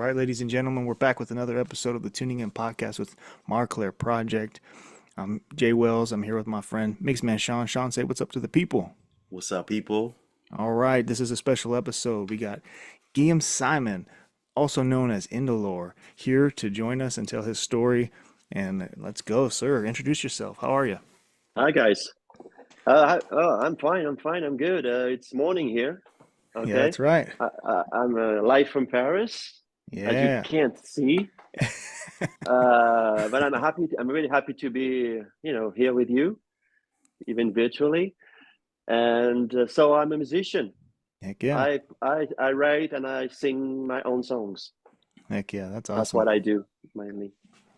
right, ladies and gentlemen, we're back with another episode of the Tuning In Podcast with Marclair Project. I'm Jay Wells. I'm here with my friend Mixman Shawn. Shawn, say what's up to the people. What's up, people? All right, this is a special episode. We got Guillaume Simon, also known as Indolore, here to join us and tell his story. And let's go, sir. Introduce yourself. How are you? Hi guys. I'm fine. I'm fine. I'm good. It's morning here. Yeah, Okay. that's right. I'm live from Paris, as you Yeah. can't see. But I'm happy. I'm really happy to be, here with you, even virtually. And so I'm a musician. Heck yeah. I write and I sing my own songs. Heck yeah. That's That's awesome. what I do mainly.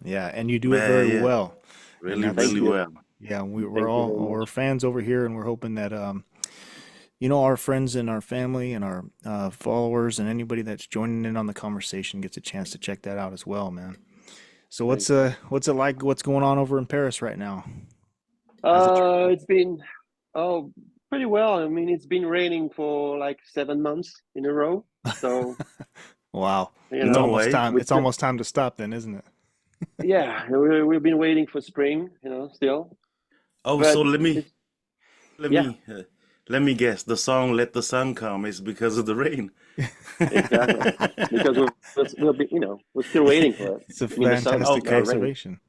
Yeah, and you do it Man, very yeah, well. And really, that's Thank really you. well. yeah, we're Thank you all very we're much. fans over here, and we're hoping that our friends and our family and our followers and anybody that's joining in on the conversation gets a chance to check that out as well, man. So Thank you. what's it like? What's going on over in Paris right now? How's it? It's been oh pretty well. I mean, it's been raining for like 7 months in a row. So, Wow, you it's No know, almost way. time. we It's still, almost time to stop, then, isn't it? yeah, we've been waiting for spring, still. Oh, so But let me it's, let yeah, me uh, let me guess. The song "Let the Sun Come" is because of the rain. exactly. Because we'll be, we're still waiting for it. It's a I mean, the sun, fantastic Okay. rain. observation.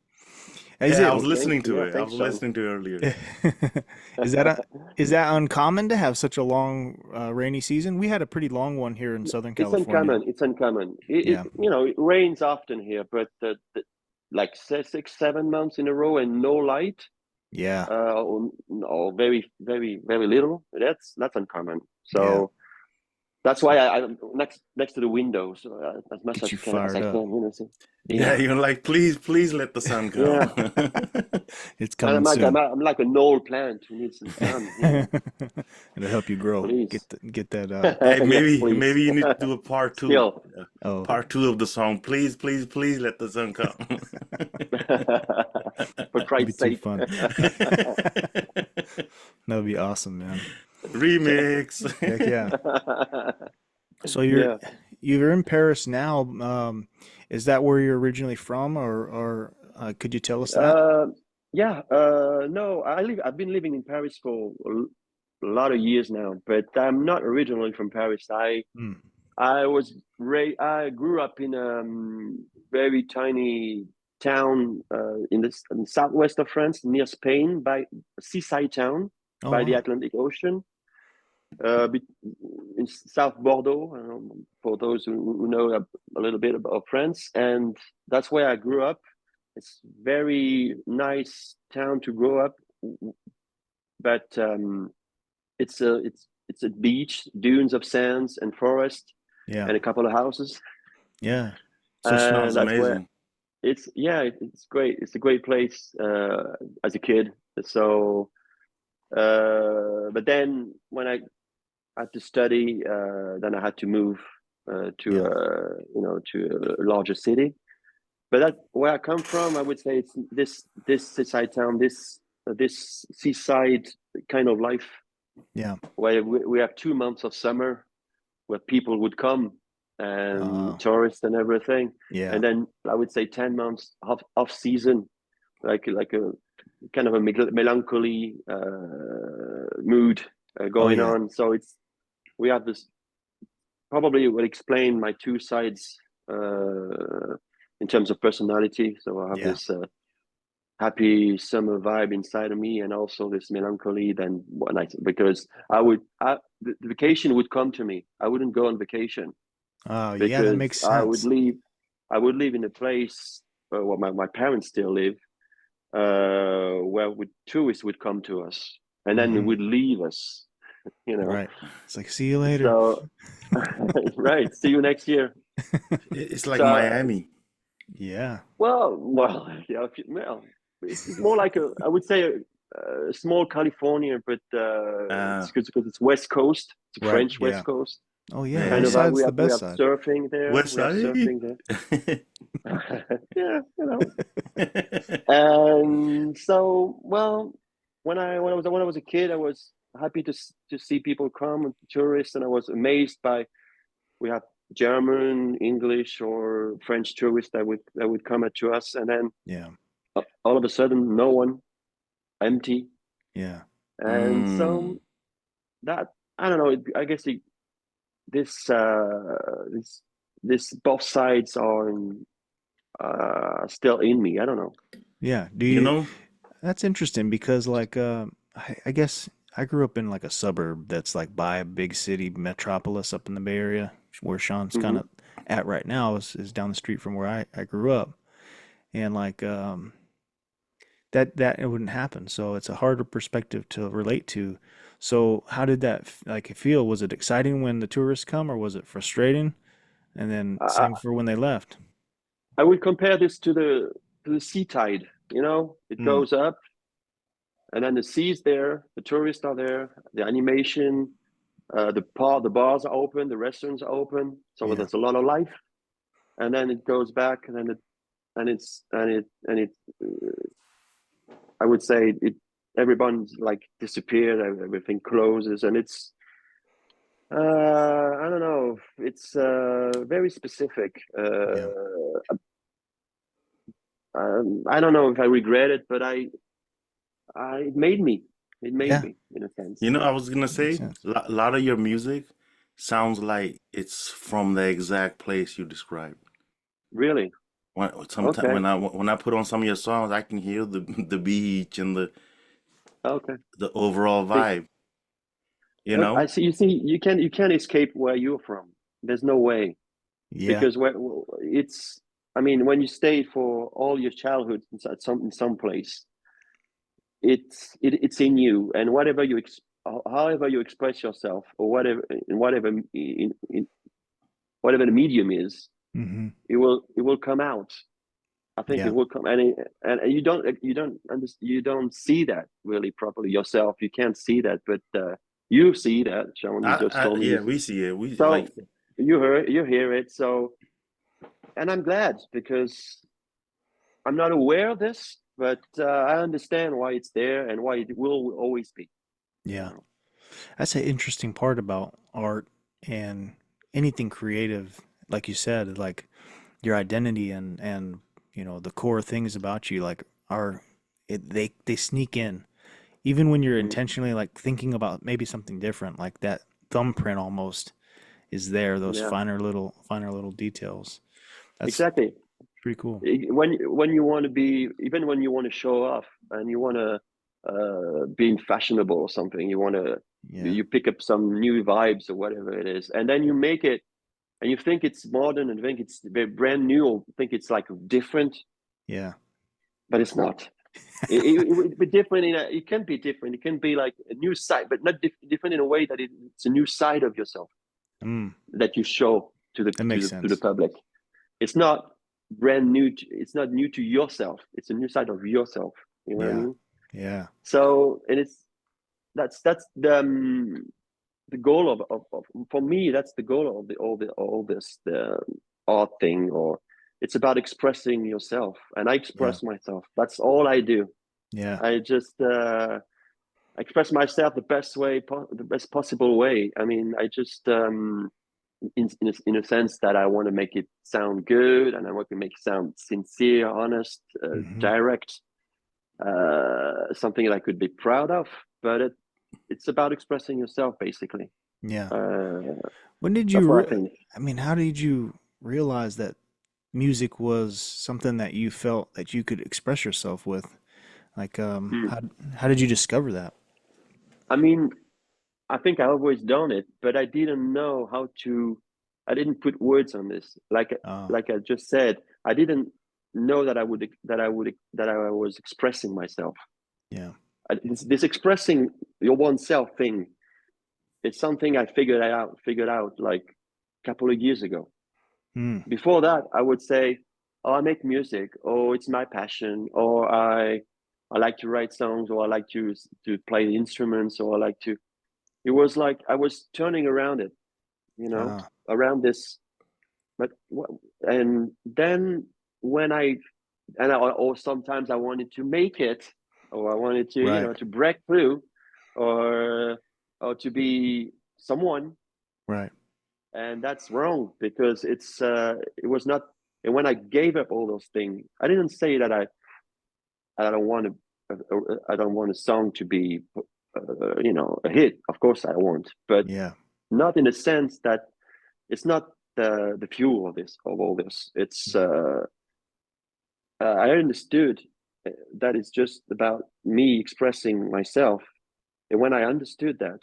Is Yeah, I it? was listening to Yeah, it. I thanks, was Sean. listening to it earlier. Is that is that uncommon to have such a long rainy season? We had a pretty long one here in Southern It's California. uncommon. It's uncommon. Yeah. It rains often here, but like 6, 7 months in a row and no light. Yeah. Or very, very, very little. That's uncommon. Yeah. So that's why I'm next to the window, so as much Get as you can as I fired up. can, so, Yeah, yeah, you're like, please, please let the sun come. yeah. It's And coming soon. I'm like an old plant who needs some sun, It'll help you grow. please. Get that Hey, Yes, maybe please. maybe you need to do a part two. Still, Uh, oh, Part two of the song. Please, please, please let the sun come. for it'd be Christ's too sake. fun. That'd be awesome, man. Remix. Heck yeah. So Yeah. you're in Paris now. Is that where you're originally from, or could you tell us that? Uh, yeah. No, I've been living in Paris for a lot of years now, but I'm not originally from Paris. Hmm. I grew up in a very tiny town in the southwest of France, near Spain, by a seaside town Oh by the wow. Atlantic Ocean, uh, be- in South Bordeaux. For those who know a little bit about France, and that's where I grew up. It's very nice town to grow up, but it's a beach, dunes of sands and forest, Yeah. and a couple of houses. Yeah. So Sounds That's where amazing. it's great. It's a great place as a kid. So, but then when I had to study, then I had to move yeah. to a larger city. But that where I come from, I would say it's this seaside town, this seaside kind of life Yeah. where we have 2 months of summer where people would come Uh, and tourists and everything, yeah. and then I would say 10 months off season, like a kind of a melancholy mood Oh going yeah. on. So we have this probably will explain my two sides in terms of personality. So I have Yeah. this happy summer vibe inside of me, and also this melancholy. Then because the vacation would come to me. I wouldn't go on vacation Oh yeah, that because makes sense. I would live in a place where my parents still live, where tourists would come to us and then they Hmm. would leave us, you know. Right. It's like see you later. So, right, see you next year. It's like So, Miami. Yeah. well, yeah, it's more like I would say a small California, but Uh, it's because it's West Coast, it's Right. French Yeah. West Coast Oh yeah. kind yeah, West of. yeah. Side's the We best have side. surfing there. West We have Side. surfing there. Yeah, And so, well, when I was a kid, I was happy to see people come, tourists, and I was amazed by we have German, English, or French tourists that would come to us, and then Yeah. all of a sudden, no one, empty, Yeah. and Mm. so that I don't know. I guess this this both sides are still in me. I don't know. Yeah. Do You you know? That's interesting because like I guess I grew up in like a suburb that's like by a big city metropolis up in the Bay Area where Sean's kind Hmm. of at right now is down the street from where I grew up. And like that it wouldn't happen. So it's a harder perspective to relate to. So how did that like feel? Was it exciting when the tourists come or was it frustrating? And then I, same for when they left. I would compare this to the sea tide. It Mm, goes up, and then the sea is there, the tourists are there, the animation, the bars are open, the restaurants are open, so yeah. there's a lot of life. And then it goes back, and then it I would say it everyone's like disappeared, everything closes, and it's I don't know, it's very specific. Yeah. I don't know if I regret it, but it made me. It made Yeah. me in a sense. You know, I was gonna That makes say sense. a lot of your music sounds like it's from the exact place you described. Really? Sometimes Okay. when I put on some of your songs, I can hear the the beach and Okay. the overall See, vibe. You okay, I know? see. You see, you can't escape where you're from. There's no way, Yeah. because where it's. I mean, when you stay for all your childhood in some place, it's in you, and however you express yourself, or in whatever the medium is, Hmm. it will come out. I think it Yeah. will come, and you don't see that really properly yourself. You can't see that, but you see that, Sean. You just told me Yeah, this. we see it. We like So you hear it. So, and I'm glad, because I'm not aware of this, but I understand why it's there and why it will always be. You Yeah. know. That's an interesting part about art and anything creative, like you said, like your identity and the core things about you like are they sneak in even when you're Mm, intentionally like thinking about maybe something different, like that thumbprint almost is there, those yeah, finer little details. That's exactly. pretty cool. When you want to be, even when you want to show off and you want to being fashionable or something, Yeah. you pick up some new vibes or whatever it is, and then you make it, and you think it's modern and think it's brand new, or think it's like different, Yeah. but it's not. It would be different it can be different. It can be like a new side, but not different in a way that it's a new side of yourself Mm, that you show to the that to makes the sense. public. It's not brand new. It's not new to yourself. It's a new side of yourself. You know what I Yeah. mean? Yeah. So, and that's the goal of for me. That's the goal of the art thing, or it's about expressing yourself, and I Yeah. express myself. That's all I do. Yeah. I just express myself the best possible way. I mean, I just in a sense that I want to make it sound good, and I want to make it sound sincere, honest, Hmm. direct, something that I could be proud of. But it's about expressing yourself, basically. Yeah. Uh, When did you that's what I think. I mean, how did you realize that music was something that you felt that you could express yourself with? Like, Hmm. how did you discover that? I mean, I think I always done it, but I didn't know how to. I didn't put words on this. Oh, Like I just said, I didn't know that I was expressing myself. yeah. This expressing your oneself thing, it's something I figured out like a couple of years ago. Mm, Before that, I would say, "Oh, I make music," or "It's my passion," or "I like to write songs," or "I like to play the instruments," or "I like to." It was like I was turning around it, ah, around this. But and then when or sometimes I wanted to make it, or I wanted to right, to break through, or to be someone. right. and that's wrong because it was not. And when I gave up all those things, I didn't say that I don't want I don't want a song to be a hit. Of course I want, but Yeah. not in the sense that it's not the fuel of all this. It's Mhm. I understood that it's just about me expressing myself, and when I understood that,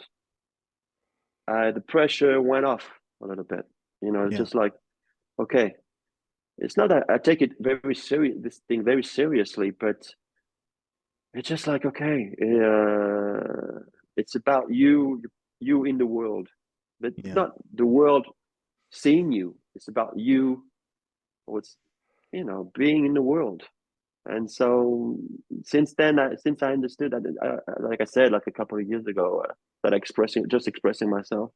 the pressure went off a little bit. It's Yeah. just like, okay, it's not that I take it very serious, this thing very seriously, but it's just like, okay, it's about you in the world, but it's Yeah. not the world seeing you. It's about you, or it's being in the world. And so since then, since I understood that, like I said, like a couple of years ago, that expressing myself,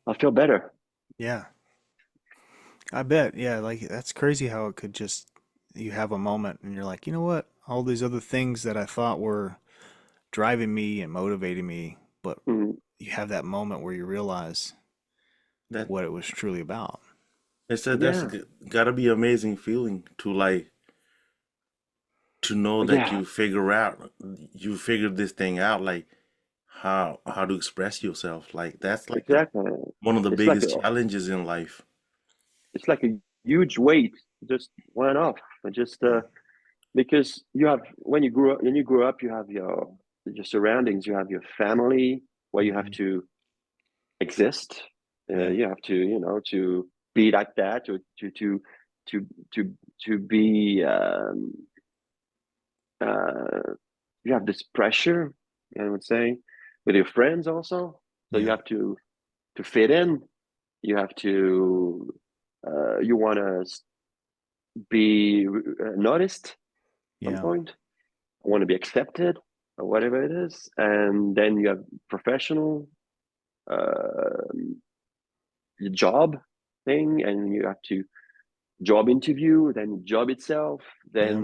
I feel better. Yeah. I bet. Yeah, like that's crazy how it could just you have a moment and you're like, you know what? All these other things that I thought were driving me and motivating me, but Mm, you have that moment where you realize That what it was truly about. that's yeah, gotta be amazing feeling to like to know that yeah, you figured this thing out, like how to express yourself. Like that's like the exactly. one of the It's like biggest a challenges in life. it's like a huge weight just went off. And just Yeah. because you have when you grow up, you have your surroundings, you have your family where you have Hmm. to exist. Yeah. You have to to be like that, to to to be uh, you have this pressure, I would say, with your friends also. So you Yeah. have to fit in. You have to you want to be noticed at some Yeah. point. I want to be accepted or whatever it is. And then you have professional uh, job thing, and you have to job interview, then job itself, Yeah.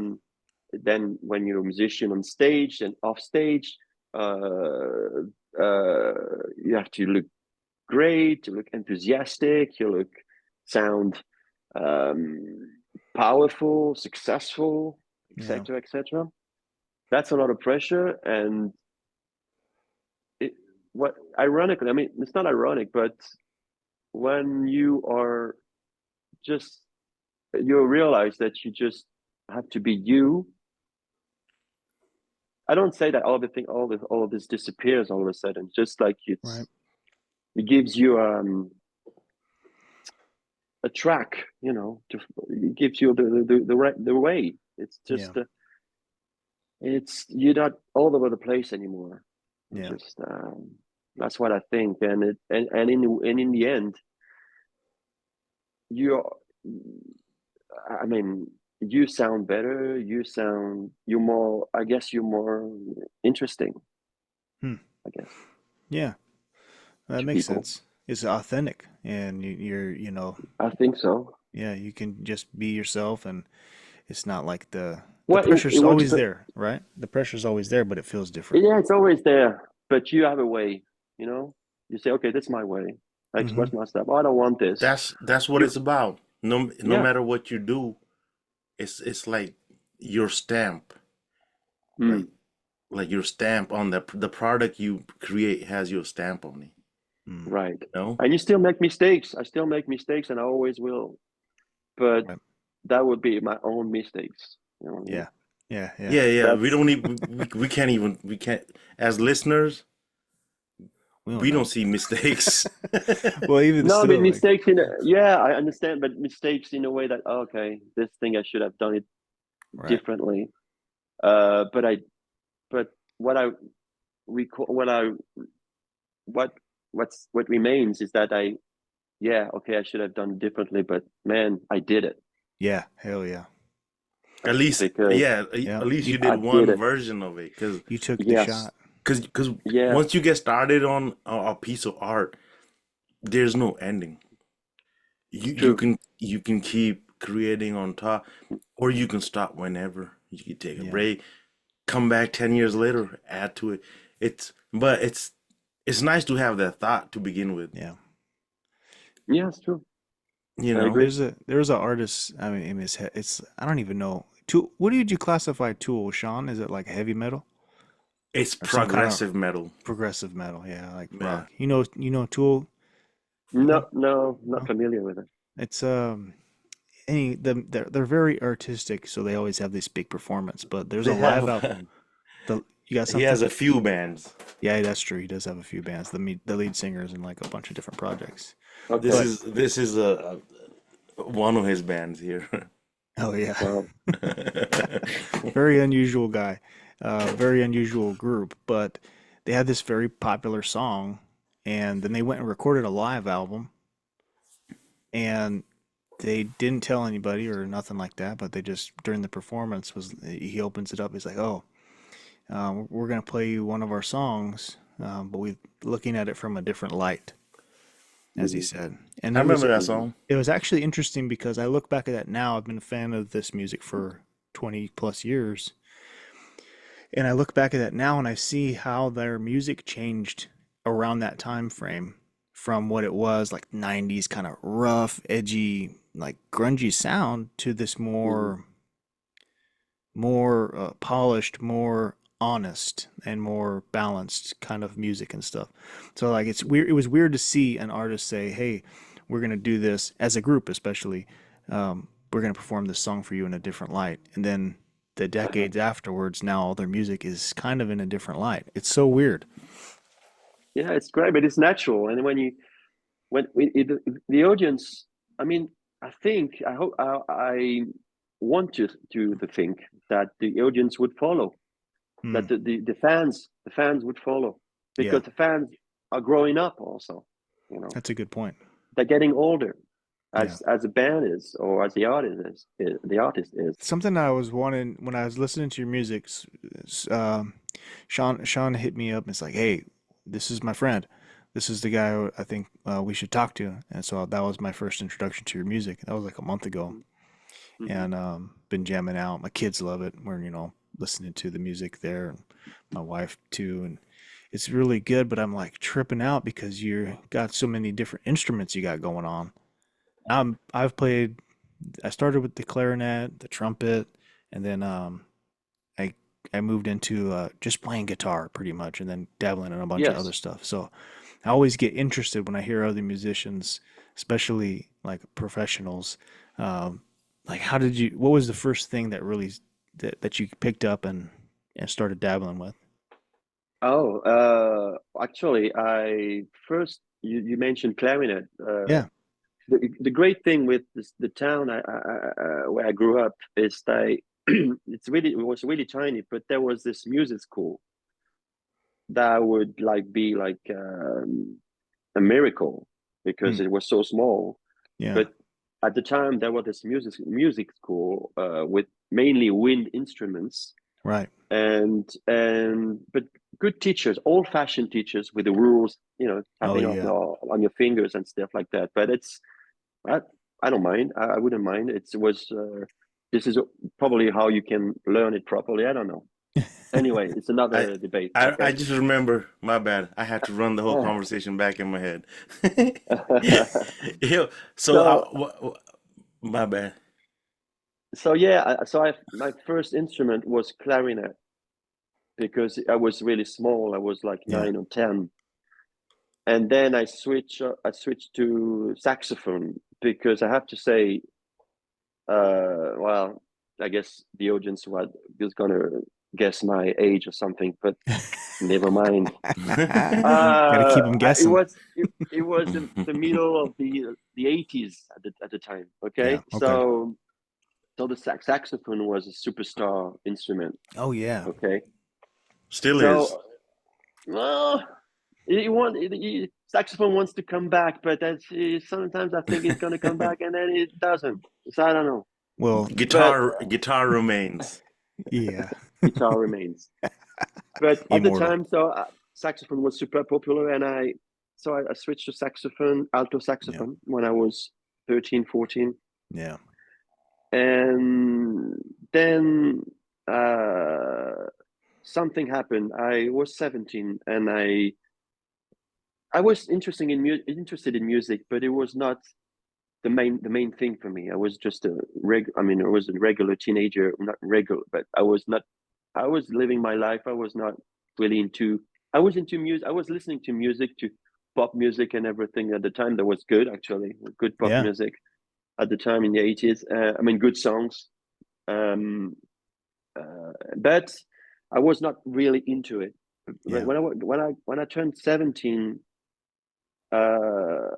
then when you're a musician on stage and off stage, uh, you have to look great, you look enthusiastic, you look sound um, powerful, successful, Yeah. etc., etc. That's a lot of pressure, and it, what ironically, I mean, it's not ironic, but when you are just you realize that you just have to be you. I don't say that all of this disappears all of a sudden. Just like Right. it gives you a track, it gives you the way. It's Yeah. just it's you're not all over the place anymore. It's Yeah. just that's what I think, and in the end, you I mean, you sound better. You're more. I guess you're more interesting. Hmm. I guess Yeah. That to makes people. sense. It's authentic and I think so. yeah, you can just be yourself and it's not like the Well, it pressure's works. always there, right? The pressure's always there, but it feels different. Yeah, it's always there, but you have a way. You know, you say, okay, that's my way. I Hmm. express myself. Oh, I don't want this. That's what You, it's about. No yeah. matter what you do, it's like your stamp, like Mm, like your stamp on the product you create has your stamp on it. Mm. right. You know? And you still make mistakes. I still make mistakes, and I always will. But Right. that would be my own mistakes. You know what I mean? Yeah. Yeah. Yeah. Yeah, yeah. We That's don't need we can't even we can't as listeners, We don't we don't know. see mistakes. Well, even no, I mean still, like, mistakes in yeah, I understand, but mistakes in a way that okay, this thing I should have done it right. differently. But but what I recall, what what remains is that yeah, okay, I should have done it differently, but man, I did it Yeah. Hell yeah. At least, because yeah, Yeah. at least You you did I did one it. version of it, you took the Yes, shot. cause yeah, once you get started on a piece of art, there's no ending. it's You true. can keep creating on top, or you can stop whenever. You can take a Yeah. break, come back 10 years later, add to it. But it's nice to have that thought to begin with. Yeah. Yeah, it's true. You I know, agree. There's a artist. I mean, in his head, it's I don't even know. Tool. What did you classify Tool, Sean? Is it like heavy metal it's or some kind of progressive metal. progressive metal? Yeah, like Yeah. rock. You know Tool, No, Sean? no, not No. familiar with it. It's they're very artistic, so they always have this big performance. But there's a They live have out. The you got he something? has a few bands. Yeah, that's true. He does have a few bands. The lead singers in like a bunch of different projects. This Okay. But is this is one of his bands here. oh yeah, Well, very unusual guy, very unusual group. But they had this very popular song, and then they went and recorded a live album, and they didn't tell anybody or nothing like that. But they just during the performance was he opens it up. He's like, "Oh, we're gonna play you one of our songs, but we looking at it from a different light," as he mhm, said. And I remember that song. it was actually interesting because I look back at that now. I've been a fan of this music for 20 plus years. And I look back at that now and I see how their music changed around that time frame from what it was like 90s kind of rough, edgy, like grungy sound to this mhm. more polished, more honest and more balanced kind of music and stuff. So like it's weird. It was weird to see an artist say, "Hey, we're gonna do this as a group, especially. We're gonna perform this song for you in a different light." And then the decades afterwards, now all their music is kind of in a different light. It's so weird. Yeah, it's great, but it's natural. And the audience, I mean, I think I want to think that the audience would follow, Hmm. that the fans would follow, Yeah, because the fans are growing up also. You know, that's a good point. they're getting older, Yeah. as the band is, or as the artist is. Something I was wanting when I was listening to your music, Sean hit me up and it's like, "Hey, this is my friend. This is the guy who I think we should talk to." And so that was my first introduction to your music. That was like a month ago, Mm-hmm. and been jamming out. My kids love it. We're listening to the music there, and my wife too, and it's really good. But I'm like tripping out because you got so many different instruments you got going on. I've played. I started with the clarinet, the trumpet, and then I I moved into just playing guitar pretty much, and then dabbling in a bunch of other Yes. stuff. So I always get interested when I hear other musicians, especially like professionals. Um, like, how did you? What was the first thing that really that you picked up and started dabbling with? Oh, actually, I first you mentioned clarinet. Yeah. The great thing with the town where I grew up is that it was really tiny, but there was this music school that would like be like a miracle because Hmm. it was so small. Yeah. But at the time, there was this music school with mainly wind instruments, Right. and but good teachers, old-fashioned teachers with the rules, Oh tapping yeah. on your fingers and stuff like that. But I, I don't mind. I wouldn't mind. It was this is probably how you can learn it properly. I don't know. Anyway, it's I another debate. I Okay. just remember, my bad. I had to run the whole Uh, conversation back in my head. Yeah, so so my bad. so yeah. My first instrument was clarinet because I was really small. I was like Yeah. 9 or 10, and then I switched to saxophone because I have to say, well, I guess the audience was gonna guess my age or something, but never mind. Got to keep them It guessing. was it was the middle of the 80s at the time. Yeah. Okay, Okay. so the saxophone was a superstar instrument. Oh yeah. Okay, Still is. so well, saxophone wants to come back, but sometimes I think it's gonna come back and then it doesn't. So I don't know, Well, but Guitar remains. yeah. guitar remains. But at the Immortal. time, saxophone was super popular, and I switched to saxophone, alto Yeah. saxophone, when I was 13, 14. Yeah. And then uh, something happened. I was 17, and I was interested in music, but it was not the main thing for me. I was just I mean, I was a regular teenager, not regular, but I was not. I was living my life. I was not really into. I was into music. I was listening to music, to pop music and everything at the time. That was good, actually, good pop Yeah. music at the time in the 80s. I mean, good songs. But I was not really into it. Yeah. When I turned 17, uh,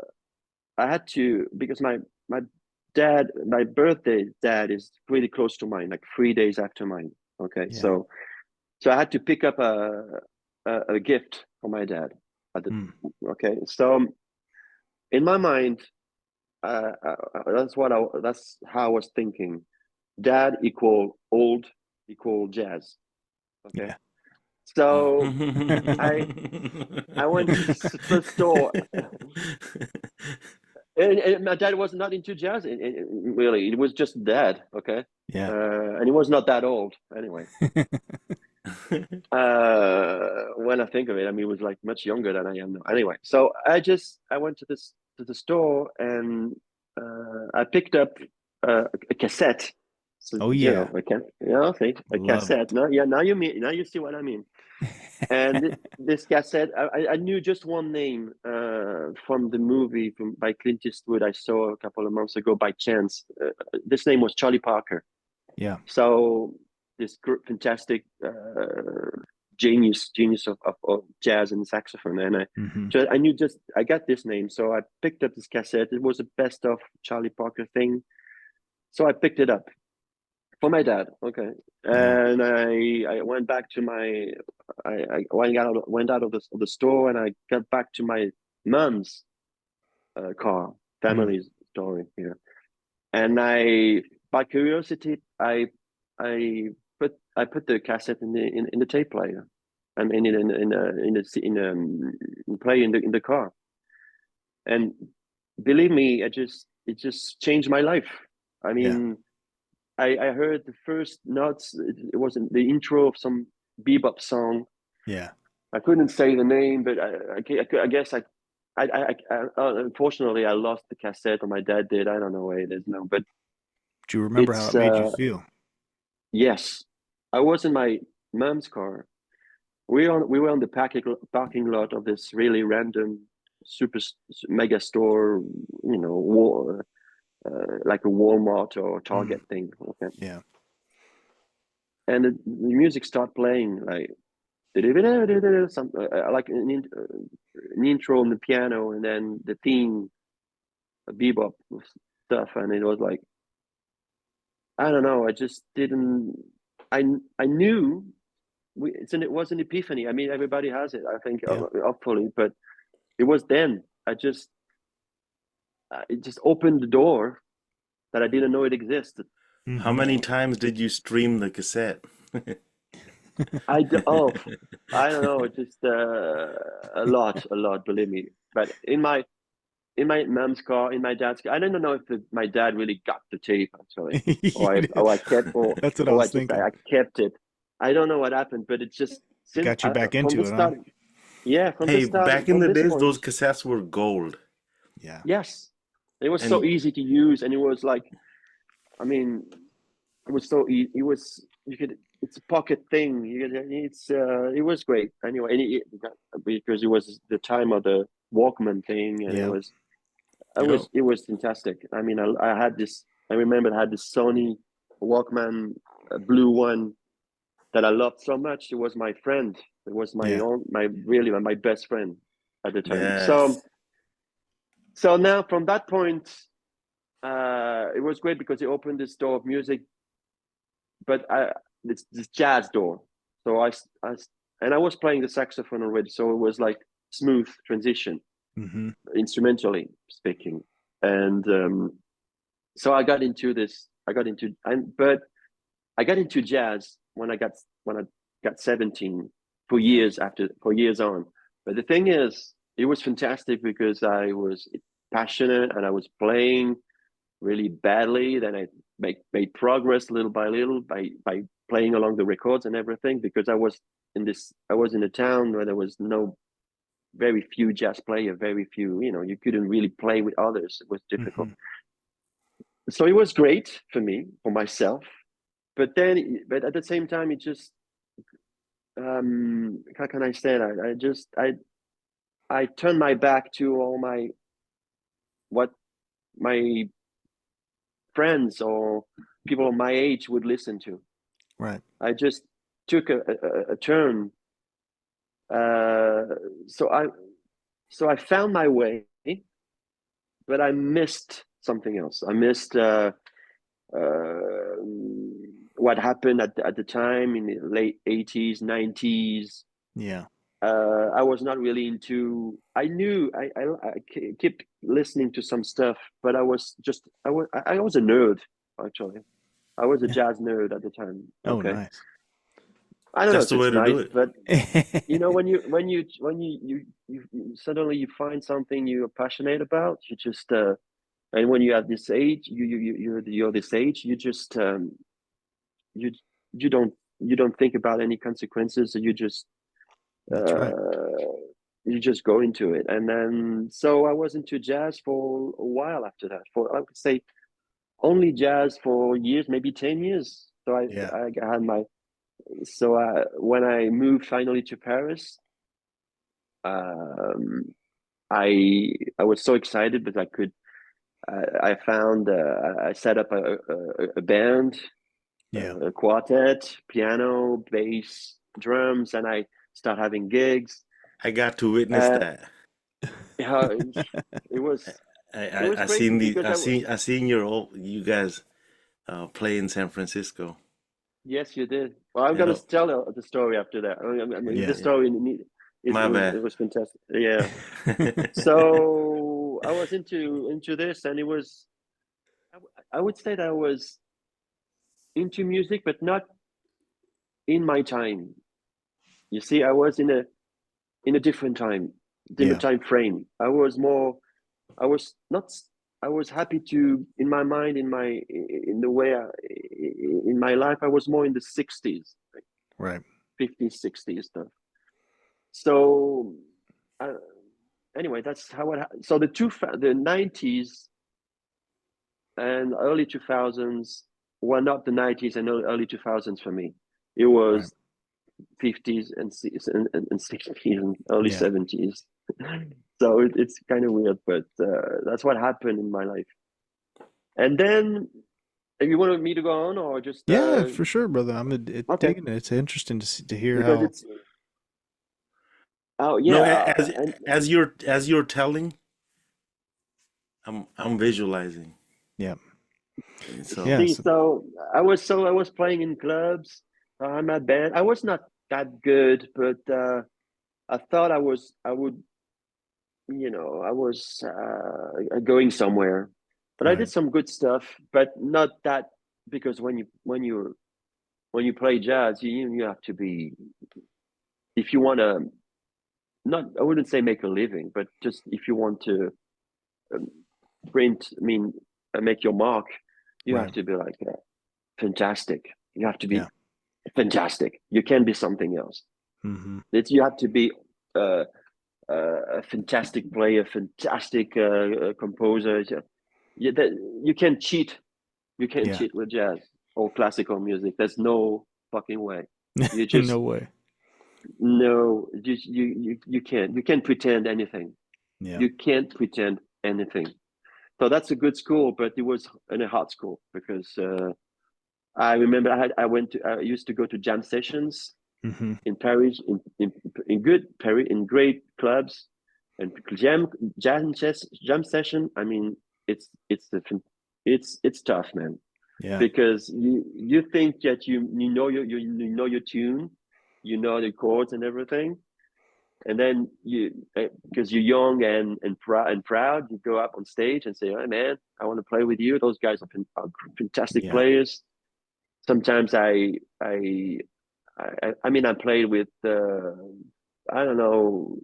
I had to, because my birthday dad is pretty close to mine, like 3 days after mine. Okay, Yeah. so I had to pick up a gift for my dad at the. Mm. Okay, so in my mind, that's how I was thinking. Dad equal old equal jazz. Okay, Yeah. so I I went to the store. And my dad was not into jazz, really. It was just dad, okay? Yeah. And he was not that old anyway. When I think of it, I mean, he was like much younger than I am now. Anyway, so I went to the store, and I picked up a cassette. So, Oh yeah. see, a Love cassette. it. No, yeah, now you see what I mean. And this cassette, I knew just one name from the movie by Clint Eastwood I saw a couple of months ago by chance. This name was Charlie Parker. Yeah. So this fantastic genius of jazz and saxophone, and Hmm. I knew just I got this name, so I picked up this cassette. It was a best of Charlie Parker thing, so I picked it up for my dad. Okay, Yeah. and I went back to I went out of the store, and I got back to my mom's car, Mm. family story here, and I, by curiosity, I put the cassette in the tape player, and play in the car, and believe me, it just changed my life. I Yeah. mean, I heard the first notes. It wasn't the intro of some bebop song. Yeah. I couldn't say the name, but I guess unfortunately I lost the cassette, or my dad did. I don't know where it is now, but Do you remember how it's it made you feel? yes. I was in my mom's car. We were on the parking lot of this really random super mega store, like a Walmart or Mm. Target thing. Okay, Yeah. and the music start playing like some like an intro on the piano, and then the theme, bebop stuff, and it was like, I don't know. I just didn't. I I knew it was an epiphany. I mean, everybody has it, I think, Yeah. hopefully, but it was then. It just opened the door that I didn't know it existed. How Hmm. many times did you stream the cassette? Oh, I don't know, just a lot, believe me. But in my mom's car, in my dad's car, I don't know if my dad really got the tape actually, or I kept, That's what I or was thinking. I kept it. I don't know what happened, but it just since Got you back from into the it, huh? start, yeah, from the Hey, start, back in from the this days, point, those cassettes were gold. Yeah. yes, it was so And easy to use, and it was like, I mean, it was so easy. It was you could. It's a pocket thing. It was great anyway, because it was the time of the Walkman thing, and Yeah. yep. it was fantastic. I mean, I had this. I remember I had this Sony Walkman, blue one that I loved so much. It was my friend. It was Yeah. my best friend at the time. Yes. So now from that point, it was great because it opened this door of music, but it's this jazz door. So and I was playing the saxophone already, so it was like smooth transition, Hmm. instrumentally speaking. And so I got into this. But I got into jazz when I got 17, Yeah. for years on. But the thing is, it was fantastic because I was passionate, and I was playing really badly. Then I made progress little by little by playing along the records and everything, because I was in a town where there was very few jazz player, very few, you couldn't really play with others. It was difficult. Hmm. So it was great for me, for myself. But at the same time, it just, how can I say that? I turned my back to all what my friends or people of my age would listen to. Right. I just took a turn. Uh, so I found my way, but I missed something else. I missed uh, what happened at the time in the late 80s, 90s. Yeah. I was not really into. I knew I kept listening to some stuff, but I was a nerd actually. I was a Yeah. jazz nerd at the time. Oh, Okay, nice. I don't know That's if the way it's to do nice, it. but when you suddenly you find something you're passionate about, you just and when you're at this age, you're this age, you just you you don't you don't think about any consequences. That's right. Uh, you just go into it, and then so I was into jazz for a while after that. For I would say only jazz for years, maybe 10 years. So Yeah. I had my when I moved finally to Paris, um, I was so excited because I found I set up a band, Yeah. a quartet, piano, bass, drums, and I start having gigs. I got to witness Uh, that. yeah, it was it was I seen crazy the because I seen your you guys play in San Francisco. yes, you did. Well, I'm You gonna know, tell the story after that. I mean, Yeah. the yeah. story My it bad. was fantastic. Yeah. So I was into this, and it was I would say that I was into music, but not in my time. You see, I was in a different Yeah. time frame. I was not. I was happy to, in my mind, in the way in my life, I was more in the 60s, like Right. 50s, 60s stuff. So, uh, anyway, that's how so the 90s and early 2000s were not the 90s and early 2000s for me. It Right. was 50s and 60s and early Yeah. 70s. So it's kind of weird, but that's what happened in my life. And then, if you wanted me to go on or just Yeah, for sure, brother. okay, digging it. It's interesting to hear because how. it's oh No, yeah, and as you're telling, I'm visualizing. Yeah. And Yeah. so see, So, so I was playing in clubs. I'm at band. I was not that good, but I thought I would, I was going somewhere. But I right. did some good stuff, but not that because when you play jazz, you have to be if you want to not I wouldn't say make a living, but just if you want to um, print, I mean, make your mark, you have Right. to be like fantastic. You have to be Yeah. fantastic. You can't be something else. Hmm. That you have to be uh, a fantastic player, fantastic composer. You can't cheat. You can't Yeah. cheat with jazz or classical music. There's no fucking way. You No just way. no. You can't. You can't pretend anything. Yeah. You can't pretend anything. So that's a good school, but it was in a hard school because I remember I used to go to jam sessions Hmm. in Paris in good Paris in great clubs and jam session. I mean, it's the it's tough, man, Yeah. because you think that you know your tune, you know the chords and everything, and then because you're young and proud, you go up on stage and say, "Hey, man, I want to play with you." Those guys are fantastic Yeah. players. Sometimes I mean, I played with I don't know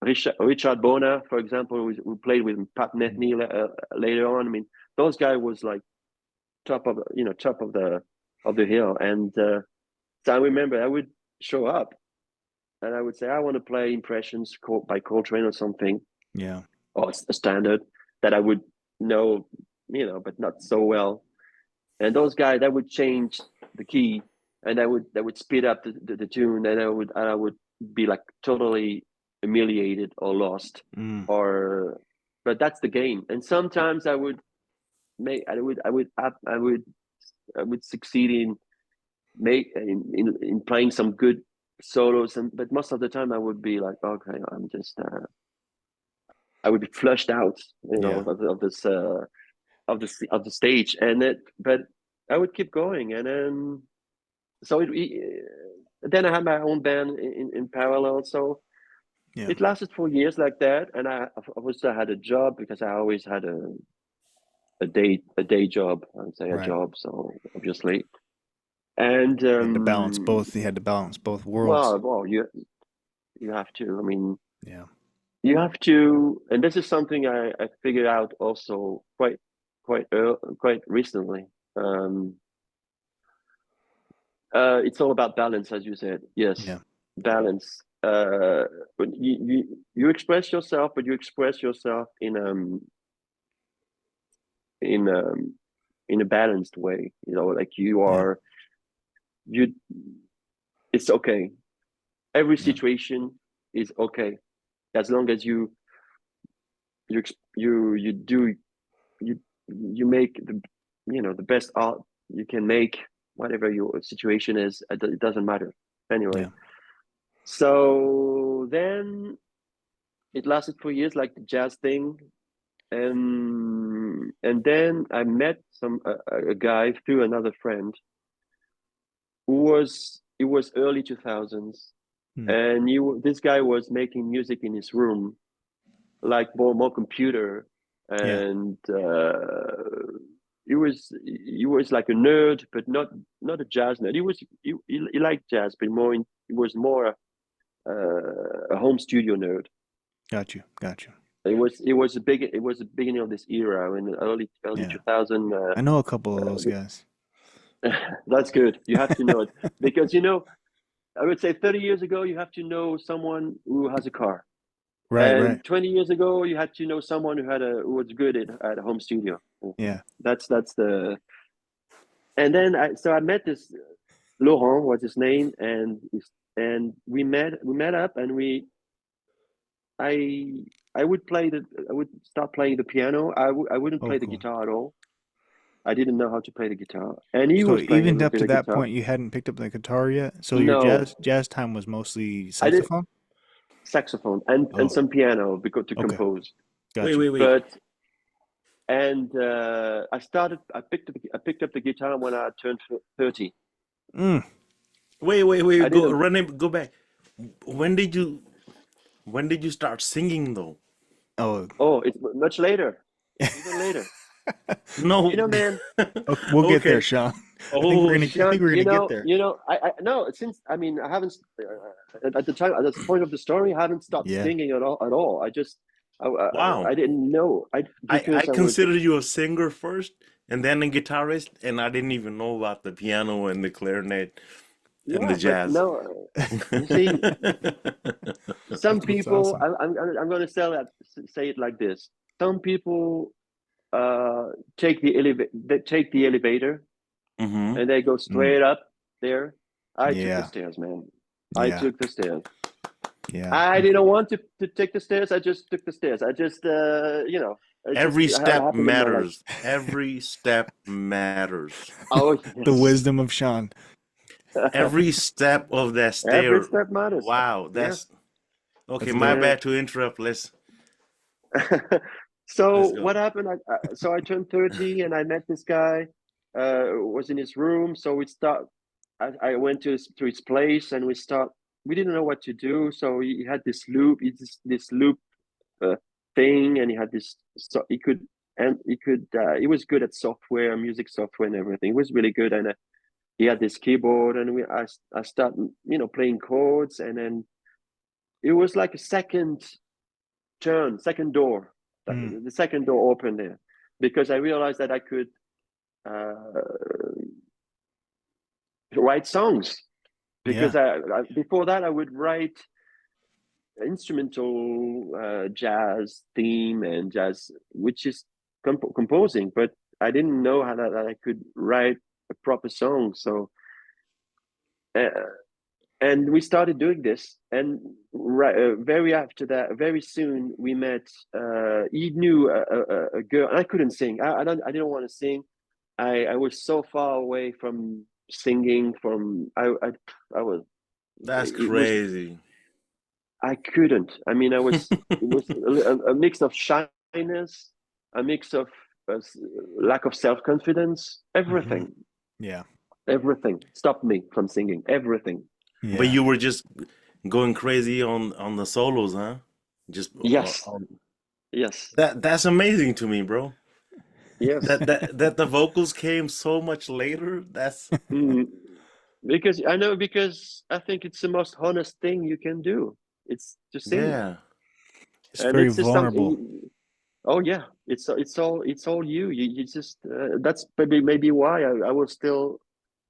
Richard Bona, for example, who played with Pat Metheny later on. I mean, those guys was like top of the hill, and so I remember I would show up and I would say I want to play Impressions by Coltrane or something, Yeah. or a standard that I would know, but not so well. And those guys that would change the key, and that would speed up the tune, and I would be like totally humiliated or lost, Mm. or but that's the game. And sometimes I would make I would succeed in playing some good solos, but most of the time I would be like, okay, I'm just I would be flushed out, Yeah. of this of the stage, but I would keep going, and then so then I had my own band in parallel, so Yeah. it lasted for years like that, and I also had a job because I always had a day job, I would say a Right. job, so obviously, and You had to balance both. You had to balance both worlds. well, you have to. I mean, Yeah. you have to, and this is something I figured out also quite recently. Um, it's all about balance, as you said. Yes, Yeah. balance. When you express yourself, but you express yourself in um in a balanced way. Like you Yeah. are you. It's okay. Every Yeah. situation is okay as long as you do you you make the best art you can make, whatever your situation is. It doesn't matter anyway. Yeah. So then it lasted for years, like the jazz thing, and then I met a guy through another friend who was it was early 2000s, Mm. and this guy was making music in his room, like more computer, Yeah. and he was like a nerd, but not a jazz nerd. He liked jazz, but he was more a home studio nerd. Got you. Got you. It was the beginning of this era in the early Yeah. 2000. I know a couple of those guys. That's good. You have to know it because I would say 30 years ago you have to know someone who has a car. Right. Right. And 20 years ago, you had to know someone who was good at a home studio. Yeah. That's the. And then I met this Laurent was his name, and we met up, and I I would start playing the piano. I wouldn't Oh, play the cool. guitar at all. I didn't know how to play the guitar, and he So was playing a even little up bit to of that guitar. point, you hadn't picked up the guitar yet. So your No, jazz time was mostly I did saxophone. saxophone and Oh, some piano because to okay. compose. Wait, Got you. wait, wait. But and I picked up the guitar when I turned 30. Mm. I Go didn't. run it. Go back. When did you when did you start singing though? Oh, Oh, it's much later, even later. No. Man, okay, we'll get there, Okay. Sean. I think we're Oh gonna. I think Sean, we're gonna get there. I no, since I mean, I haven't at the time, at this point of the story, I haven't stopped Yeah. singing at all. I just, wow. I didn't know, I because I would. considered you a singer first and then a guitarist, and I didn't even know about the piano and the clarinet and the Yeah, but jazz. no, you see, some That's people, awesome. I'm going to say it like this. Some people uh take the elevator, Mm-hmm. and they go Mm. straight up there. I took the Yeah. stairs, man. I Yeah. took the stairs. Yeah. I didn't want to take the stairs. I just took the stairs. I just, it just Every step happened in my life. matters. Every step matters. Oh, The yes. wisdom of Sean. Every step of that Every stair. step matters. Wow, Yeah. that's okay. That's My dope. Yeah. bad to interrupt. So Let's what go. happened? So I turned 30, and I met this guy, was in his room. So I went to his place, and we didn't know what to do. So he had this loop uh, thing, and he had this, so he was good at software, music software and everything. He was really good. And he had this keyboard, and I started, playing chords, and then it was like a second door. Mm. The second door opened there, because I realized that I could uh, write songs. Yeah. Because before that I would write. instrumental jazz theme and jazz, which is composing, but I didn't know how that I could write a proper song. So, uh, and we started doing this, and very after that, very soon we met. He knew a girl, and I couldn't sing. I didn't want to sing. I was so far away from singing. I was. That's It was crazy. I couldn't. I mean, it was a mix of shyness, a mix of lack of self confidence, Hmm. everything, Yeah. everything stopped me from singing. Everything. But Yeah. you were just going crazy on the solos, huh? Just Yes, yes, that's amazing to me, bro. yes. That the vocals came so much later. That's Mm. Because I know, because I think it's the most honest thing you can do. It's to sing, yeah. It's and very it's just vulnerable. something. Oh yeah, it's all you. You just that's maybe why I was still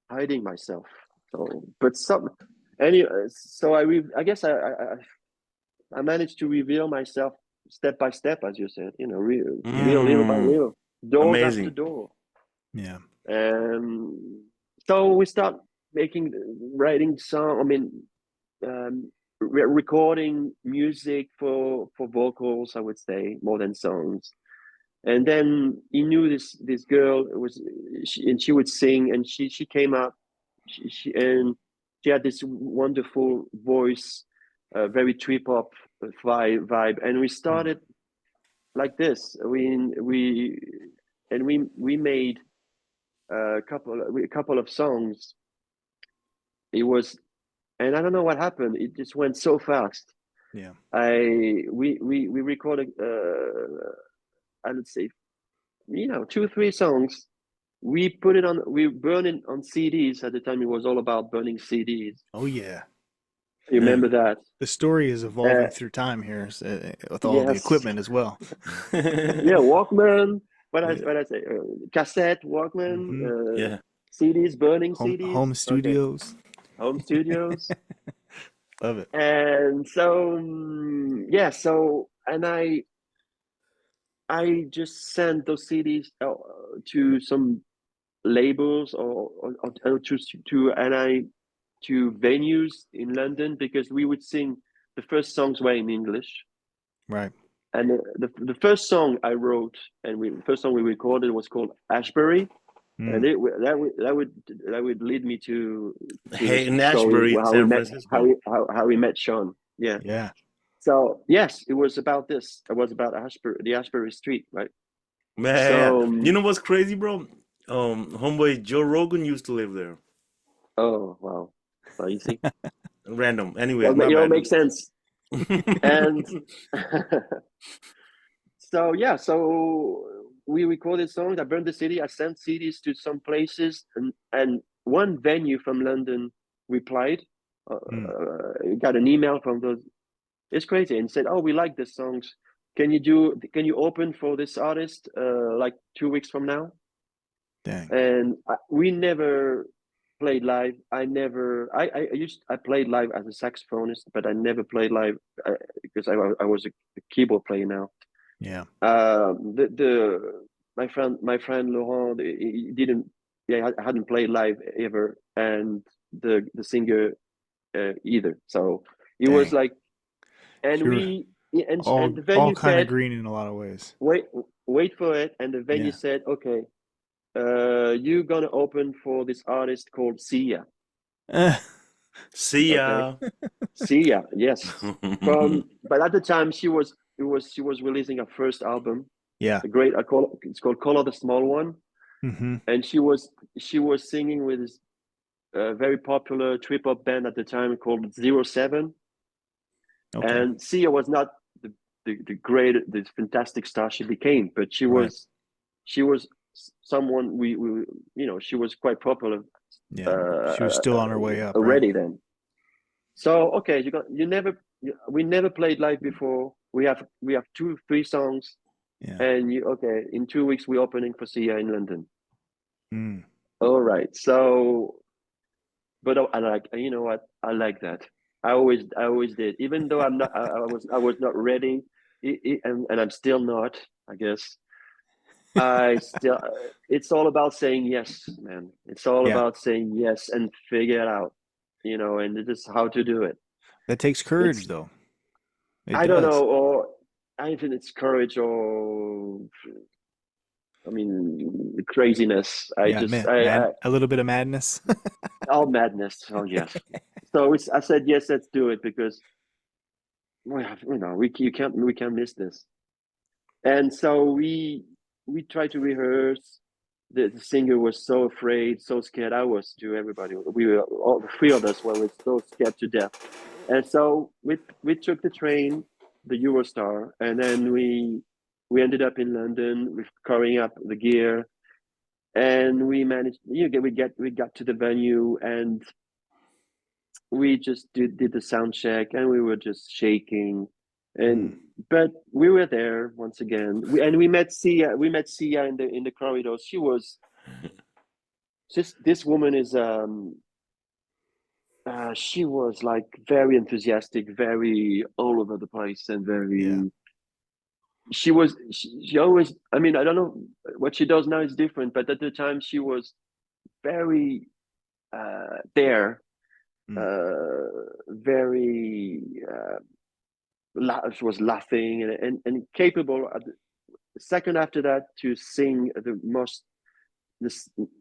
hiding myself. So, but anyway, so I guess I managed to reveal myself step by step, as you said. Little by Mm, little, doors after amazing. door, Yeah. and so we start writing song. I mean, recording music for vocals. I would say more than songs. And then he knew this girl and she would sing, and she came up, and she had this wonderful voice, very trip hop vibe, and we Mm. started like this. We made a couple of songs. It was, and I don't know what happened. It just went so fast. Yeah. We recorded, I would say, 2 3 songs. We burned it on CDs. At the time it was all about burning CDs. Oh yeah. You Yeah. remember that? The story is uh, evolving through time here, with all the yes. equipment as well. Yeah, Walkman. Yeah. What I say, cassette, Walkman, Hmm. Yeah. CDs, burning Home CDs. Okay, studios. home studios. Love it. And so yeah, so and I just sent those CDs to some labels, or to venues in London, because we would sing. The first songs were in English, Right. and the first song I wrote, and the first song we recorded was called Ashbury, and Mm. that would lead me to Hey, this story, Nashbury, San Francisco. how we met Shawn. Yeah. Yeah. So yes, it was about this. It was about the Ashbury Street, right? Man, So you know what's crazy, bro? Homeboy Joe Rogan used to live there. oh wow, well, you see, Random. Anyways, well, my it all bad. makes sense. And so yeah, so we recorded songs. I burned the city. I sent CDs to some places, and one venue from London replied. Mm. Got an email from those. It's crazy, and said, "Oh, we like the songs. Can you open for this artist like 2 weeks from now?" Dang. And we never played live. I played live as a saxophonist, but I never played live because I was a keyboard player now. Yeah. The my friend Laurent, he didn't, yeah, I hadn't played live ever, and the singer either. So it was Dang. like, and So you're we and all the all venue kind of said, green in a lot of ways. wait, wait for it, and the venue Yeah. said, okay, you're gonna open for this artist called Sia. See Okay, ya. Sia, yes. But at the time she was releasing her first album, Yeah. a great, it's called Color the Small One, Hmm. and she was singing with this very popular trip hop band at the time called 07. Okay. And Sia was not the great, the fantastic star she became, but she Right. was she was someone she was quite popular Yeah. She was still on her way up, right? already then. So okay, we never played live before. We have 2 3 songs, Yeah. and okay, in 2 weeks we're opening for Sia in London. Mm. All right, so but I like, you know what, I like that. I always did, even though I was not ready, and I'm still not, I guess. I still, it's all about saying yes, man. It's all Yeah. about saying yes and figure it out, and it is how to do it. That takes courage It's, though. It I don't does. know, or I think it's courage or, I mean, craziness. Yeah, man, a little bit of madness. All madness. Oh, yes. So I said, yes, let's do it because we can't miss this. And so we tried to rehearse. The singer was so afraid, so scared. I was too. Everybody, we were all the three of us were so scared to death. And so we took the train, the Eurostar, and then we ended up in London with carrying up the gear, and we managed. We got to the venue, and we just did the sound check, and we were just shaking, and Mm. but we were there once again. We met Sia. We met Sia in the corridors. She was just this woman is she was like very enthusiastic, very all over the place, and Yeah. very she always, I mean, I don't know what she does now is different, but at the time she was very there, Mm. very she was laughing and capable at the second after that to sing the,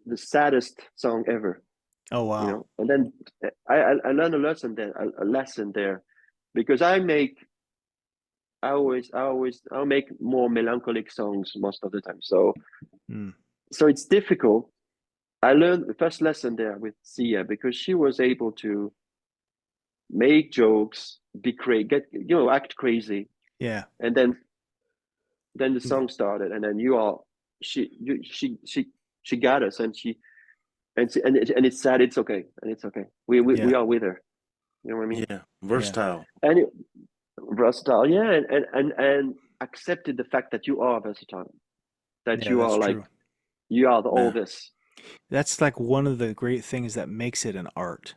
the saddest song ever, Oh wow. and then I learned a lesson there, a lesson there, because I'll make more melancholic songs most of the time, Mm. so it's difficult. I learned the first lesson there with Sia because she was able to make jokes, be crazy, act crazy, Yeah. and then the song started, and then she you, she got us, and it's sad. It's okay, and it's okay. We Yeah. are with her. You know what I mean? Yeah, Yeah. versatile. And versatile, yeah, and accepted the fact that you are versatile, that Yeah, you that's are like true. all Man, this. That's like one of the great things that makes it an art,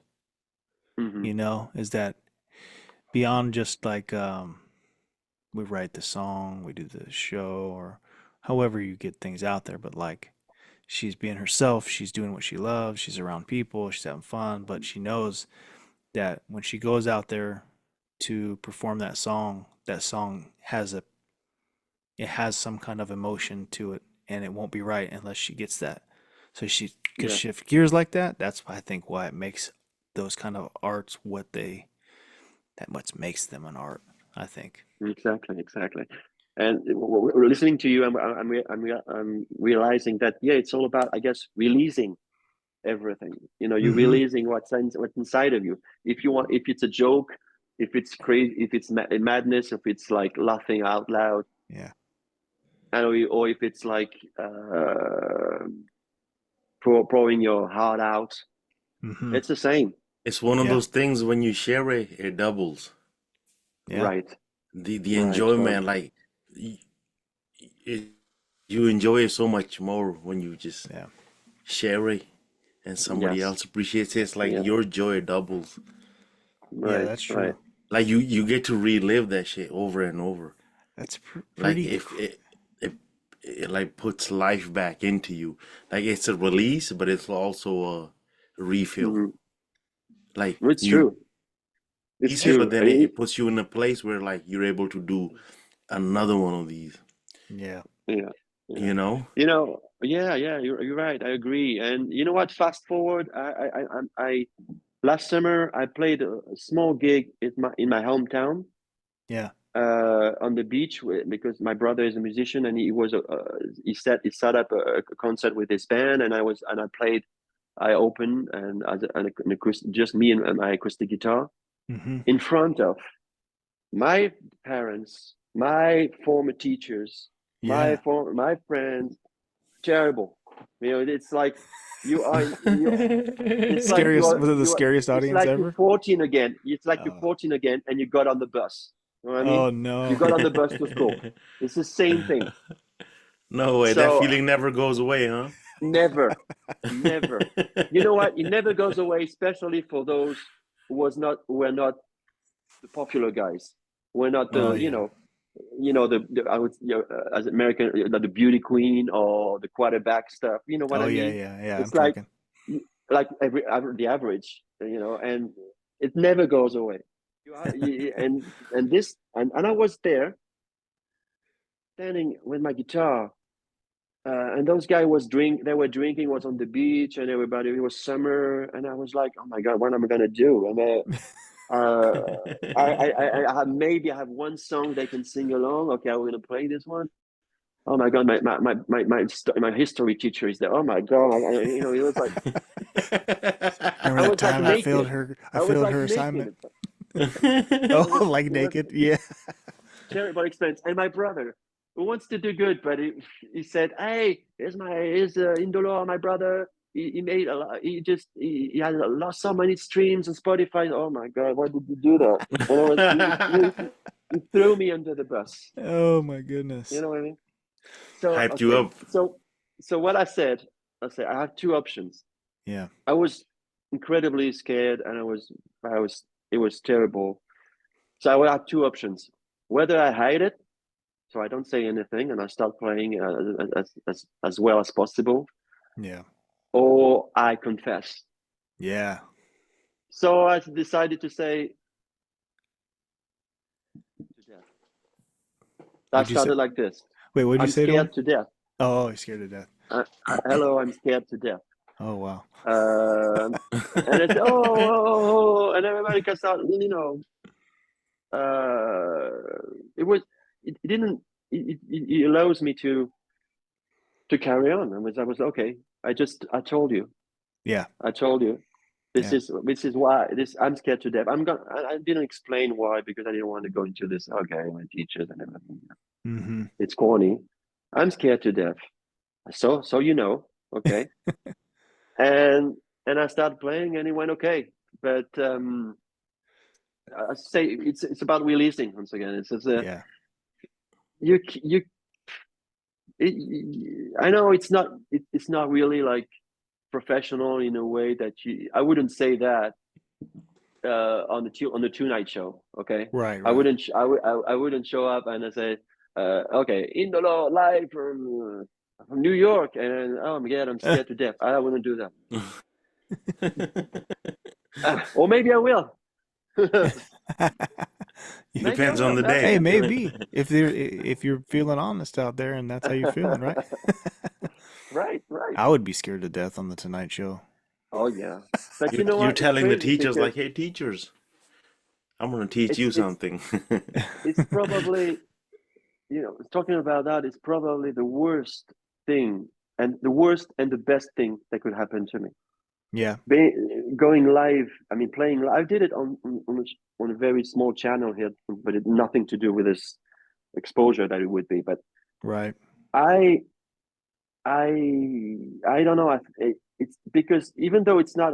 Hmm. is that beyond just like we write the song, we do the show, or however you get things out there, but like she's being herself, she's doing what she loves, she's around people, she's having fun, but she knows that when she goes out there to perform that song it has some kind of emotion to it, and it won't be right unless she gets that. So she could Yeah, shift gears like that. That's I think why it makes those kind of arts what makes them an art, I think. exactly. And we're listening to you, I'm realizing that, yeah, it's all about, I guess, releasing everything. You're Mm-hmm. releasing what's inside of you. If you want, if it's a joke, if it's crazy, if it's madness, if it's like laughing out loud, Yeah. or if it's like pouring your heart out, Mm-hmm. it's the same. it's one of Yeah. those things when you share it, it doubles Yeah. Right, the right. enjoyment. Like y- it, you enjoy it so much more when you just Yeah. share it and somebody Yes, else appreciates it. It's like yeah, your joy doubles. Yeah, right, that's right. true. Like you get to relive that shit over and over. That's Like pretty if it like puts life back into you. Like it's a release, but it's also a refill. Hmm. Like It's you true. It's release it, but true. then it puts you in a place where like you're able to do another one of these. yeah. Yeah, yeah. You know? Yeah, yeah. You're right. I agree. And you know what? Fast forward. I last summer I played a small gig in my hometown, Yeah. on the beach, because my brother is a musician, and he set up a concert with his band, and I played. I opened, and as an acoustic, just me and my acoustic guitar Mm-hmm. in front of my parents, my former teachers, Yeah. my friends. Terrible. It's like you are you. It's like Scariest was it the scariest It's audience like you're ever? 14 again. It's like you're Uh, 14 again, and you got on the bus. You know what I mean? oh You no. got on the bus to school. It's the same thing. No way, that So feeling never goes away, huh? never, never. You know what? It never goes away, especially for those who were not the popular guys. We're not Oh the yeah. the I would as American the beauty queen or the quarterback stuff. You know what Oh I yeah, mean? yeah, yeah. I'm It's like tracking. the average, and it never goes away. And I was there standing with my guitar, and those guys they were drinking, was on the beach, and everybody. It was summer, and I was like, oh my god, what am I gonna do? And uh, maybe I have one song they can sing along. Okay, I'm gonna play this one. Oh my god, my history teacher is there. Oh my god, it was like Remember I that was like time I failed naked. her? I I was failed like her assignment. naked. Oh, It was like it was naked? Yeah. terrible experience. And my brother, who wants to do good, but he said, "Hey, here's Indolore, my brother. He made a lot. He had lost so many streams on Spotify. Oh my god, why did you do that?" And he threw me under the bus. Oh my You goodness. know what I mean? So Hyped you okay, up. so what I said I have two options. Yeah. I was incredibly scared, and it was terrible. So I would have two options: whether I hide it, so I don't say anything, and I start playing as well as possible, Yeah. or I confess. Yeah. So I decided to say to death. I What'd you say? started like this: Wait, what'd you I'm say to him? scared to death. Oh, he's scared to death. Hello, I'm scared to death. Oh wow. Um, and it's and everybody can start, it was it didn't it allows me to carry on. I was okay. Yeah. I told you Yeah. this is why this I'm scared to death. I didn't explain why because I didn't want to go into this. Okay, my teachers and everything. Mm-hmm. It's corny. I'm scared to death. So okay. And I started playing and it went okay. But I say it's about releasing once again. It's a Yeah. you I know it's not really like professional in a way that I wouldn't say that on the Tonight Show. Okay, Right, right. I wouldn't show up and I say okay, Indolore live from New York, and oh my god, I'm scared to death. I wouldn't do that. Or maybe I will. Maybe I Depends on will. the That's Hey, day. it. maybe if you're feeling honest out there and that's how you're feeling, right? Right, right. I would be scared to death on the Tonight Show. Oh yeah. But you know You're what? It's telling the crazy teachers because like, "Hey, teachers, I'm gonna teach it's you it's something." it's probably talking about that is probably the worst thing and the worst and the best thing that could happen to me. Yeah. Going live, I mean, playing live. I did it on a very small channel here, but it nothing to do with this exposure that it would be. But Right. I I don't know. It's because even though it's not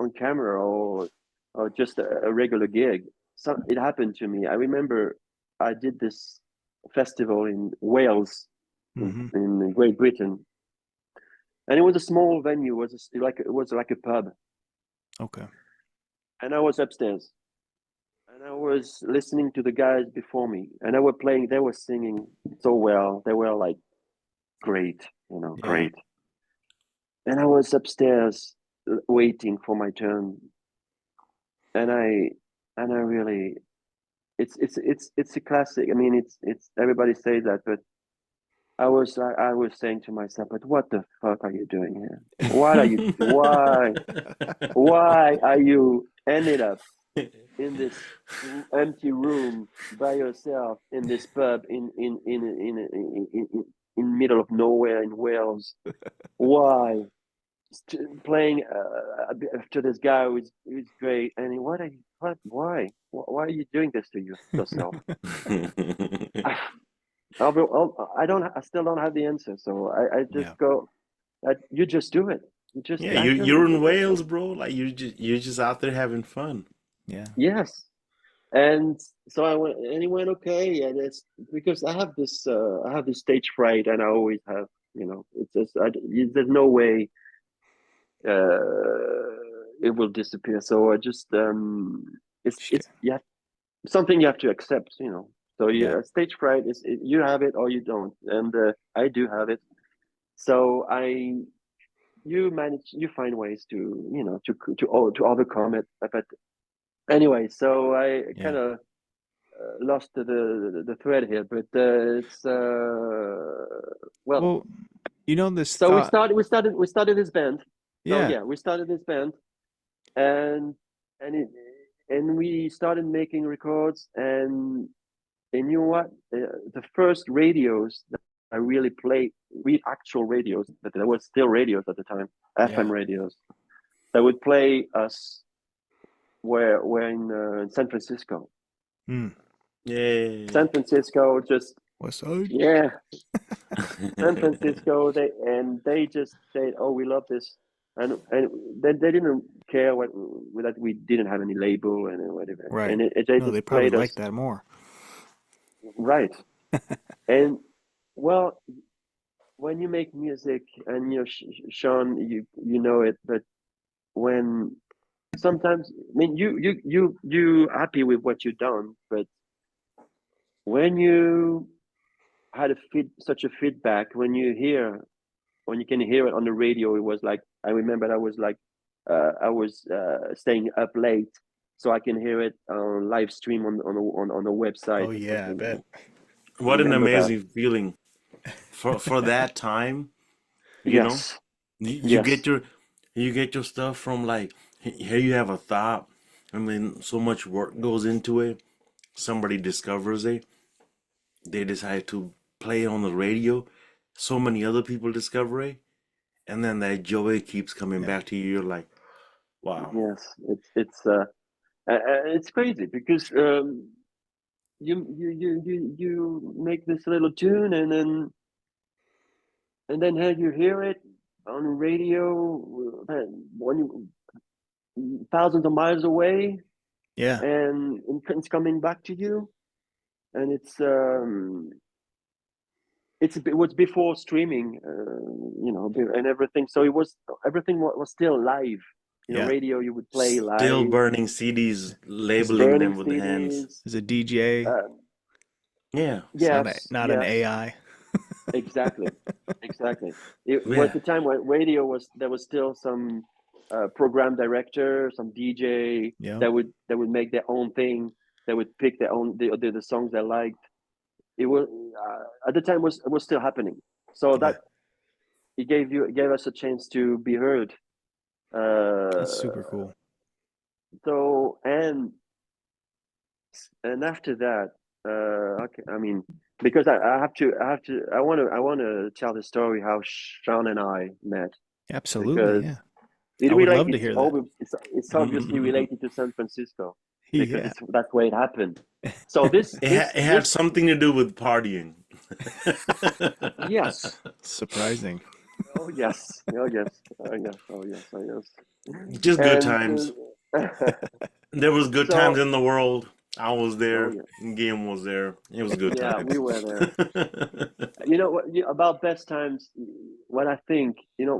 on camera or just a regular gig, it happened to me. I remember I did this festival in Wales, Mm-hmm. in Great Britain, and it was a small venue. It was like a pub, Okay. and I was upstairs, and I was listening to the guys before me, and they were playing. They were singing so well. They were like great, Yeah. great. And I was upstairs waiting for my turn, and I really, it's a classic. I mean, it's everybody says that, but I was saying to myself, but what the fuck are you doing here? Why are you ended up in this empty room by yourself in this pub in middle of nowhere in Wales? Why? Playing to this guy who's great, and why are you doing this to yourself? I still don't have the answer, so I just Yeah. go that you just do it. You just Yeah, I can you're in Wales, bro. Like you're just out there having fun. Yeah. yes. And so I went, and it went okay, and it's because I have this stage fright, and I always have, it's just there's no way it will disappear. So I just it's Sh- yeah, something you have to accept, you know. So Yeah. yeah, stage fright is you have it or you don't, and I do have it. So you find ways to, you know, to overcome it. But anyway, so I kind Yeah. of lost the thread here, but it's well. Well, you know this So thought. we started this band. So Yeah. yeah, we started this band, and and it and we started making records, and you know what? The first radios that I really played, actual radios, but there were still radios at the time, FM Yeah. radios that would play us were in San Francisco. Hmm. Yeah. San Francisco, just West Side. yeah, San Francisco. They just said, "Oh, we love this," and they didn't care that we didn't have any label and whatever, Right. and they No, just they probably played like us that more. right. And well, when you make music, and you know, Sean, you know it, but when sometimes, I mean, you happy with what you've done, but when you had such a feedback, when you can hear it on the radio, it was like, I remember I was like, I was staying up late so I can hear it on live stream on the Oh website. yeah, I bet. What an Remember that? amazing feeling for that time, you know? Yes, You yes, get your stuff from like here you have a thought. I mean, so much work goes into it. Somebody discovers it. They decide to play it on the radio. So many other people discover it, and then that joy keeps coming Yeah. back to you. You're like, wow. yes. It's crazy because you make this little tune, and then how you hear it on radio, when thousands of miles away, Yeah. and it's coming back to you, and it was before streaming, you know, and everything. So everything was still live. You know, Yeah. radio you would play Still live, burning CDs, labeling burning them with the hands. CDs. As a DJ, Uh, Yeah, it's yes, not an yes, AI. exactly, exactly. It was yeah, the time when radio there was still some program director, some DJ Yeah. that would make their own thing. They would pick their own the songs they liked. It was at the time was it was still happening. So Yeah. that it gave us a chance to be heard. That's Uh, super cool. so and after that, okay, I mean, because I want to tell the story how Sean and I met, Absolutely. because Yeah. I would love to hear that. it's obviously related to San Francisco, because Yeah. that's where it happened. So this this it had this something to do with partying. yes, Surprising. oh yes, oh yes, oh yes, oh yes, oh yes, Just good and times. There was good times so in the world. I was oh there. yeah, Guillaume was there. It was good yeah, we times. were there. You know what, about best times? What I think, you know,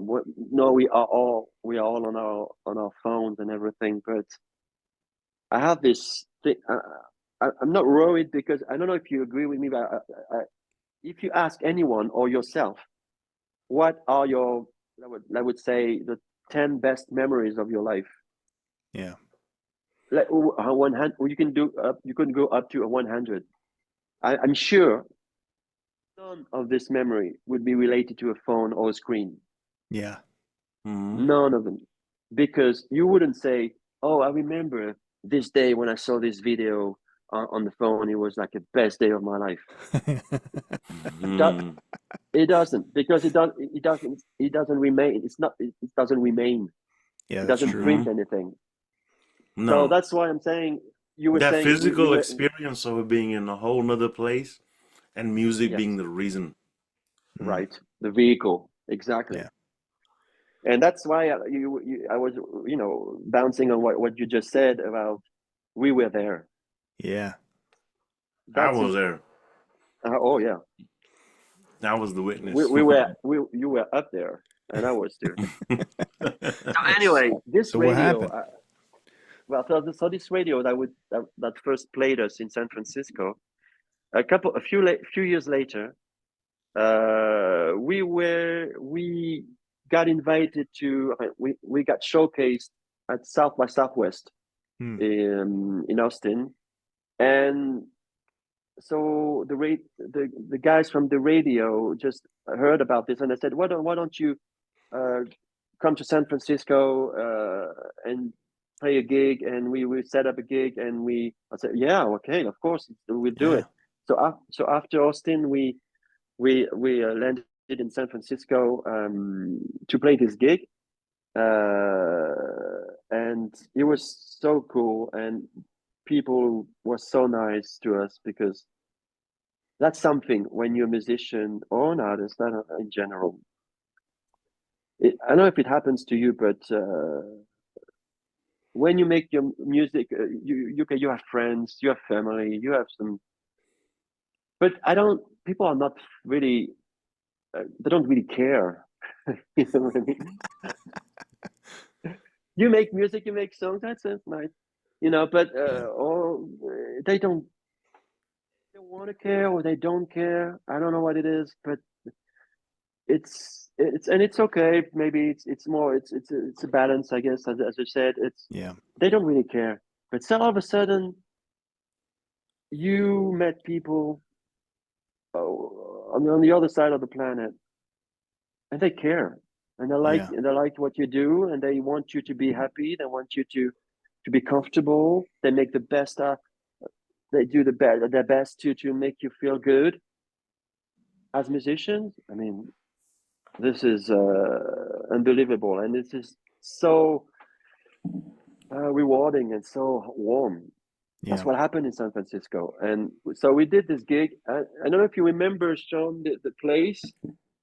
no, we are all on our phones and everything, but I have this thing. I'm not worried, because I don't know if you agree with me, but if you ask anyone or yourself, what are your, I would say, the 10 best memories of your life? Yeah. Like 100, you can go up to 100. I'm sure none of this memory would be related to a phone or a screen. Yeah. Mhm. None of them. Because you wouldn't say, "Oh, I remember this day when I saw this video on the phone. It was like the best day of my life." It, do, Mhm. it doesn't, because it doesn't remain. It doesn't remain. Yeah, It that's doesn't true. print Mhm. anything. So No. that's why I'm saying, you were That saying we physical were, experience of it being in a whole nother place and music being yes, the reason. Mm. right, the vehicle, exactly. Yeah. And that's why I was, bouncing on what you just said about we were there. Yeah. I That's was there. oh yeah, I was the we, witness. we were we you were up there, and I was too. So anyway, this So what radio, happened? well, so this radio that first played us in San Francisco, few years later, we got invited to we got showcased at South by Southwest Hmm. in Austin, and so the guys from the radio just heard about this, and they said, why don't you uh, come to San Francisco and play a gig? And we set up a gig, and I said, yeah, okay, of course, we'll do Yeah. it. So after Austin, we landed in San Francisco to play this gig, and it was so cool, and people were so nice to us, because that's something when you're a musician or an artist, I don't know, in general. I don't know if it happens to you, but when you make your music, you have friends, you have family, you have some. But I don't. People are not really. They don't really care. You know what I mean? You make music, you make songs. That's it, nice. But Yeah. or they don't want to care, or they don't care. I don't know what it is, but it's okay. Maybe it's more it's a balance, I guess. As I said, it's Yeah. they don't really care. But so all of a sudden, you met people on the other side of the planet, and they care, and Yeah. they like what you do, and they want you to be happy. They want you to be comfortable. They make the best. They do their best to make you feel good as musicians. I mean, this is unbelievable, and this is so rewarding and so warm. That's Yeah. what happened in San Francisco, and so we did this gig. I don't know if you remember, Sean, the place.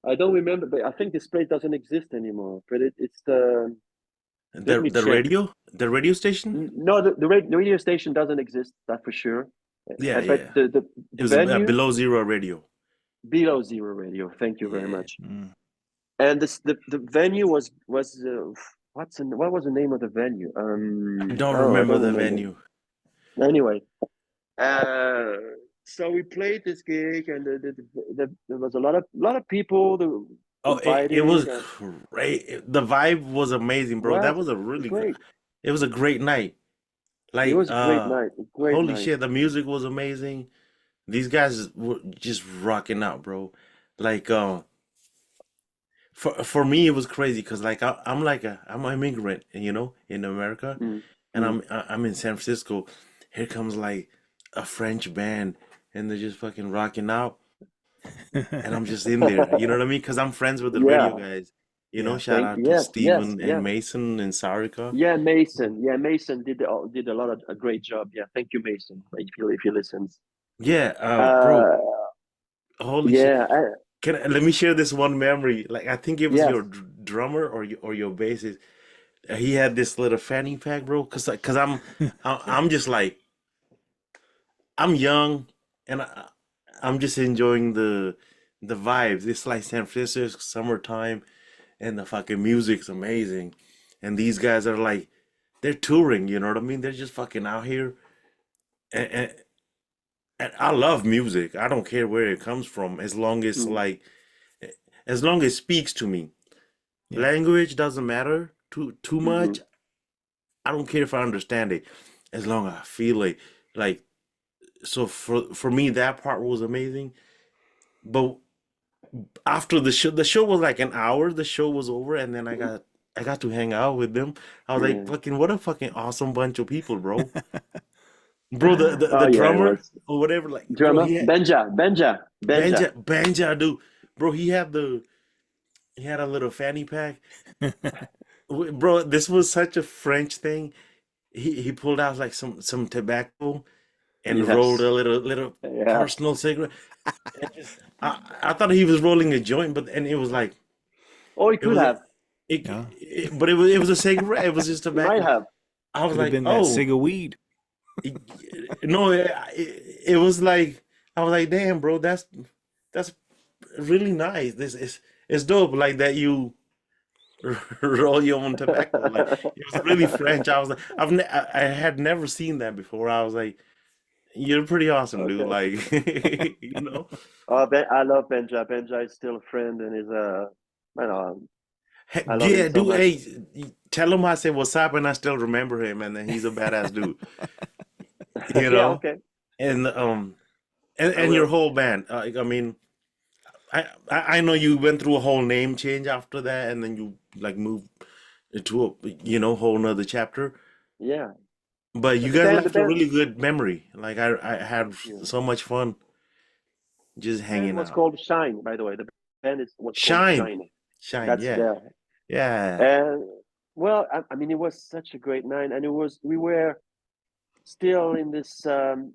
I don't remember, but I think this place doesn't exist anymore. But it's the let me check. The radio station. No, the radio station doesn't exist. That for sure. Yeah, But yeah. It the was venue, below zero radio. Below Zero Radio. Thank you very Yeah. much. Mm. And the venue was what was the name of the venue? I don't Oh, I remember don't the remember. venue. Anyway, uh, so we played this gig, and there was a lot of people Oh, it was inviting, and great. The vibe was amazing, bro. That was was a really good. great. It was a great night. It Like, was a great night, a great holy night. shit, the music was amazing. These guys were just rocking out, bro. Like, for me, it was crazy because like I'm an immigrant, in America, Mm, and mm. I'm in San Francisco. Here comes like a French band, and they're just fucking rocking out, and I'm just in there. You know what I mean? Because I'm friends with the radio Yeah, guys. Yeah. Shout out to yes, Steven and yes. Mason and Sarika. Yeah, Mason. Yeah, Mason did a lot of a great job. Yeah, thank you, Mason, if you listens. Yeah, bro, Uh, holy shit. yeah, Let me share this one memory. Like I think it was yes. your drummer or your bassist. He had this little fanny pack, bro. Cause I'm just like I'm young and I'm just enjoying the vibes. It's like San Francisco summertime and the fucking music's amazing. And these guys are like they're touring, you know what I mean? They're just fucking out here. And I love music. I don't care where it comes from Mm, as long as it speaks to me. Yeah. Language doesn't matter too mm-hmm, much. I don't care if I understand it, as long as I feel it. Like so, for me, that part was amazing. But after the show was like an hour. The show was over, and then I got to hang out with them. I was like, yeah. fucking, what a fucking awesome bunch of people, bro. Bro, the Oh yeah, it drummer was or whatever, like, bro, drummer Benja. Banja, dude, bro, he had a little fanny pack. Bro, this was such a French thing. He pulled out like some tobacco and rolled Yes, a little yeah. personal cigarette. And just I thought he was rolling a joint, but and it was like Oh, he it could was have. Yeah. but it was a cigarette. It was just He might tobacco. have. I was Could have like, been that oh, cig of weed. it- no, it was like I was like, damn, bro, that's really nice. This is it's dope. Like that roll your own tobacco. Like it was really French. I was like, I had never seen that before. I was like, you're pretty awesome, dude. Okay. Like, you know. Oh, ben, I love Benja. Benja is still a friend and is I know, Hey, I love him yeah, so dude. much. Hey, tell him I said what's up, and I still remember him, and then he's a badass dude. You Yeah, know, okay. and I and your will. whole band. I mean, I know you went through a whole name change after that, and then you like moved into a whole nother chapter. Yeah. But But you guys the left a band, really good memory. Like I had yeah. so much fun just The band hanging was out. called Shine, by the way. The band was called Shine, Shine. shine, That's yeah, there. yeah, And well, I mean, it was such a great night, and we were still in this.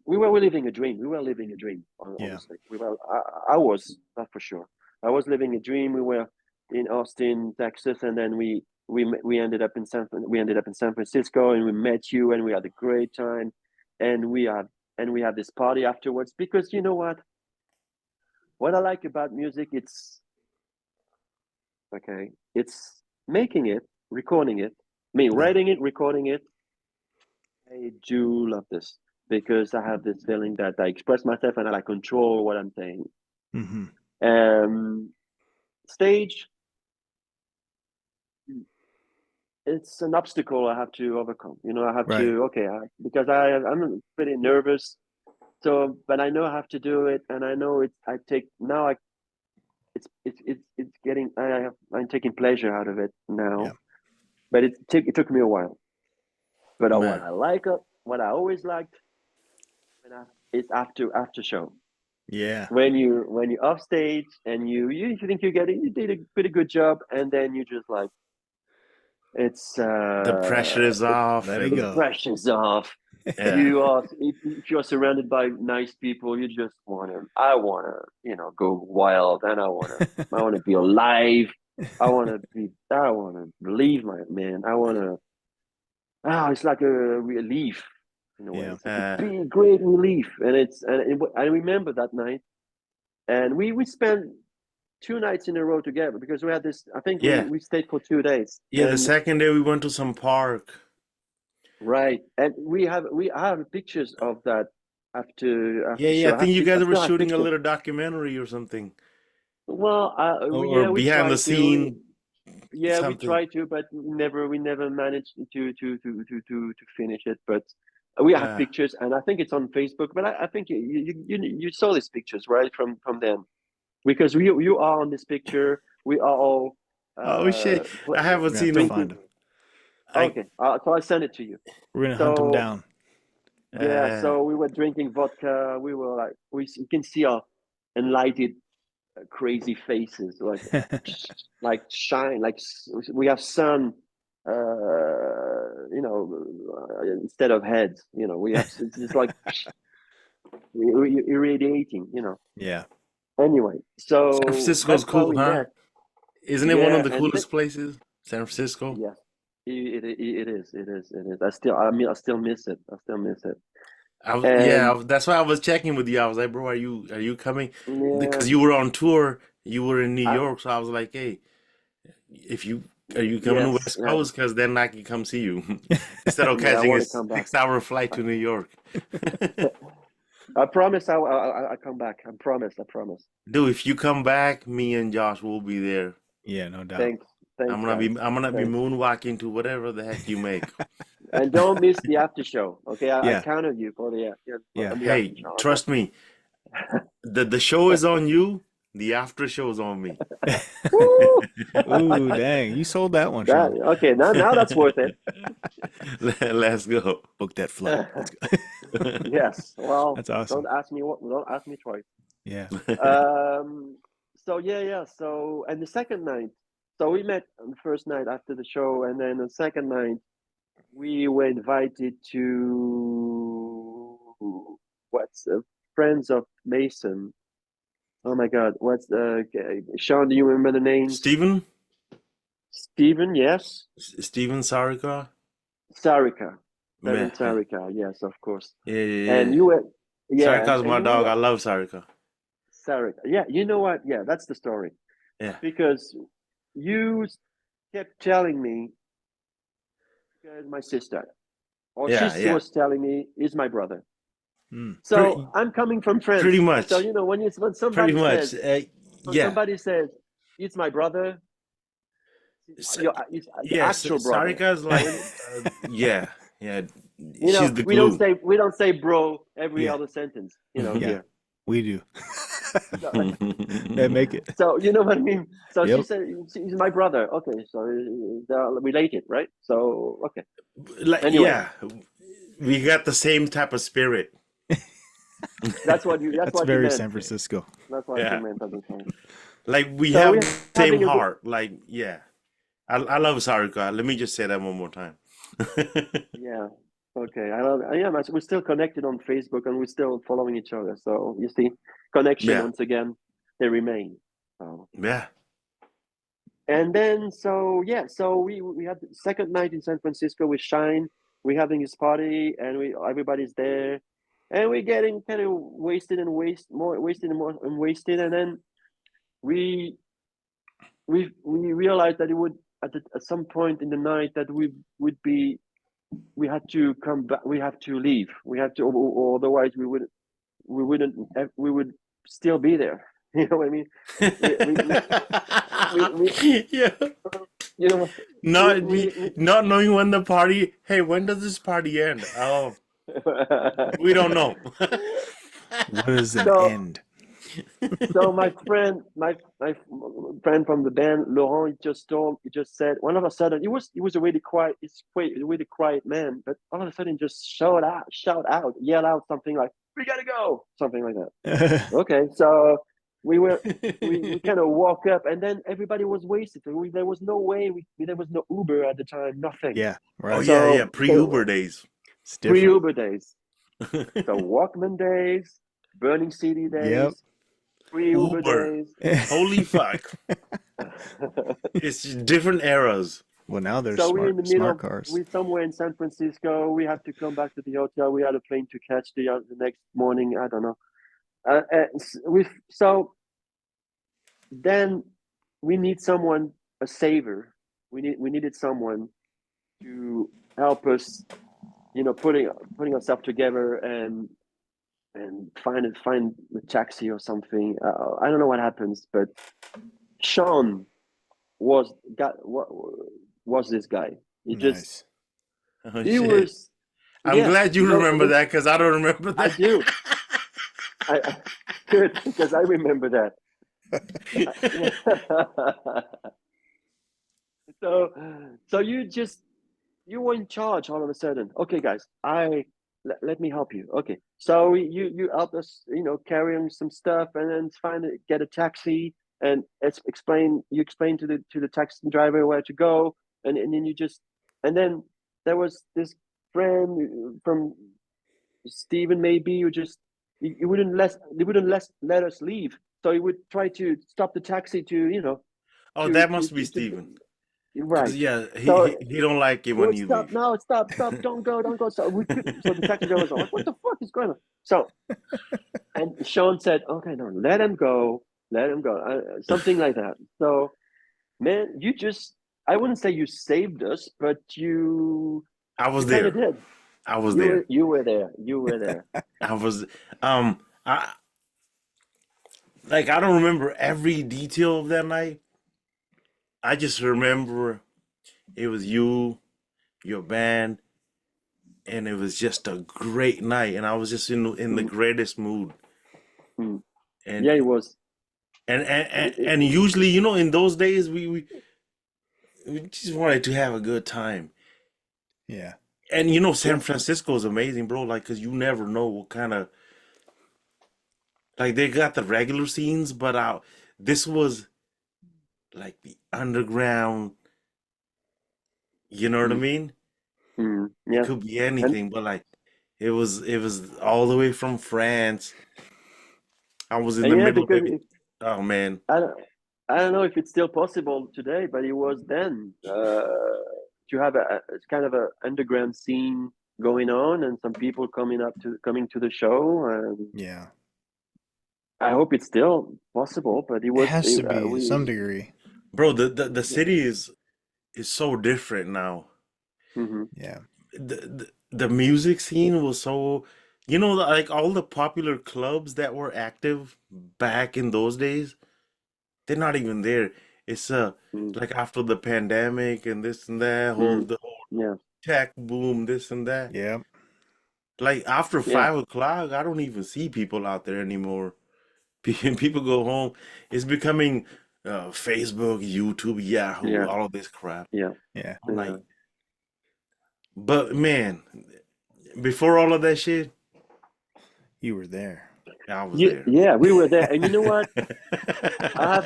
We were living a dream. We were living a dream. Yeah. Honestly, we were. I was, not for sure. I was living a dream. We were in Austin, Texas, and then we ended up in San Francisco, and we met you, and we had a great time, and we had this party afterwards. Because you know what I like about music, it's okay. It's making it, recording it. I mean, Yeah. writing it, recording it. I do love this because I have this feeling that I express myself and I like control what I'm saying. Mm-hmm. Um, Stage, it's an obstacle I have to overcome. You know, I have Right. to because I'm pretty nervous. So, but I know I have to do it, and I know it. I take now. It's getting. I'm taking pleasure out of it Yeah. now. But it took me a while. But what man. I like, what I always liked, is after show. Yeah. When you're off stage and you think you did a pretty good job, and then you just like it's The pressure is off, Let it the and go. pressure's off. yeah, You are if you're surrounded by nice people, you just I wanna go wild, and I wanna be alive. I wanna leave my man. It's like a relief in a way. Yeah. It's like a big great relief, I remember that night. And we spent 2 nights in a row together because we had this. I think we yeah, we stayed for 2 days, yeah. The and second day we went to some park. right, and I have pictures of that Yeah, after yeah. I show. think you I guys were still have shooting a pictures. little documentary or something, Well, or yeah, we behind the tried to. scene Yeah, we something. tried to, but we never managed to finish it. But we have Uh, pictures, and I think it's on Facebook. But I think you saw these pictures, right, from them, because you are on this picture. We are all oh shit, I haven't We have seen to them. find drinking. him. I Okay, so I send it to you. We're gonna hunt him So down. yeah, uh, so we were drinking vodka. We were like, you can see our enlightened, crazy faces, like shine, we have sun, instead of heads. We have it's like irradiating. Yeah. Anyway, San so Francisco's that's why cool, we huh? met. Isn't it one of Yeah, the and coolest places? San Francisco. yes, it is. It is. It is. I still miss it. I still miss it. Yeah, And that's why I was checking with you. I was like, bro, are you coming? yeah, Because you were on tour, you were in New I, York, so I was like, hey, if you are you coming to yes, West yeah, Coast? Because then I can come see you instead of yeah. I catching a want to come back. 6 hour flight to New York. I promise. I come back. I promise. I promise. Dude, if you come back, me and Josh will be there. Yeah, no doubt. Thanks. Thanks, guys. I'm gonna be Thanks. moonwalking to whatever the heck you make. And don't miss the after show. Okay, I Yeah. count on you for Yeah. on the after Hey, show. Okay. trust me, the show is on you. The after show is on me. Woo! Ooh, dang. You sold that one, That Sean. okay. Now that's worth it. Let's go. Book that flight. Let's go. Yes. Well, That's awesome. don't ask me twice. Yeah. Um. So yeah. So and the second night. So we met on the first night after the show, and then the second night we were invited to what's Friends of Mason. Oh my God, what's Sean? Do you remember the names? Steven? Stephen, yes. Steven Sarika? Sarika, Seven Man, Sarika, yes, of course. yeah, yeah, And yeah. you were, yeah, Sarika's and my you were dog. I love Sarika. Sarika. Yeah, you know what? Yeah, that's the story. Yeah. Because you kept telling me, my sister, or Yeah, she yeah. was telling me, is my brother. Mm. So Pretty, I'm coming from pretty France. So much. when Pretty somebody much. says, Yeah. it's my brother, S- your Yes, actual brother. Sarika's So like, yeah, yeah. you know, She's the glue. we don't say bro every Yeah. other sentence, Yeah. here. We do. So, They make it. so you know what I mean? So she Yep. said, he's my brother. Okay, so they're related, right? So okay. Like, Anyway, yeah, we got the same type of spirit. that's That's what you very meant. San Francisco. That's what you Yeah, meant at the time. like we So have we're the same having a good. heart. Like, yeah, I love Sarika. Let me just say that one more time. Yeah. Okay. I love. Yeah. We're still connected on Facebook and we're still following each other. So you see, connection Yeah, once again, they remain. So yeah. and then so yeah, so we had the second night in San Francisco with Shine. We're having his party and we everybody's there, and we're getting kind of wasted and wasted, and then we we realized that it would at some point in the night that we would be we had to come back. We have to leave. We have to, or otherwise we wouldn't we would still be there. You know what I mean? We we we, we Yeah. you know Not we not knowing when the party. Hey, when does this party end? Oh, we don't know. When is an so end? so my friend from the band Laurent he just said all of a sudden he was a really quiet a really quiet man, but all of a sudden just shout out yell out something like we gotta go, something like that. Okay, so we were we kind of walk up and then everybody was wasted. There was no way there was no Uber at the time, nothing. Yeah, Oh right. yeah, yeah. So Pre-Uber days. It's pre different. Uber days, so Walkman days, burning CD Yep. days, pre Uber Uber. days. Holy fuck. It's different eras. Well, now there's So we're in the middle smart of cars. we're somewhere in San Francisco. We have to come back to the hotel. We had a plane to catch the next morning. I don't know. So then we need someone, a saver. We needed someone to help us, putting ourselves together and find the taxi or something. I don't know what happens, but Sean was got what was this guy. Nice. Oh He shit. was I'm yeah. glad you remember that because I don't remember I that. do. I good because I remember that. so so you were in charge all of a sudden. Okay, guys, let me help you. Okay, so you helped us, carrying some stuff, and then get a taxi, and explain to the taxi driver where to go, and then and then there was this friend from Stephen maybe who just he wouldn't let us leave, so he would try to stop the taxi to Oh, that must be to Steven. Because right. yeah, So he don't like it we when would you stop leave. now, stop, don't go. So we could. So the taxi driver was like, "What the fuck is going on?" So and Sean said, "Okay, no, let him go," something like that. So man, I wouldn't say you saved us, but I you was kind of there. did. I was there. You were there. You were there. I was I like I don't remember every detail of that night. I just remember it was you, your band, and it was just a great night and I was just in the Mm, greatest mood. mm. And Yeah, it was. and usually, in those days we just wanted to have a good time. Yeah. And San Yeah. Francisco is amazing, bro, like cuz you never know what kind of like they got the regular scenes, but this was like the underground, you know what I Mm, mean? It yeah. could be And anything, but like it was all the way from France. I was in the yeah, middle of because it. Oh man. I don't, I don't know if it's still possible today, but it was then to have it's kind of a underground scene going on, and some people coming to the show. And Yeah. I hope it's still possible, but it It was has to be to some degree. Bro, the city is is so different now. Hmm. Yeah. The music scene was so, like all the popular clubs that were active back in those days, they're not even there. It's Hmm. like after the pandemic and this and that, Hmm. the whole Yeah. tech boom, this and that. Yeah. Like after Yeah. 5 o'clock, I don't even see people out there anymore. People go home. It's becoming Facebook, YouTube, Yahoo, Yeah. all of this crap. Yeah. Yeah. I'm Yeah. like, but man, before all of that shit, You were there. I was Yeah. there. Yeah. We were there, and you know what? I have.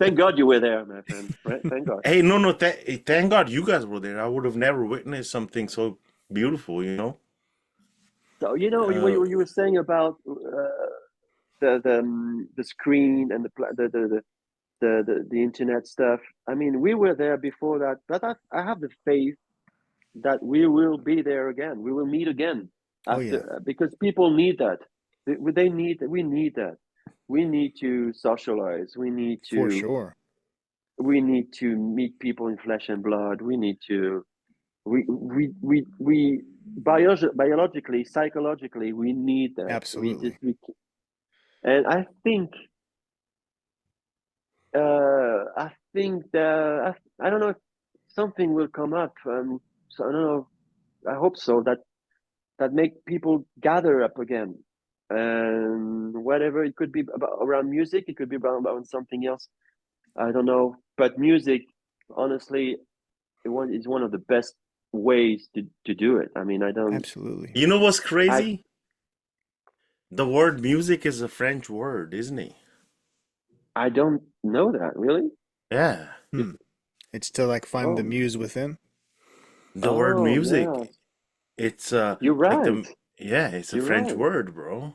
Thank God you were there, my friend. Right? Thank God. Hey, no, no, thank God you guys were there. I would have never witnessed something so beautiful. So you know what Uh, you were saying about the screen and the internet stuff. I mean, we were there before that, but I have the faith that we will be there again. We will meet again Oh yeah, after because people need that. They need. We need that. We need to socialize. for sure. We need to meet people in flesh and blood. We need to we biologically, psychologically, we need that. We just Absolutely. we and I think that I don't know if something will come up. So I don't know. I hope so. That make people gather up again, and whatever it could be about around music. It could be about something else. I don't know. But music, honestly, is one of the best ways to do it. I mean, Absolutely. you know what's I crazy? The word music is a French word, isn't it? I don't know that really. Yeah. If, Hmm. It's to like find the oh, muse within. The word oh yeah, music, it's you're like right. the yeah, it's a You're French right. word, bro.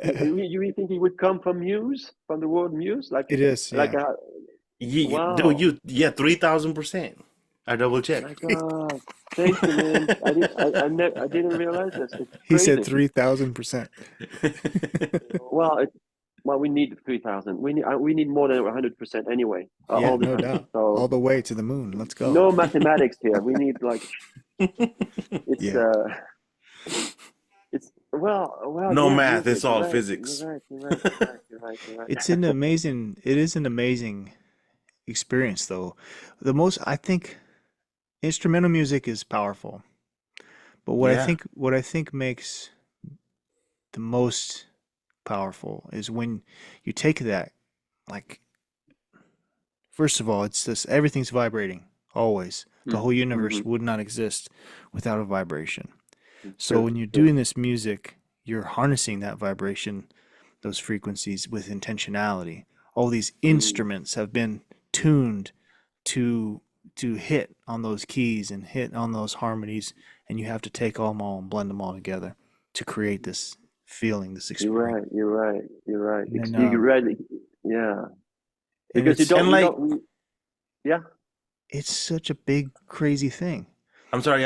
You really think it would come from muse, from the word muse, It is, like yeah. a Dude, wow. yeah, 3,000%. I double check. My God, thank you, man. I didn't realize this. It's He said crazy. 3,000%. Well, well, we need 3,000. We need more than 100% anyway, Yeah, all the no time. doubt. All So the way to the moon. Let's go. no mathematics here. We need like it's Yeah. it's well No yeah, math, it's music. You're all right. You're physics. right. You're right. You're right. You're right. You're right. It is an amazing experience though. I think instrumental music is powerful, but Yeah. what I think makes the most powerful is when you take that, like, first of all, it's this everything's vibrating always. The whole universe Mm-hmm. would not exist without a vibration. So True. when you're True. doing this music, you're harnessing that vibration, those frequencies with intentionality. All these Mm-hmm. instruments have been tuned to hit on those keys and hit on those harmonies, and you have to take them all and blend them all together to create this feeling, this You're experience. right. You're right. You're right. And then You're right. Yeah. and Because you it's don't. And We like, don't. We yeah. it's such a big crazy thing. I'm sorry,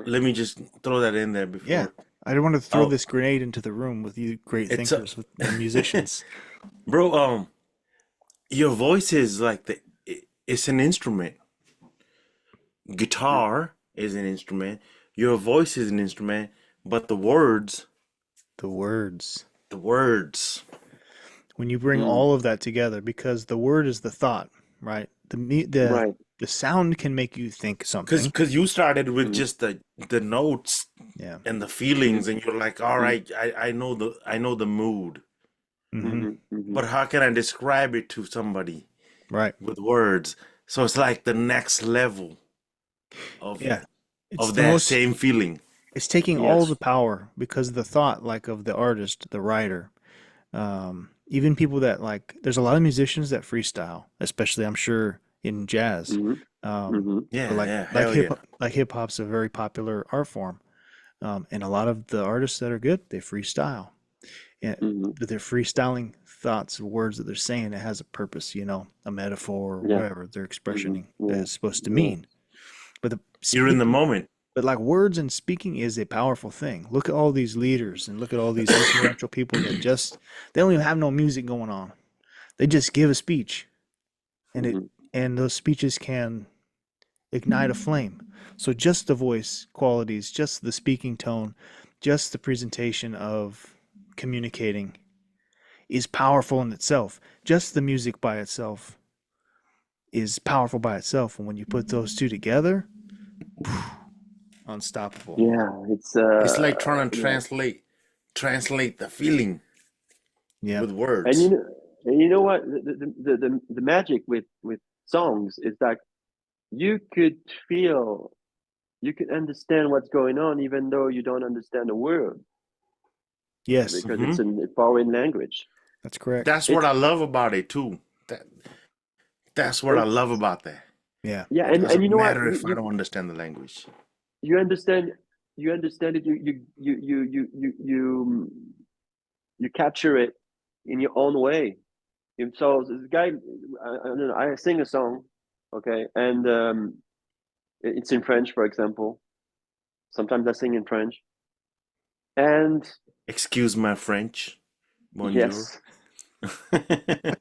let me just throw that in there Yeah. before. I don't want to throw Oh, this grenade into the room with you great it's a thinkers with, and musicians. bro, your voice is like it's an instrument. Mm-hmm. Guitar is an instrument. Your voice is an instrument, but The words. the words. When you bring Mm. all of that together, because the word is the thought, right? Right. The sound can make you think Cause, something. cause you started with Mm-hmm. just the notes Yeah. and the feelings, and you're like, all Mm-hmm. right, I know the mood, Mm-hmm. Mm-hmm. Mm-hmm. but how can I describe it to somebody Right. with words? So it's like the next level of Yeah. It's of the that most, same feeling. it's taking all Yes. the power because the thought, like of the artist, the writer, even people that like, there's a lot of musicians that freestyle, especially I'm sure in jazz. Mm-hmm. Mm-hmm. But Yeah, yeah, hell yeah. like hip hop's a very popular art form. And a lot of the artists that are good, they freestyle. And Mm-hmm. but they're freestyling thoughts or words that they're saying that has a purpose, a metaphor or Yeah. whatever they're Mm-hmm. expressing that Yeah. is supposed to Yeah. mean. But the You're in the speaking, moment. but like words and speaking is a powerful thing. Look at all these leaders and look at all these influential people that they don't even have no music going on. They just give a speech and Mm-hmm. and those speeches can ignite a flame. So just the voice qualities, just the speaking tone, just the presentation of communicating is powerful in itself. Just the music by itself is powerful by itself. And when you put those two together, unstoppable. Yeah, it's It's like trying to yeah. translate the feeling Yep. with And words. you know what? The magic with songs is that you could feel, you could understand what's going on even though you don't understand a word, Yes, because Hmm. it's a foreign language. that's correct. That's what It's I love about it too. That that's what I love it's about that. Yeah. yeah, It and doesn't you know what? matter if I don't understand the language. You understand, you understand it. You capture it in your own way. So this guy, I don't know, I sing a song, okay, and it's in French, for example. Sometimes I sing in French, and Excuse my French. Bonjour. yes,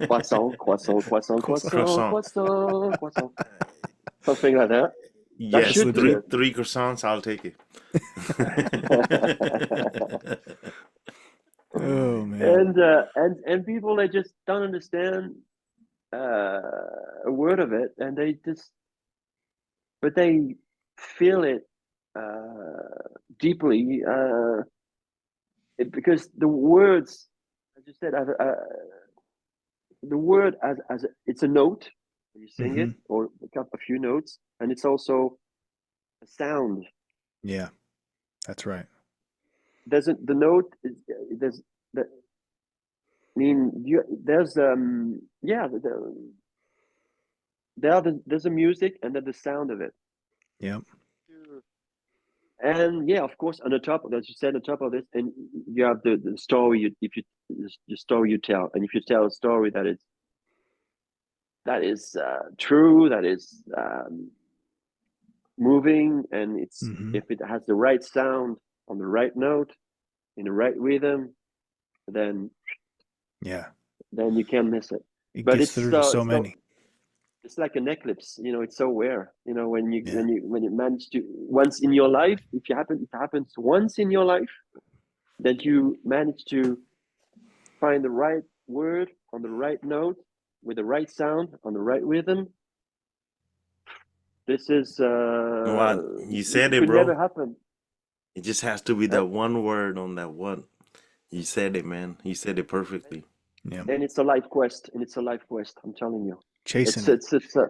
croissant, croissant, croissant, croissant, Croissant. croissant, croissant, something like that. I That's Yes, should legit. do three croissants. I'll take it. it. Oh man. And people, they just don't understand a word of it, and they just, but they feel it deeply, because the words, as you said, the word as it's a note when you sing Mm-hmm. it, or a few notes, and it's also a sound. Yeah, that's right. There's the note is, there's the, I mean, there's yeah, there's a music and then the sound of it. Yep. And yeah, of course, on the top, as you said, on top of this, and you have the story. If you the story you tell, and if you tell a story that is true, that is moving, and it's, Mm-hmm. if it has the right sound on the right note in the right rhythm, then Yeah. you can't miss it. It But gets through to so it's so, many. it's like an eclipse. You know, it's so rare. You know, Yeah. when you manage to, once in your life, if you happen, it happens once in your life that you manage to find the right word on the right note with the right sound on the right rhythm. This is What you said it it, could never bro. happen. It just has to be Uh, that one word on that one. You said it, man. You said it and, perfectly. Yep. and it's a life quest, and it's a life quest. I'm telling you, Chasing it's it.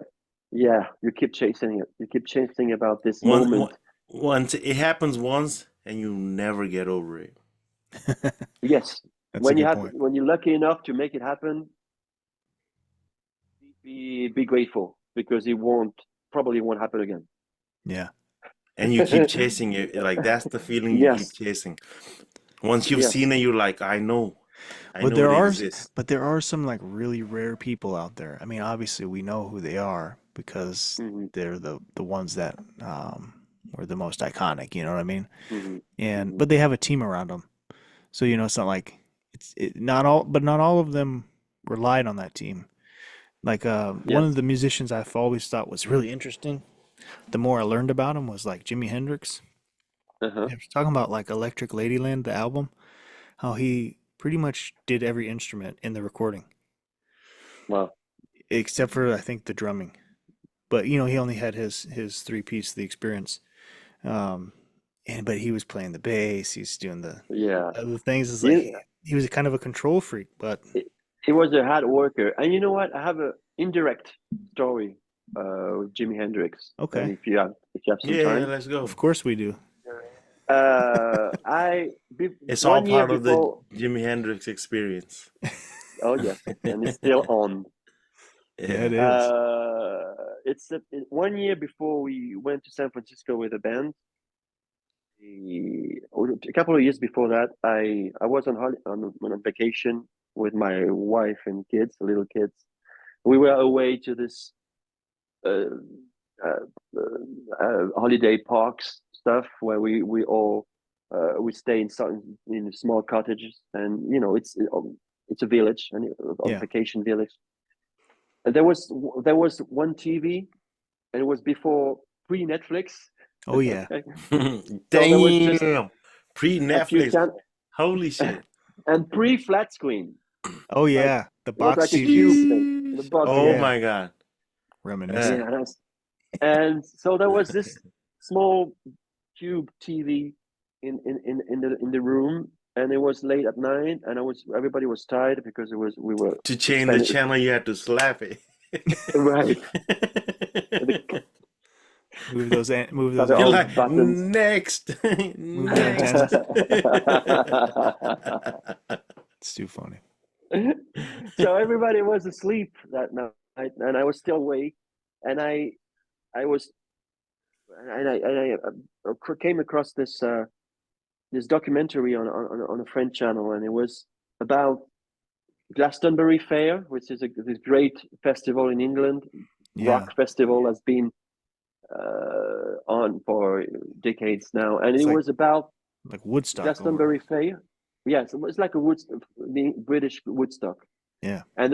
yeah. You keep chasing it. You keep chasing about this One, moment. once it happens once, and you never get over it. Yes, That's a good point. when you're lucky enough to make it happen, be grateful, because it won't, probably won't happen again. Yeah. And you keep chasing it. Like that's the feeling you keep Yes, chasing. Once you've seen yes. it, you're like, I But know there it are exists. but there are some like really rare people out there. I mean, obviously we know who they are because Hmm. they're the ones that were the most iconic, you know what I mean? Hmm. And Hmm. but they have a team around them. So you know it's not like not all but not all of them relied on that team. Like one of Yes. the musicians I've always thought was really interesting, the more I learned about him, was like Jimi Hendrix. Uh-huh. I was talking about like Electric Ladyland, the album, how he pretty much did every instrument in the recording Wow. except for I think the drumming. But you know, he only had his three piece, the experience. Um, and but he was playing the bass, he's doing the Yeah. other things. It's like You, he was kind of a control freak, but it, he was a hard worker. And you know what? I have a indirect story with Jimi Hendrix. And okay, if you have some Yeah, yeah, time, let's of go. course we do. I It's all 1 year part of the before. Jimi Hendrix experience. Oh yes, and it's still on. Yeah, it Yeah. is. It's 1 year before we went to San Francisco with a band. A couple of years before that, I was on vacation with my wife and kids, little kids. We were away to this uh, uh, holiday parks stuff where we all we stay in some in small cottages, and you know it's a village, and a Yeah. vacation village. there was one TV, and it was before pre-Netflix. Oh yeah. Okay, so there was just Damn. Pre a few Netflix. channels Holy shit. and pre-flat screen. Oh Like yeah. The it was box like a cube TVs. thing, the Sheesh. box. Oh Yeah, Yeah. my God. Reminiscent. Yeah. yeah. And so there was this small tube TV in the room, and it was late at night, and everybody was tired because we were To change the spending channel, you had to slap it. right. The, Move the those You're old like, buttons. next, move the next. antennas. It's too funny. So everybody was asleep that night, and I was still awake, and I was I came across this documentary on a French channel, and it was about Glastonbury Fair, which is this great festival in England, Yeah. rock festival has been on for decades now, and it It's was about like Woodstock over. Glastonbury Fair. Yes, it was like the British Woodstock. Yeah. And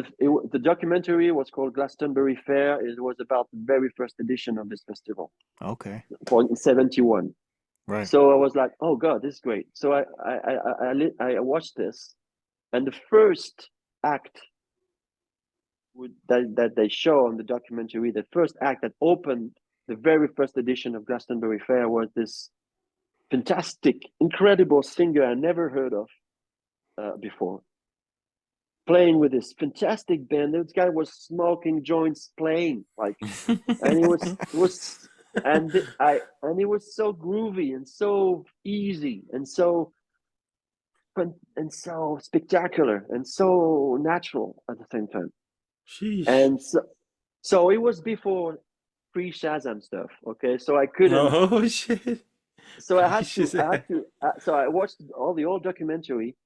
the documentary was called Glastonbury Fair. It was about the very first edition of this festival Okay. in '71. Right. So I was like, "Oh God, this is great!" So I watched this, and the first act that they show on the documentary, the first act that opened the very first edition of Glastonbury Fair was this fantastic, incredible singer I never heard of before, playing with this fantastic band. This guy was smoking joints, playing like, and it was so groovy and so easy and so fun and so spectacular and so natural at the same time. Sheesh. And so it was before pre Shazam stuff. Okay, so I couldn't. Oh shit. So I Pre-Shazam. had to. So I watched all the old documentary,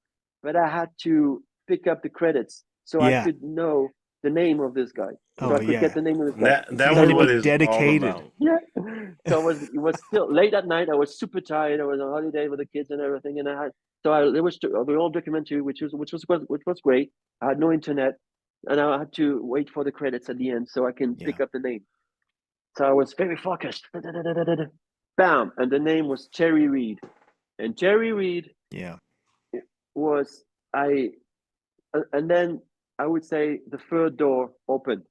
but I had to pick up the credits so I Yeah. could know the name of this guy. So Oh I could get yeah. the name of this guy. That You So had it to was be what was it's all dedicated. about. yeah. So it was still late at night. I was super tired. I was on holiday with the kids and everything, and it was the old documentary, which was great. I had no internet, and I had to wait for the credits at the end so I can Yeah. pick up the name. So I was very focused. Bam, and the name was Cherry Reed, and Cherry Reed Yeah. was I, and then I would say the third door opened.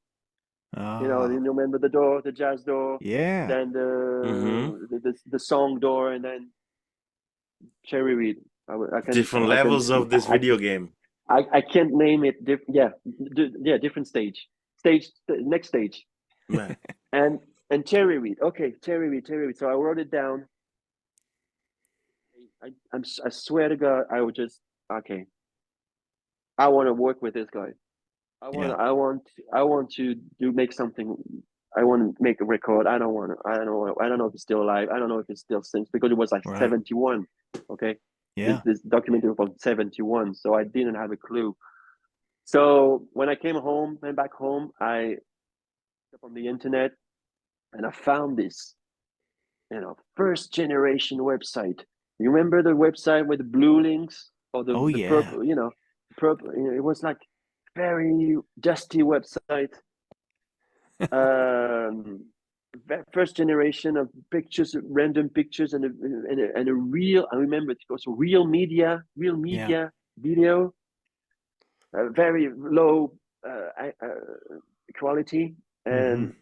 You Ah. remember the door, the jazz door, Yeah. then Mm-hmm. the song door, and then Cherry Reed. Different I can levels of this video game. I can't name it. Yeah, different stage, next stage, Man. and Cherry Reed. Okay, Cherry Reed, Cherry Reed. So I wrote it down. I swear to God, I would just okay. I want to work with this guy. Yeah. I want to make something. I want to make a record. I don't know if he's still alive. I don't know if he still sings because it was like Right. 71. Okay. Yeah. This documentary was from 71. So I didn't have a clue. So when I went back home, I up on the internet and I found this, first generation website. You remember the website with the blue links or Oh the yeah. purple, purple, it was like very dusty website. Um, First generation of pictures, random pictures, and a real. I remember it was real Yeah. media video, very low quality, Mm-hmm. and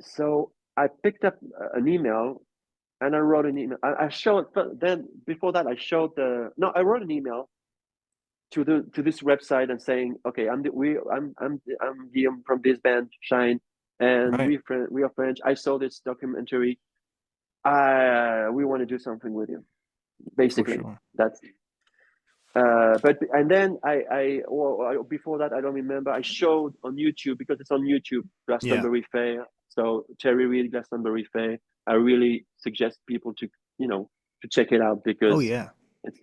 so I picked up an email and I wrote an email. I showed, but then before that, I wrote an email to this website and saying, okay, I'm Guillaume from this band Shine, and Right. we are French. I saw this documentary. We want to do something with you. For Basically, sure. that's. But and then before that I don't remember. I showed on YouTube because it's on YouTube Yeah. Glastonbury Fair. So Cherry Reed Glastonbury Fair. I really suggest people to to check it out Oh because yeah. it's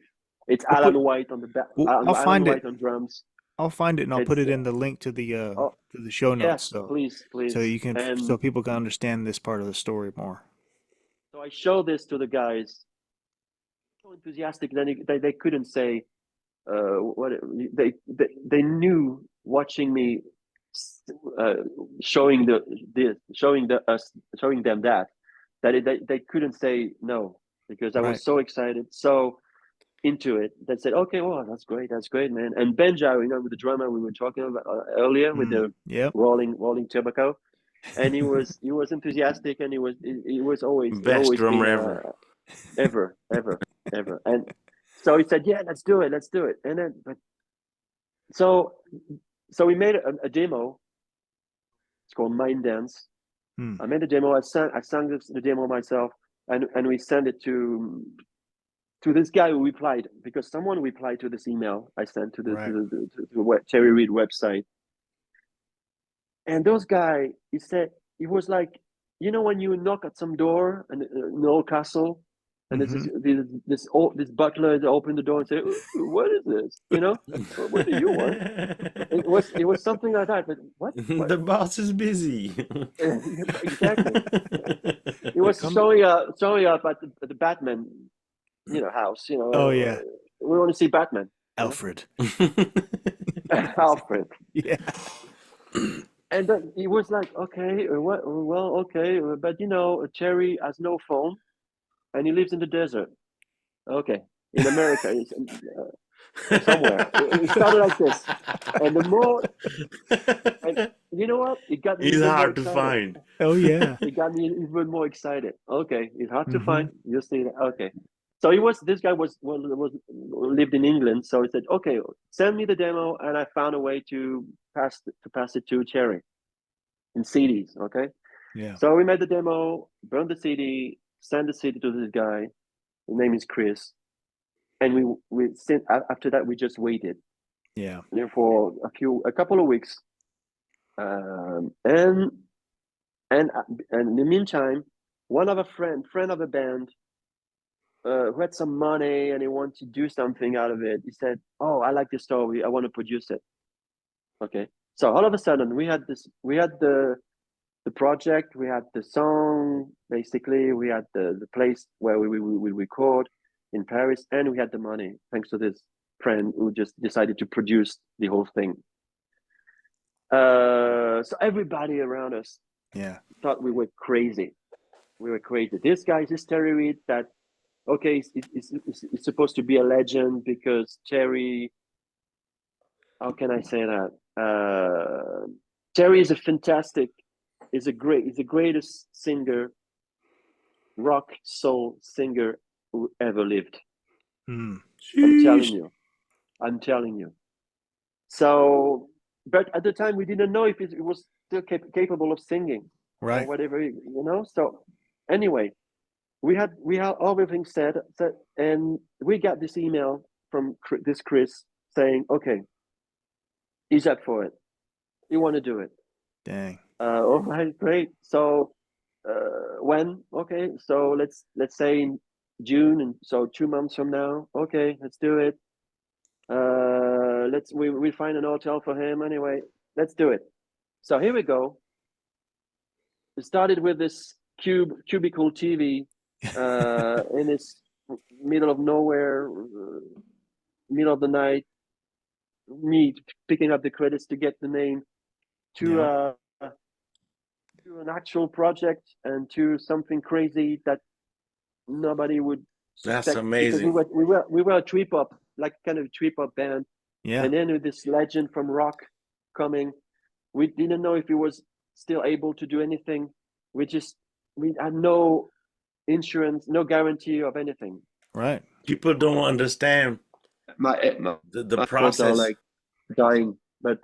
it's I'll Alan put. White on the back. Well, I'll Alan find it. White on drums. I'll find it and I'll put It's it in the link oh to the show notes yes, so please. so And people can understand this part of the story more. so I showed this to the guys. So enthusiastic. Then they couldn't say what they knew watching me uh, showing showing them they couldn't say no, because I Right. was so excited, so into it. They said, okay, well, that's great, man. And Benja, with the drummer we were talking about earlier, with Mm. the Yep. rolling tobacco, and he was enthusiastic, and he was Best always drummer been ever. ever. And so he said, yeah, let's do it. And then, but so we made a demo. It's called Mind Dance. Mm. I made a demo. I sang the demo myself, and we sent it to this guy who replied, because someone replied to this email I sent to Right. the Cherry Reid website. And those guy, he said, he was like, when you knock at some door and an old castle, and there's Mm-hmm. this butler that open the door and say, "What is this? What do you want?" It was something like that. But what? The boss is busy. Exactly. It was Come. showing up at the Batman, house. Oh yeah. We want to see Batman. Alfred. Alfred. Yeah. And then he was like, okay, what? Well, okay, but Cherry has no phone, and he lives in the desert. Okay, in America, somewhere. It started like this, and the more, and you know what? It got me He's even more hard to excited. find. Oh yeah. It got me even more excited. Okay, it's hard to Mm-hmm. find. You see that? Okay, so this guy was lived in England, so he said, okay, send me the demo, and I found a way to pass it to Cherry in CDs. Okay. Yeah. So we made the demo, burned the CD, sent the CD to this guy. His name is Chris, and we sent. After that, we just waited Yeah. for a couple of weeks, and in the meantime, one of a friend of a band, who had some money and he wanted to do something out of it. He said, "Oh, I like this story. I want to produce it." Okay, so all of a sudden we had the project, we had the song, basically, we had the place where we record in Paris, and we had the money, thanks to this friend who just decided to produce the whole thing. So everybody around us Yeah. thought we were crazy. We were crazy. This guy is Terry Reid, that, okay, it's supposed to be a legend because Terry, how can I say that? Terry is is the greatest singer, rock soul singer who ever lived. Mm. I'm Sheesh. telling you. I'm telling you. So, but at the time we didn't know if it was still capable of singing or Right. whatever. So, anyway, we had everything said, and we got this email from this Chris saying, "Okay, he's up for it. You want to do it? Dang. All right, great. So, when? Okay, so let's say in June, and so 2 months from now. Okay, let's do it. We find an hotel for him anyway. Let's do it. So here we go. It started with this cubicle TV, in this middle of nowhere, middle of the night. Me picking up the credits to get the name to Yep. uh to an actual project, and to something crazy that nobody would That's suspect, because we amazing. were we were we were a trip hop, like kind of a trip hop band, Yeah. and then with this legend from rock coming, we didn't know if he was still able to do anything. We had no insurance, no guarantee of anything. Right. People don't understand My the thoughts are process, like dying, but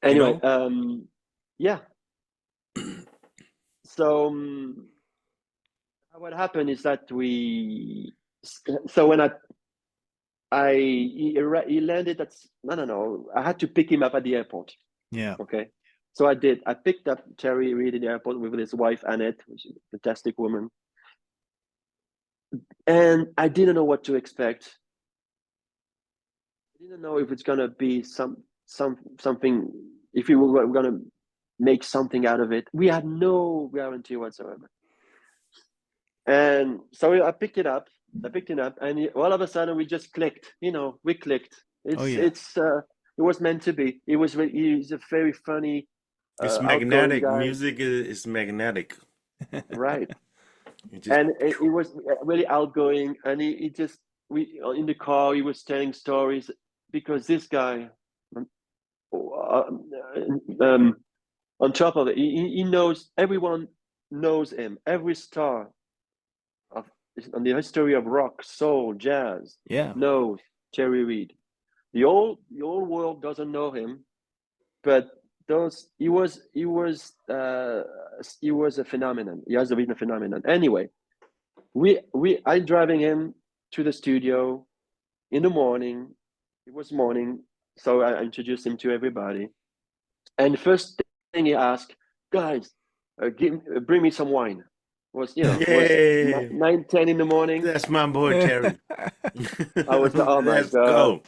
you anyway, know? yeah. So, what happened is that when he landed at, no, I had to pick him up at the airport. Yeah. Okay, so I did. I picked up Terry Reid at the airport with his wife Annette, which is a fantastic woman, and I didn't know what to expect. I didn't know if it's gonna be something, if we were gonna make something out of it. We had no guarantee whatsoever. And so I picked it up. And all of a sudden we just clicked. We clicked. Oh It's yeah. it's It was meant to be. He's a very funny, It's outgoing magnetic. guy, Music is magnetic. right? It just And he was really outgoing, and he just we in the car he was telling stories because this guy, uh, um, on top of it, he knows everyone knows him. Every star of on the history of rock, soul, jazz Yeah. knows Jerry Reed. The old world doesn't know him, but those he was a phenomenon. He has been a phenomenon. Anyway, I'm driving him to the studio in the morning. It was morning, so I introduced him to everybody. And the first thing he asked, guys, bring me some wine. Was yay! 9:10 in the morning. That's my boy Terry. I was like, oh my Let's god, go.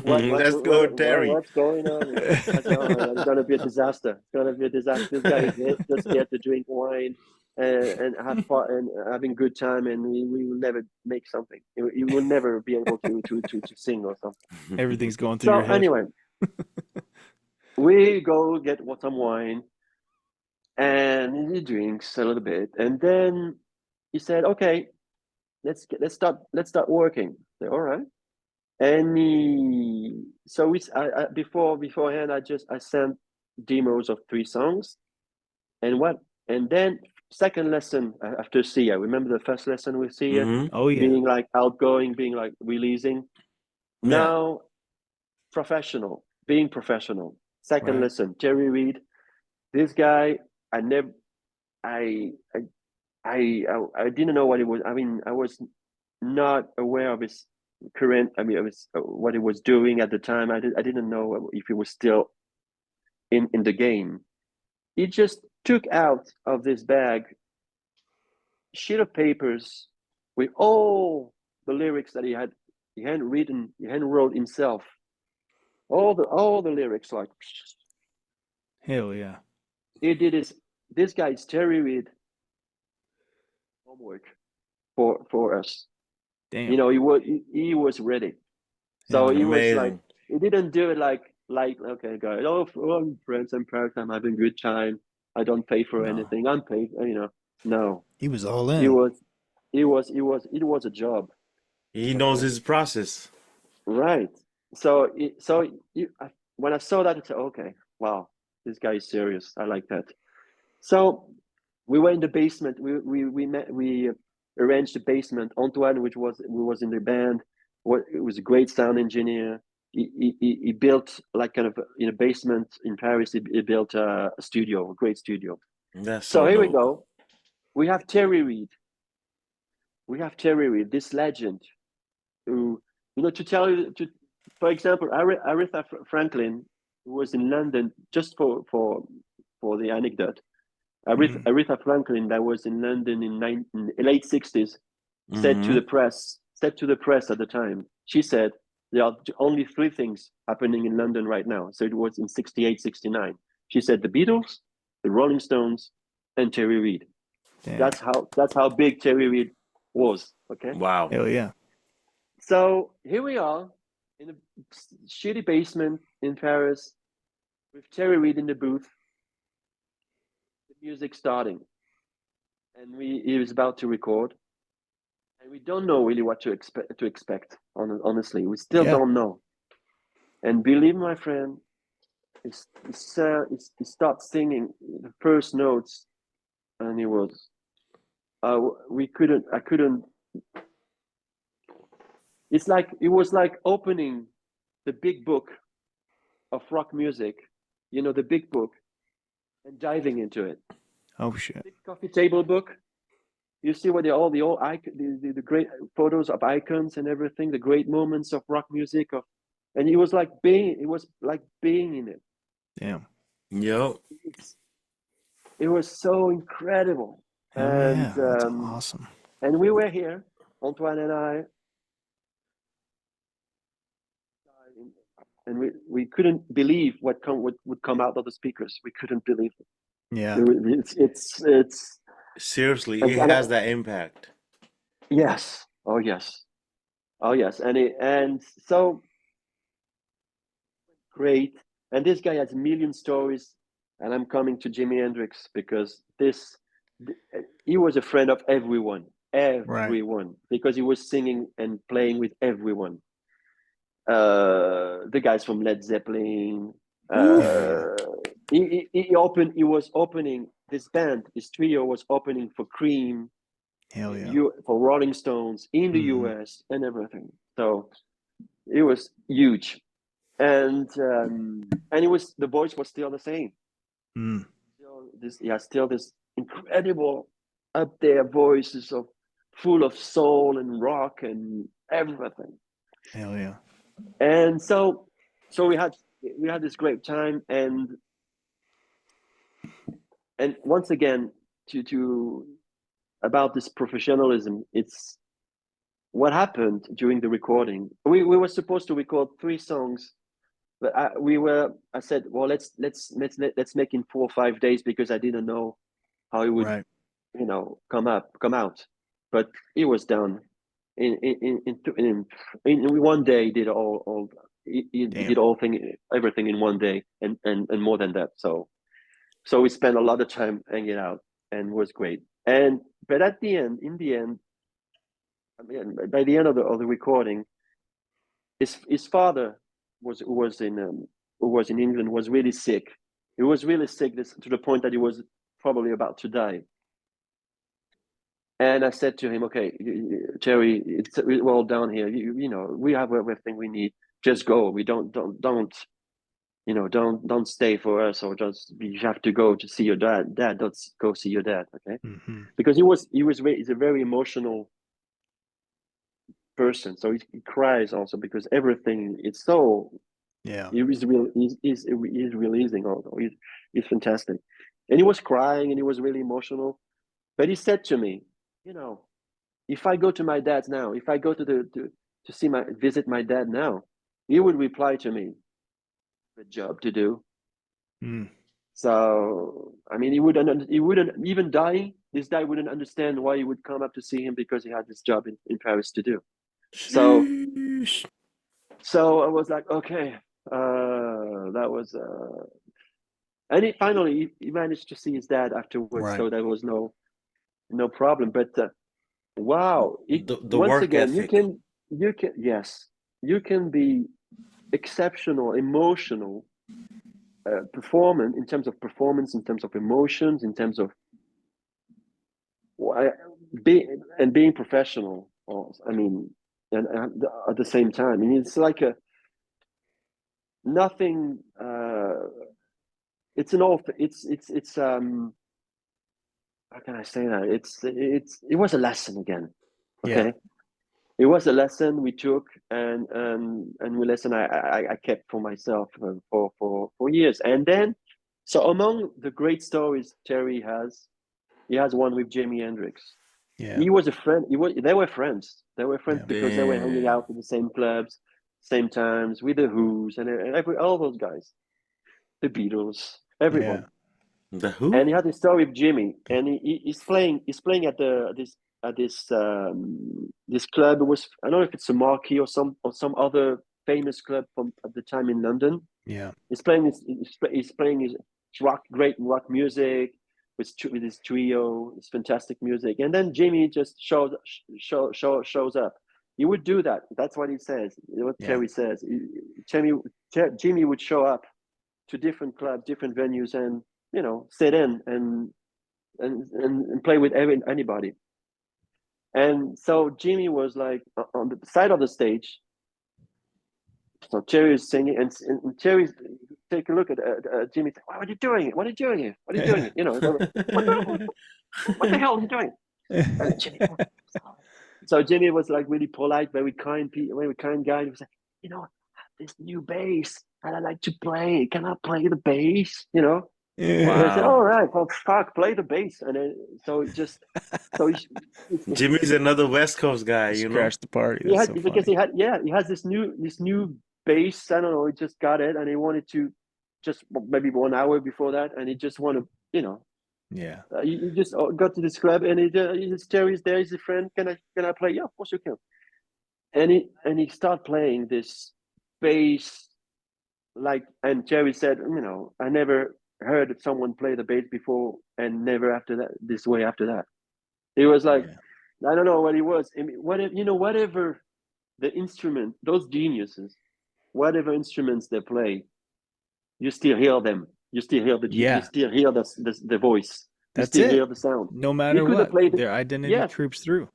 Let's go, Terry. what's going on here? I said, oh my god, it's gonna be a disaster. It's gonna be a disaster. This guy is just here to drink wine and have fun and having good time, and we will never make something. He will never be able to sing or something. Everything's going through So your head. anyway, we go get some wine, and he drinks a little bit, and then he said, "Okay, let's start working." I said, all right. And so beforehand, I sent demos of 3 songs, and then second lesson after C. I remember the first lesson with C, Mm-hmm. Oh yeah. being like outgoing, being like releasing. Yeah. Now being professional. Second Right. lesson, Jerry Reed. This guy, I never, I, I didn't know what it was. I mean, I was not aware of his current. I mean, of his, what he was doing at the time. I didn't know if he was still in the game. He just took out of this bag sheet of papers with all the lyrics that he hadn't written, he hadn't wrote himself. All the lyrics, like Hell yeah. he did this guy is Terry Reid homework for us. Damn. You know, he was ready. So Hell he yeah. was like, Amazing. he didn't do it like okay, guys, friends and parents, I'm having a good time. I don't pay for No. anything. I'm paid, you know. No, He was all he in. was, it was a job. He knows Okay, his process. right. So, when I saw that, I said, okay, wow, this guy is serious. I like that. So we were in the basement. We arranged the basement. Antoine, who was in the band, it was a great sound engineer. He built like kind of in a basement in Paris. He built a studio, a great studio. That's So so here we dope. go. We have Terry Reid. We have Terry Reid, this legend who, to tell you, for example, Aretha Franklin, who was in London, just for the anecdote. Mm. Aretha Franklin, that was in London in late 60s, Mm-hmm. said to the press at the time, she said, there are only 3 things happening in London right now. So it was in 68, 69. She said the Beatles, the Rolling Stones, and Terry Reid. Damn. That's how big Terry Reid was. Okay. Wow. Hell yeah. So here we are in a shitty basement in Paris with Terry Reid in the booth, the music starting, and he was about to record, and we don't know really what to expect. Honestly, we still Yeah. don't know. And believe my friend, he starts singing the first notes, and I couldn't. It was like opening the big book of rock music, the big book, and diving into it. Oh shit. Big coffee table book. You see what all the old the great photos of icons and everything, the great moments of rock music and it was like being in it. Damn. Yep. It's, it was so incredible. Hell And yeah. That's awesome. we were here, Antoine and I, and we couldn't believe what would come out of the speakers. We couldn't believe it. Yeah. It's Seriously, and, it and has that impact. yes, oh yes, and so great. And this guy has a million stories. And I'm coming to Jimi Hendrix because he was a friend of everyone, Right. because he was singing and playing with everyone. The guys from Led Zeppelin. Yeah, yeah. Uh, he was opening this band. His trio was opening for Cream, Hell yeah. for Rolling Stones in the Hmm. US and everything. So it was huge, and it was, the voice was still the same. Mm. Still this incredible up there voices of full of soul and rock and everything. Hell yeah. And so we had this great time, and once again, to about this professionalism, it's what happened during the recording. We were supposed to record 3 songs, but I said, well, let's make in 4 or 5 days, because I didn't know how it would, Right. come out. But it was done in one day. He did he Damn. did everything in one day, and more than that. So we spent a lot of time hanging out, and it was great. But in the end, I mean, by the end of the recording, his father was who was in England, was really sick. He was really sick, to the point that he was probably about to die. And I said to him, "Okay, Terry, we're all down here. We have everything we need. Just go. We don't stay for us, or just you have to go to see your dad. Dad, don't go see your dad, okay?" Hmm. Because he's a very emotional person, so he cries also, because everything is so. Yeah. He's releasing also. He's fantastic, and he was crying, and he was really emotional. But he said to me, you know, if I go to my dad's now, if I go to visit my dad now, he would reply to me, "The job to do." Mm. So I mean, he wouldn't even dying. This guy wouldn't understand why he would come up to see him, because he had this job in Paris to do. So Sheesh. so I was like, okay, that was and he managed to see his dad afterwards, Right. so there was no problem. But wow, The once work again, ethic. yes, you can be exceptional, emotional, performance, in terms of emotions, in terms of being professional. I mean, and at the same time, I mean, it's like a nothing. It's an all. It's How can I say that? It was a lesson again. Yeah. Okay, it was a lesson we took, and we lesson I kept for myself for years. And then, so among the great stories Terry has, he has one with Jimi Hendrix. Yeah. He was a friend. They were friends. They were friends Yeah. because they were hanging Damn. out in the same clubs, same times, with the Who's and all those guys, the Beatles, Yeah. everyone. The And who? he had a story with Jimmy, and he's playing at this club. It was, I don't know if it's a marquee or some other famous club from at the time in London. Yeah. He's playing his great rock music with his trio, his fantastic music, and then Jimmy just shows up. He would do that. That's what he says. What Yeah. Terry says. Jimmy would show up to different clubs, different venues, and sit in and play with anybody. And so Jimmy was like on the side of the stage. So Terry is singing, and Terry's take a look at Jimmy. What are you doing? What are you doing here? What are you doing here? What the hell are you doing? And Jimmy. So Jimmy was like really polite, very kind guy. He was like, I have this new bass and I like to play. Can I play the bass? And I said, Wow. all right, well, fuck, play the bass. And then, so Jimmy's another West Coast guy, Just you know? crashed the party. he That's had, so because funny. he has this new bass. I don't know, he just got it and he wanted to just maybe 1 hour before that. And he just wanted, Yeah. he just got to this club and Terry's there, he's a friend. Can I play? Yeah, of course you can. And he started playing this bass and Jerry said, I never heard someone play the bass before and never after that, this way after that. It was like, Yeah. I don't know what it was. I mean, whatever the instrument, those geniuses, whatever instruments they play, you still hear them. You still hear you Yeah. still hear the voice. You That's still it. hear the sound. No He matter could have what, played it. their identity Yes, creeps through.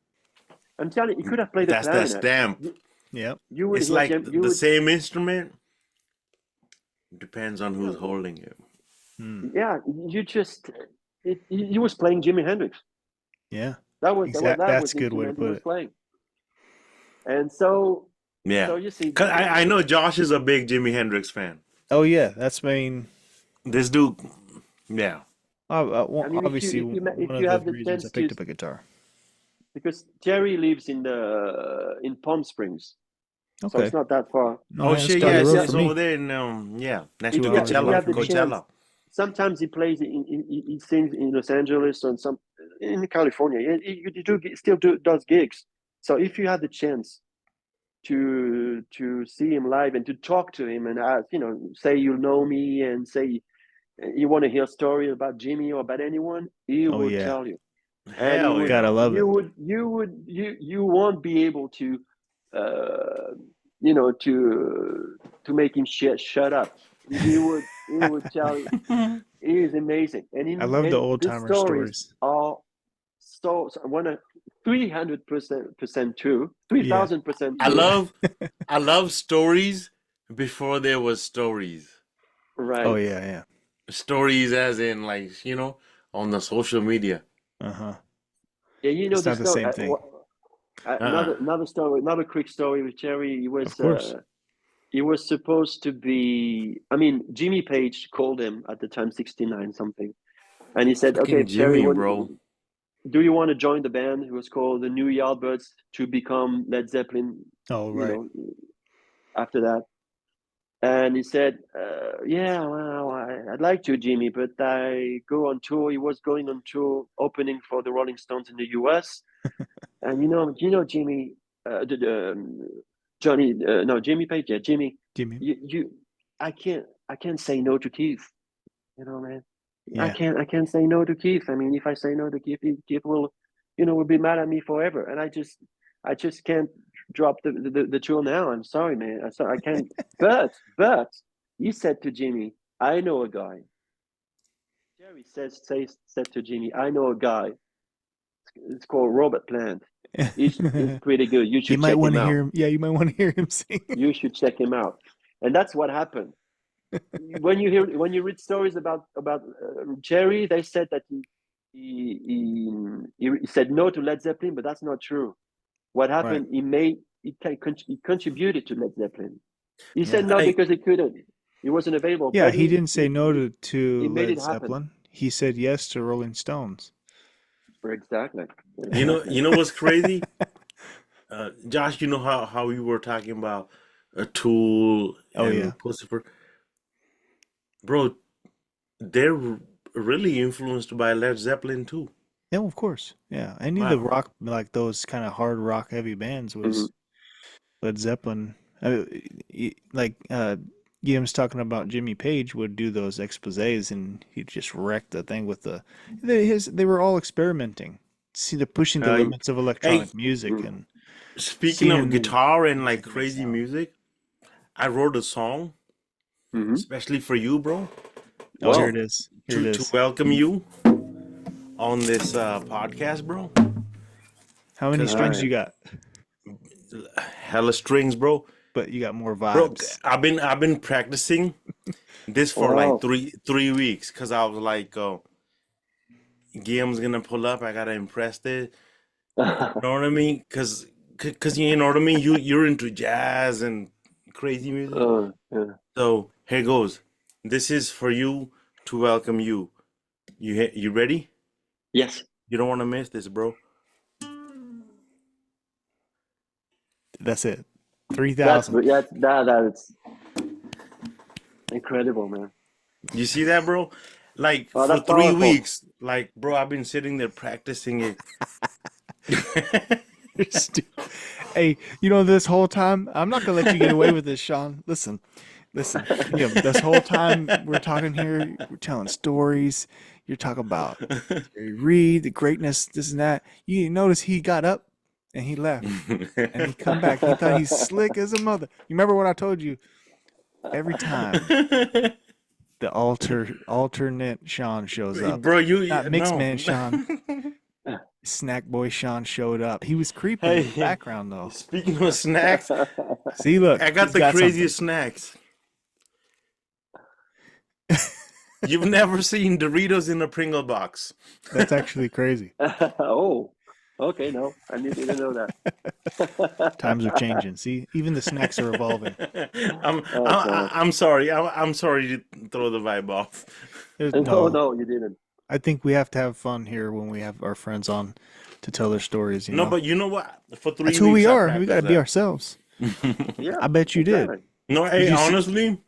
I'm telling you, he could have played the That's that clarinet. stamp. Yep. You would It's hear like Jim. You the would, same instrument. Depends on yeah, who's holding it. Hmm. yeah. You just, he was playing Jimi Hendrix. Yeah. That was That's the a good way to instrument he put was it. playing. And so, Yeah. you see, 'Cause I know Josh is a big Jimi Hendrix fan. Oh yeah, that's main. This dude, yeah. Well, I mean, obviously, if one you of the have the reasons I chance to, picked up a guitar. because Jerry lives in Palm Springs, so it's Okay. not that far. No, Oh yeah, it's shit, down yeah, the If it's, you road have, for it's over me. there in yeah, next if to Two you hours if you away have Coachella. the from me. chance, Coachella. sometimes he plays he sings in Los Angeles and some in California. Does gigs. So if you have the chance to see him live and to talk to him and ask, say you know me and say you want to hear a story about Jimmy or about anyone, he Oh would yeah, tell you, and Hell gotta yeah. love it. you won't be able to, uh, to make him shut up. He would tell you. He is amazing, I love the and old the timer stories stories. are so 300% true, Yeah. 3,000% I true. love I love stories before there was stories. Oh Right. yeah, yeah. Stories as in on the social media. Uh huh. Yeah, It's the not the story. same thing. Uh-uh. Another story, another quick story with Jerry. Of course. He was supposed to be. I mean, Jimmy Page called him at the time, 69 something, and he said, "Okay, Fucking Jerry, Jimmy, bro. do you want to join the band?" It was called the New Yardbirds to become Led Zeppelin. Oh You right. know, after that, and he said, "Yeah, well, I'd like to, Jimmy, but I go on tour." He was going on tour, opening for the Rolling Stones in the U.S. And Jimmy, Johnny, no, Jimmy Page, yeah, Jimmy, Jimmy. you, I can't say no to Keith, man. Yeah. I can't say no to Keith. I mean, if I say no to Keith, Keith will be mad at me forever. And I just can't drop the tool now. I'm sorry, man. I'm sorry, I can't. But he said to Jimmy, I know a guy. Jerry said to Jimmy, I know a guy. It's called Robert Plant. He's pretty good. You You should might check want him to out. hear him. Yeah, you might want to hear him sing. You should check him out. And that's what happened. When you read stories about Jerry, they said that he said no to Led Zeppelin, but that's not true. What Right. happened? He contributed to Led Zeppelin. He said Yeah. no I because he couldn't. He wasn't available, Yeah, but he didn't say no he to made Led it happen. Zeppelin. He said yes to Rolling Stones. Exactly. you know Exactly. you know what's crazy? Josh, you know how we were talking about a Tool Oh yeah. and Pussifer, bro. They're really influenced by Led Zeppelin too. Yeah, of course. Yeah. Any of the Wow. rock, like those kind of hard rock heavy bands Mhm. was Led Zeppelin. Like Guillaume's talking about Jimmy Page would do those exposés and he'd just wreck the thing with they were all experimenting. See the pushing the Uh, limits of hey, electronic music Mhm. and speaking of seeing guitar and like music in its crazy sound. music, I wrote a song Mhm. especially for you, bro, Oh, here it Wow. is. Here it to is. welcome you on this podcast, bro. How many Cause strings Nice. you got? hella strings, bro. But you got more Bro, vibes. I've been practicing this for like Wow. three weeks because I was like, Guillaume's gonna pull up. I gotta impress it. You know what I mean? Cause you know what I mean. You're into jazz and crazy music. Yeah. So here goes. This is for you to welcome you. You ready? Yes. You don't want to miss this, bro. That's it. That's 3,000. that's incredible, man. You see that, bro? Like Oh, for that's three powerful. weeks, like bro, I've been sitting there practicing it. Hey, this whole time, I'm not gonna let you get away with this, Sean. Listen, Listen, this whole time we're talking here, we're telling stories. You're talking about Jerry Reed, the greatness, this and that. You notice he got up and he left and he come back. He thought he's slick as a mother. You remember what I told you? Every time the alternate Sean shows up, Bro, not no. Mixman Sean, Snack Boy Sean showed up. He was creeping in the Hey, background though. speaking of snacks, See, look, I got he's the got something. craziest snacks. You've never seen Doritos in a Pringle box. That's actually crazy. Oh, okay. No, I didn't know that. Times are changing. See, even the snacks are evolving. Oh God. I'm sorry. I'm sorry to throw the vibe off. No, No, no, you didn't. I think we have to have fun here when we have our friends on to tell their stories, you No, know? but you know what? For That's three who we weeks I are. We got to practiced be that. ourselves. Yeah, I bet you did. exactly. No, Did hey, you see? honestly,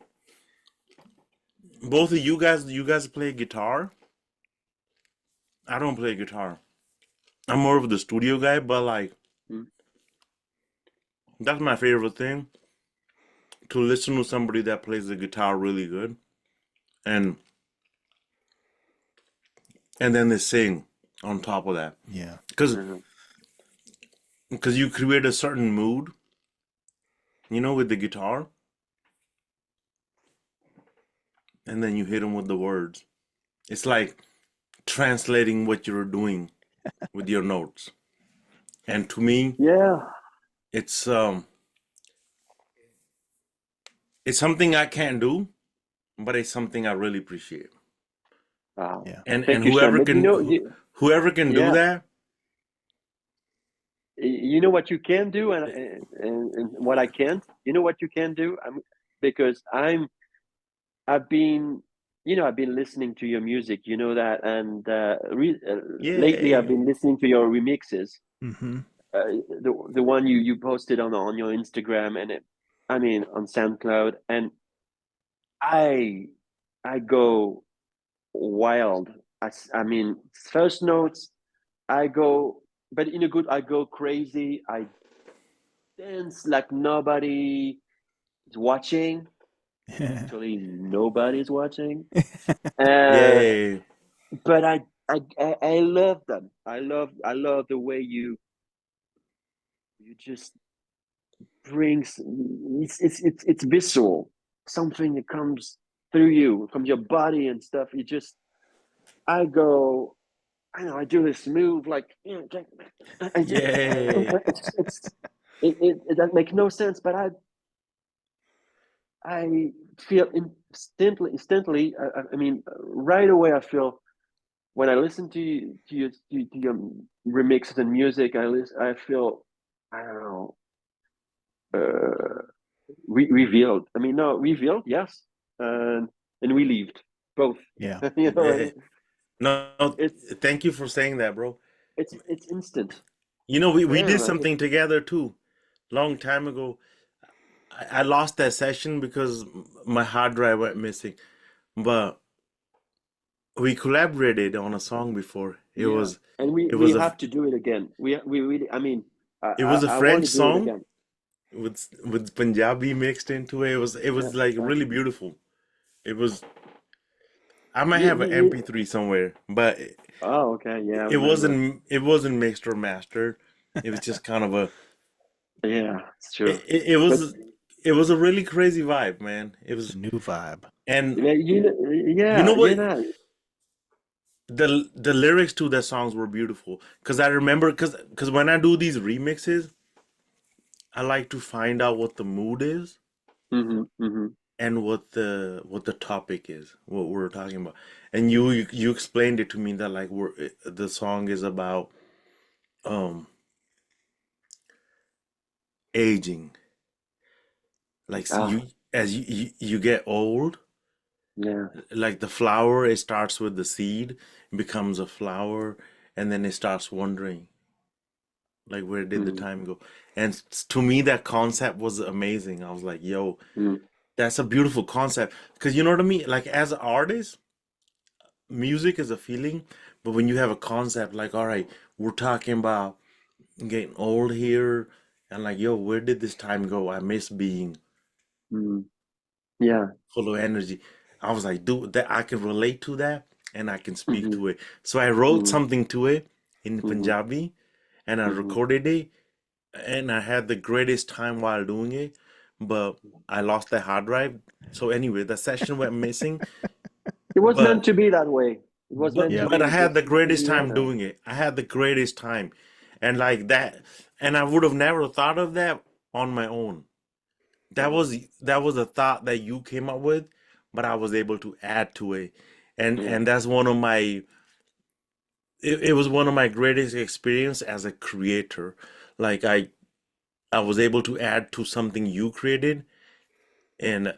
both of you guys play guitar. I don't play guitar. I'm more of the studio guy, but like Mm. that's my favorite thing to listen to somebody that plays the guitar really good, and then they sing on top of that, Yeah. because Mhm. you create a certain mood, with the guitar, and then you hit them with the words. It's like translating what you're doing with your notes, and to me, Yeah. it's it's something I can't do, but it's something I really appreciate. Yeah. And Thank you, Sean. But whoever can do yeah, that, you know what you can do, and what I can't. You know what you can do. Because I've been, I've been listening to your music. You know that, and lately I've yay. been listening to your remixes. Mm-hmm. The one you posted on your Instagram, and on SoundCloud, and I I go wild. First notes, I go, but in a good, I go crazy. I dance like nobody is watching. Actually, nobody's watching. Uh, Yay. but I love them. I love the way you just brings. It's visceral. Something that comes through you, from your body and stuff. I go. I know I do this move like I just Yay. it that makes no sense, but I feel instantly. Right away. I feel when I listen to your remixes and music. I feel, I don't know, uh, revealed. No, revealed, yes, and relieved, both. Yeah. you Eh, know, No, it's thank you for saying that, bro. it's instant. We Yeah, did man. something together too, long time ago. I lost that session because my hard drive went missing, but we collaborated on a song before. Yeah, and we It we was a, have to do it again. We really. I it I, was a I want French to do it song again. with Punjabi mixed into it. It Yeah, was like yeah. really beautiful. It was. I might You, have an you, MP3 somewhere, but oh, okay. Yeah, I remember. it wasn't mixed or mastered. It was just kind of a Yeah, it's it, true. it, it But was it was a really crazy vibe, man. It It's a was, new vibe. and yeah, you know you what, know. the lyrics to the songs were beautiful, because I remember, because when I do these remixes, I like to find out what the mood is Hmm, hmm. and what the topic is, what we're talking about. And you explained it to me that like the song is about um aging, like Ah, as you get old, yeah. like the flower, it starts with the seed, becomes a flower, and then it starts wondering like where did the Hmm, time go. And to me that concept was amazing. I was like, yo, hmm, that's a beautiful concept, because you know what I mean, like as an artist, music is a feeling, but when you have a concept like, all right, we're talking about getting old here, and like, yo, where did this time go? I miss being hmm. Yeah. full of energy. I was like, dude, that I can relate to that and I can speak Mm-hmm. to it. So I wrote Mm-hmm. something to it in Mm-hmm. Punjabi and I Mm-hmm. recorded it and I had the greatest time while doing it, but I lost the hard drive. So anyway, the session went missing, It was but meant to be that way. It was but meant to Yeah. but I be had just the in greatest the time order. doing it. I had the greatest time. And like that, and I would have never thought of that on my own. That Mm-hmm. was that was a thought that you came up with, but I was able to add to it. Yeah. And that's one of my it was one of my greatest experience as a creator. Like I was able to add to something you created, and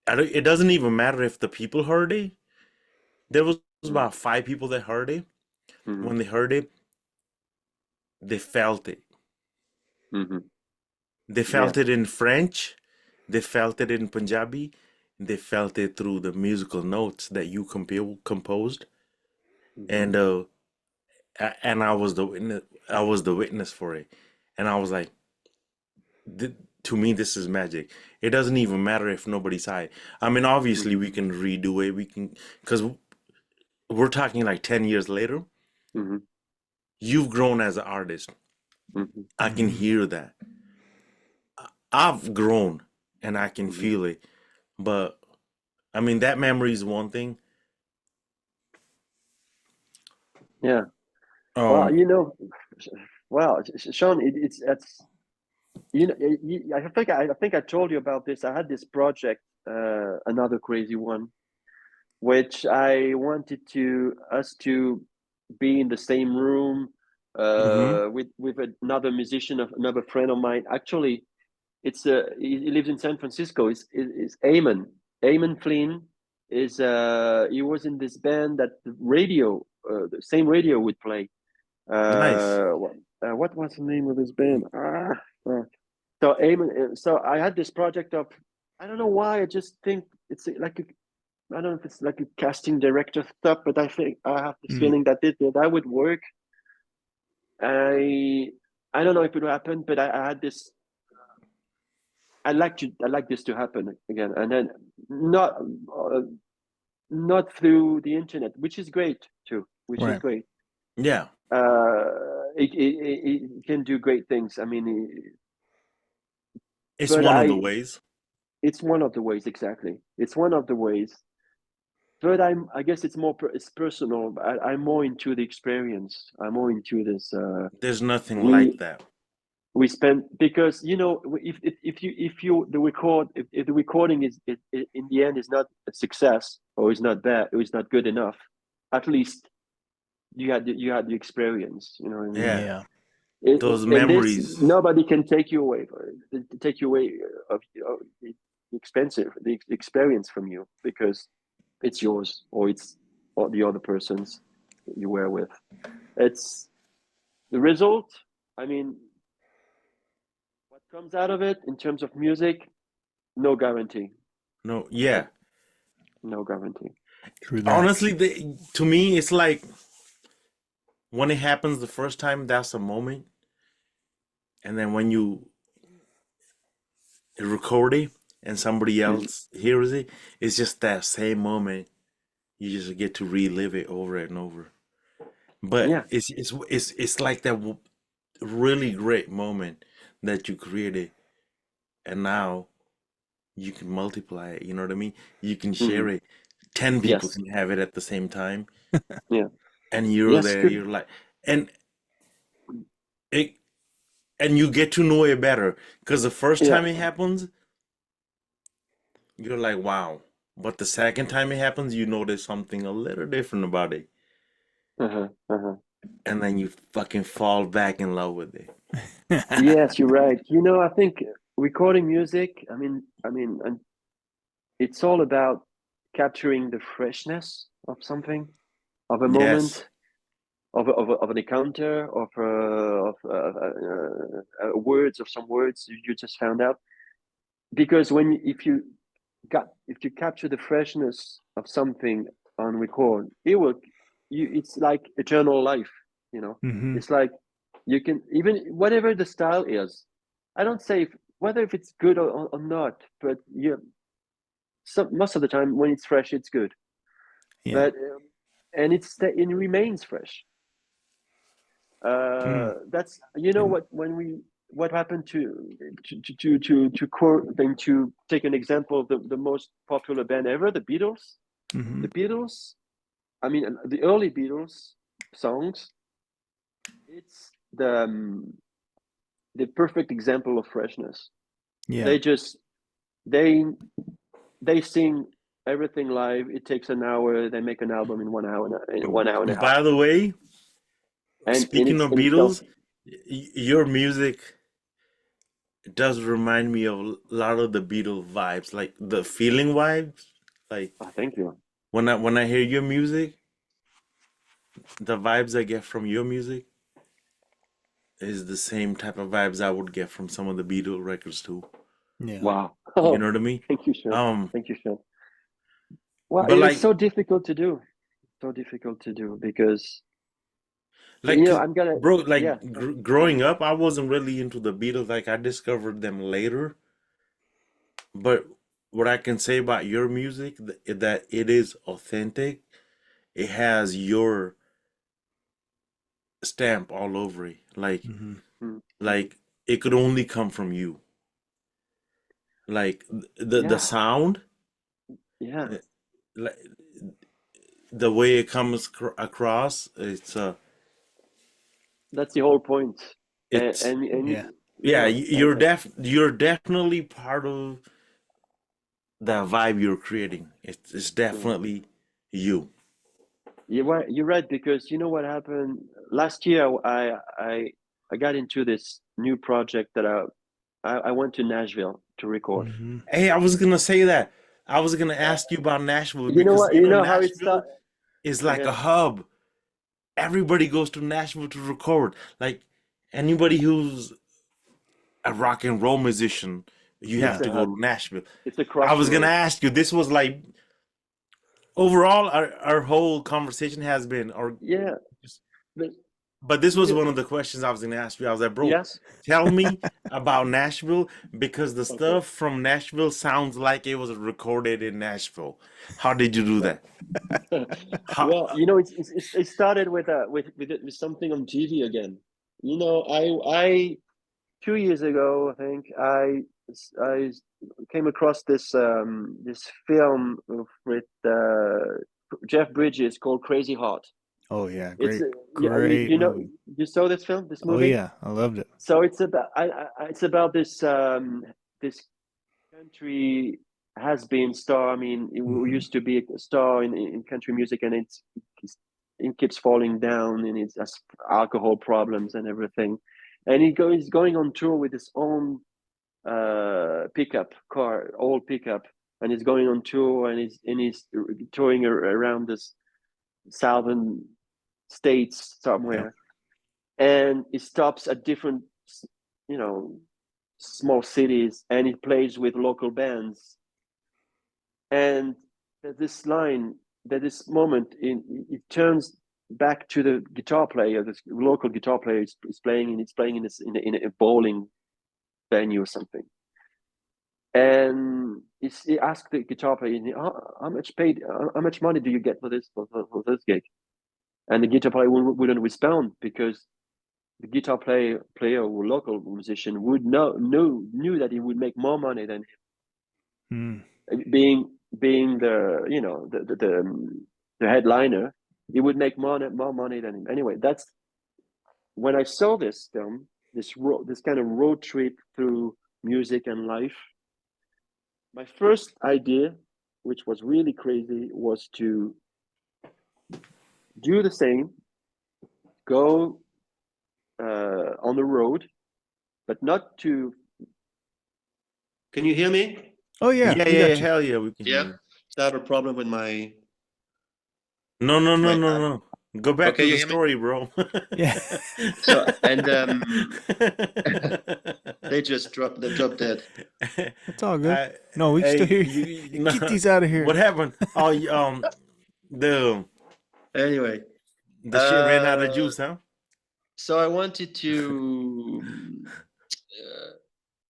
it doesn't even matter if the people heard it. There was Mm-hmm. about 5 people that heard it. Mm-hmm. When they heard it, they felt it. Mm-hmm. They Yeah. felt it in French, they felt it in Punjabi, they felt it through the musical notes that you composed, Mm-hmm. and and I was the witness. I was the witness for it, and I was like, to me, this is magic. It doesn't even matter if nobody saw it. I mean, obviously, Mm-hmm. we can redo it. We can, because we're talking like 10 years later. Mm-hmm. You've grown as an artist. Mm-hmm. I can Hmm. hear that. I've grown, and I can Mm-hmm. feel it. But I mean, that memory is one thing. Yeah. Well, Um, you know, well, Sean, it's you know, I think I told you about this. I had this project, another crazy one, which I wanted to us to be in the same room, mhm. with another musician, of another friend of mine. Actually, he lives in San Francisco. Is Eamon Flynn is he was in this band that the same radio would play. Nice. What was the name of this band? So Eamon, so I had this project of, I don't know why, I just think it's like I don't know if it's like a casting director stuff, but I think I have this Mm. feeling that that would work. I I don't know if it will happen, but I had this. I like this to happen again, and then not uh, not through the internet, which is great too, which is Right. great. Yeah. It can do great things. I mean, It's but one of the ways. it's one of the ways, exactly. It's one of the ways. But I guess it's it's personal. I'm more into the experience. I'm more into this. There's nothing like We that. we spend, because you know, if you the record if the recording in the end is not a success, or is not bad, or is not good enough, at least you had the experience. You know what I mean? Yeah. Yeah. Those In this, memories. nobody can take you away, take you away of the experience from you, because it's yours, or it's or the other person's you were with. It's the result. I mean, what comes out of it in terms of music, no guarantee. No, No, yeah. no guarantee. True that. Honestly, to me, it's like when it happens the first time, that's a moment. And then when you record it and somebody Mhm. else hears it, it's just that same moment. You just get to relive it over and over. But Yeah. it's like that really great moment that you created, and now you can multiply it. You know what I mean? You can share Hmm. it. 10 people Yes. can have it at the same time, Yeah. and you're Yes. there. Good. You're like, and it, and you get to know it better because the first Yeah. time it happens, you're like, wow. But the second time it happens, you notice something a little different about it, Uh-huh. Uh-huh. and then you fucking fall back in love with it. Yes, you're right. You know, I think recording music. And it's all about capturing the freshness of something, of a Yes, moment, of an encounter, of words, of some words you just found out. Because if you capture the freshness of something on record, it's like eternal life. You know, Hmm. it's like you can, even whatever the style is. I don't say. whether if it's good or not, but most of the time when it's fresh, it's good. Yeah. But and it remains fresh. Mm. That's And what happened to quote then to take an example of the most popular band ever, the Beatles. hmm The Beatles, I mean the early Beatles songs, it's the perfect example of freshness. yeah. They just they they sing everything live. It takes an hour. They make an album in 1 hour, in 1 hour and a half, By the way, and speaking of it tells. Beatles, your music does remind me of a lot of the Beatles vibes, like the feeling vibes. Like Oh, thank you. when I hear your music, the vibes I get from your music is the same type of vibes I would get from some of the Beatles records too. Yeah. Wow. You Oh, know what I mean? thank you, Sean. Um, Thank you, Sean. Well, but it is like, so difficult to do. So difficult to do because like, cause I'm gonna. bro, Yeah. like growing up, I wasn't really into the Beatles. Like, I discovered them later. But what I can say about your music, that it is authentic. It has your stamp all over it. hmm Mm-hmm. Like it could only come from you. Like the Yeah. sound, Yeah. uh, like the way it comes across, That's the whole point. And it's and Yeah. yeah, yeah. you're definitely part of that vibe you're creating. It's Yeah. definitely you. You're right because you know what happened last year. I got into this new project that I went to Nashville to record. hmm Hey, I was gonna say that. I was gonna ask you about Nashville You know because what? You know how it Nashville started. is like a Yeah. hub. Everybody goes to Nashville to record. Like anybody who's a rock and roll musician, you It's have Yeah. a to go hub. to Nashville. It's a I was gonna crossroad. ask you, this was like overall our whole conversation has been or Yeah. But but this was you one of the questions I was gonna ask you. I was like, bro, yes. tell me about Nashville because the Okay. stuff from Nashville sounds like it was recorded in Nashville. How did you do that? How Well, it started with with something on TV again. I 2 years ago, I think I came across this film with Jeff Bridges called Crazy Heart. Oh yeah. It's Great. Great movie. you saw this film, this Oh movie. yeah. I loved it. So it's about this country has been star. I mean, it hmm used to be a star in country music, and it keeps falling down, and it has alcohol problems and everything. And he's going on tour with his own pickup car, old pickup, and he's going on tour, and he's touring around this southern states Yep. somewhere, and he stops at different, you know, small cities, and he plays with local bands. And this line, that this moment, it turns back to the guitar player, this local guitar player is playing, and it's playing in a bowling venue or something. And he asked the guitar player, how much paid, how much money do you get for for this gig? And the guitar player wouldn't respond because the guitar player or local musician would knew that he would make more money than Mm. him. Being the the headliner, he would make more money than him. Anyway, that's when I saw this film, this kind of road trip through music and life. My first idea, which was really crazy, was to do the same, go on the road, but not to. Can you hear me? Oh yeah. yeah, We yeah, yeah, got you. hell yeah, we can hear Yeah. you. I have a problem with my No, no, no, my. no, no. Go back Okay, to you the hear me? story, bro. Yeah. So and they just dropped dead. It's all good. I, No, we can still hey, hear you. no, Get these out of here. what happened? Oh, the Anyway, the shit ran out of uh, juice, huh? so I wanted uh,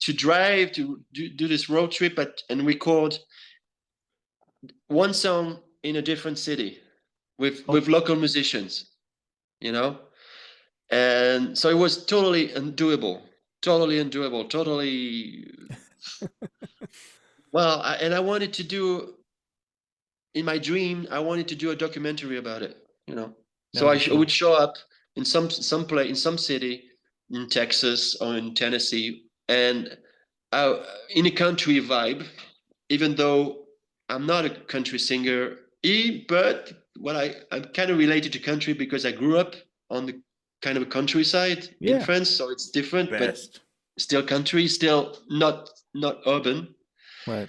to drive to do this road trip and record one song in a different city Oh, with local musicians, you know. And so it was totally undoable, totally. Well, and I wanted to do, in my dream, I wanted to do a documentary about it, you know. So no, would cool. show up in some place, in some city in Texas or in Tennessee, and in a country vibe, even though I'm not a country singer, but I'm kind of related to country because I grew up on the kind of a countryside in Yeah, France, so it's different, but Best. still country, still not urban. right.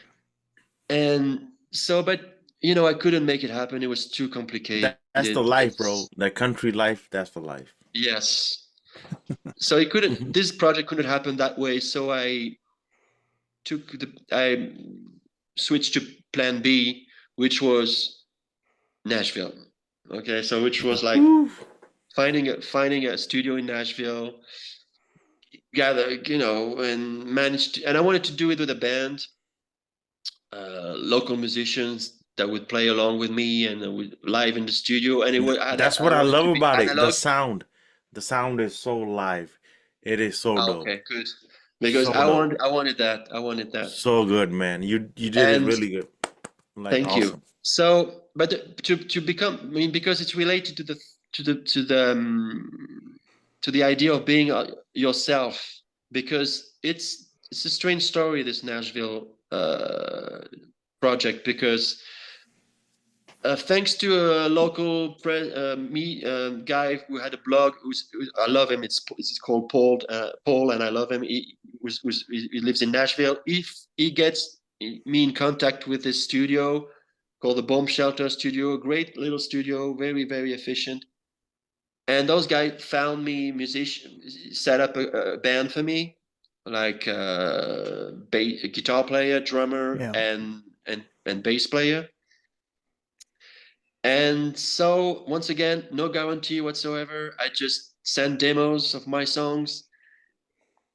And so, but you know, I couldn't make it happen. It was too complicated. That's the life, bro. That country life, that's the life. Yes. So it couldn't, this project couldn't happen that way. So I switched to plan B, which was Nashville. Okay. So which was like Woo. finding a studio in Nashville, gather, you know, and and I wanted to do it with a band, local musicians that would play along with me and would live in the studio. And That's I what I wanted love to be about it. The analog. sound. The sound is so live. It is so Oh, dope. okay, good. Because So dope. I wanted that. I wanted that. So good, man. You did it And really good. Like thank you. awesome. So, but to become, I mean, because it's related to the to the to the to the idea of being yourself, because it's a strange story, this Nashville project, because thanks to a local guy who had a blog, I love him. It's called Paul, and I love him. He lives in Nashville. If he gets me in contact with this studio called the Bomb Shelter Studio, a great little studio, very efficient. And those guys found me musician, set up a band for me, like a guitar player, drummer, Yeah. and bass player. And so once again, no guarantee whatsoever. I just sent demos of my songs,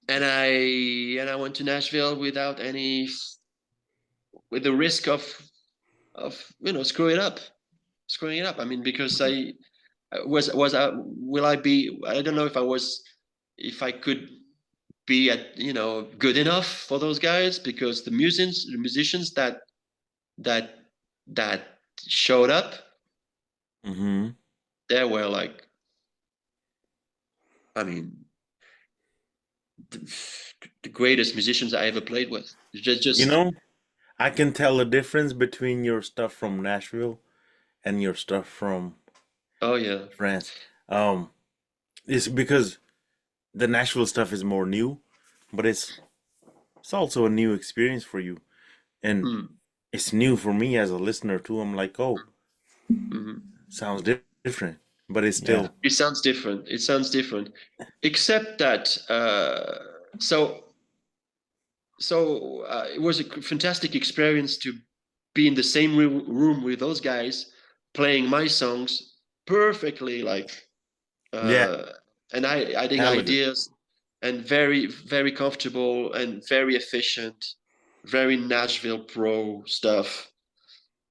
and I went to Nashville without any, with the risk of you know screwing it up. I mean, because I was will I be? I don't know if I was, if I could be at, you know, good enough for those guys, because the musicians that that showed up, Hmm. they were like, I mean, the greatest musicians I ever played with. You Just know, I can tell the difference between your stuff from Nashville and your stuff from oh yeah. France. Um, it's because the Nashville stuff is more new, but it's also a new experience for you. And Mm, it's new for me as a listener too. I'm like, oh, mhm. sounds different, but it's Yeah. still It sounds different. It sounds different, except that it was a fantastic experience to be in the same room with those guys playing my songs perfectly, like yeah, uh, and I adding talented, ideas, and very comfortable and very efficient, very Nashville pro stuff.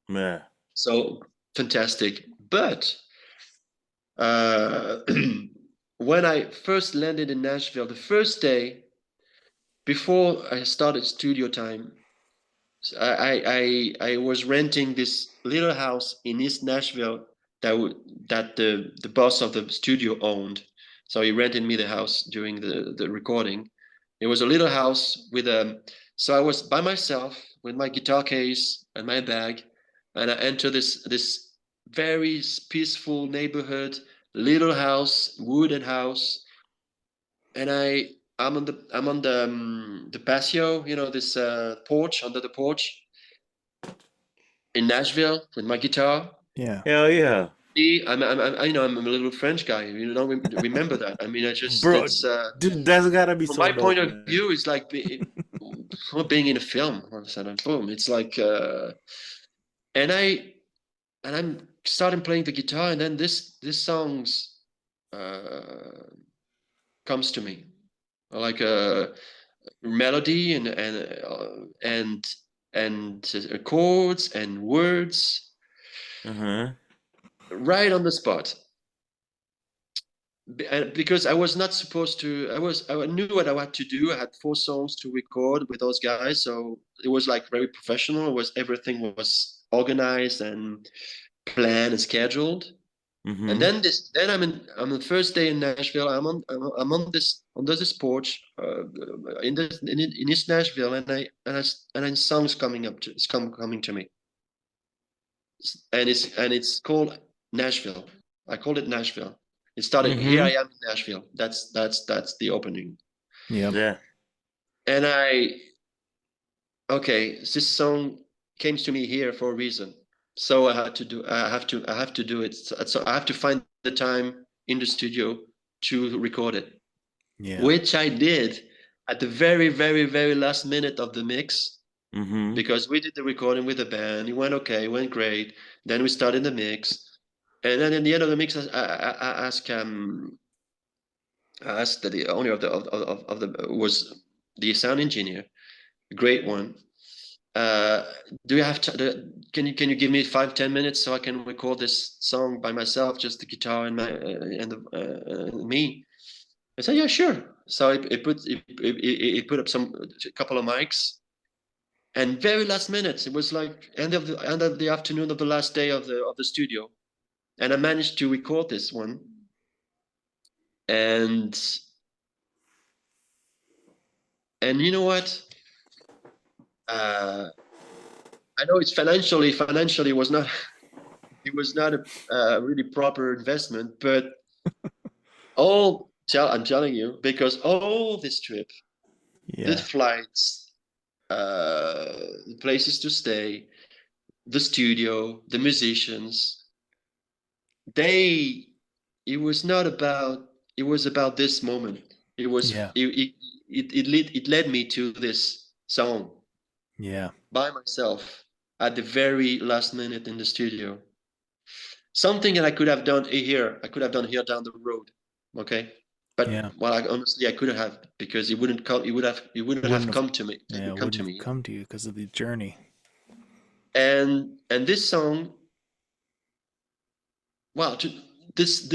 yeah. So fantastic. But uh, when I first landed in Nashville, the first day before I started studio time, I was renting this little house in East Nashville that the boss of the studio owned. So he rented me the house during the recording. It was a little house with a, so I was by myself with my guitar case and my bag, and I enter this very peaceful neighborhood, little house, wooden house, and I'm on the patio, you know, this porch, under the porch in Nashville with my guitar. Yeah. Hell yeah, Me, you know, I'm a little French guy. You don't remember that. I mean, I just, bro, it's dude, that's gotta be from my so point dope, of man. view, it's like being in a film. All of a sudden, boom! It's like, and I and I'm starting playing the guitar, and then this songs uh, comes to me like melody and chords and words Uh-huh. right on the spot. Because I was not supposed to, I knew what I had to do. I had 4 songs to record with those guys, so it was like very professional. Everything was organized and planned and scheduled. And Mm-hmm. then I'm the first day in Nashville. I'm on this under this porch in East Nashville, and then songs coming up to it's coming to me, and it's called Nashville. I called it Nashville. It started, here I Mm-hmm. am in Nashville. That's the opening. Yep. Yeah. And okay, this song came to me here for a reason. So I have to do it. So I have to find the time in the studio to record it, Yeah. which I did at the very, very, very last minute of the mix, Mm-hmm. because we did the recording with the band. It went okay, it went great. Then we started the mix. And then in the end of the mix, I asked the owner of the was the sound engineer, a great one. Uh, do you have can you give me 5-10 minutes so I can record this song by myself, just the guitar and me? I said, yeah, sure. So it put up a couple of mics, and very last minute, it was like end of the afternoon of the last day of the studio, and I managed to record this one. And you know what? Uh, I know it's financially was not it was not a really proper investment, but I'm telling you, because all this trip, the Yeah. flights, the places to stay, the studio, the musicians, they, it was not about, it was about this moment. It was, Yeah. it led me to this song Yeah. by myself at the very last minute in the studio. Something that I could have done here, I could have done here down the road. Okay. But Yeah. well, honestly, I couldn't have, because it wouldn't come. It wouldn't Wouldn't have have. come to me. It Yeah. would come Wouldn't to have me. come to you because of the journey. And this song, well, this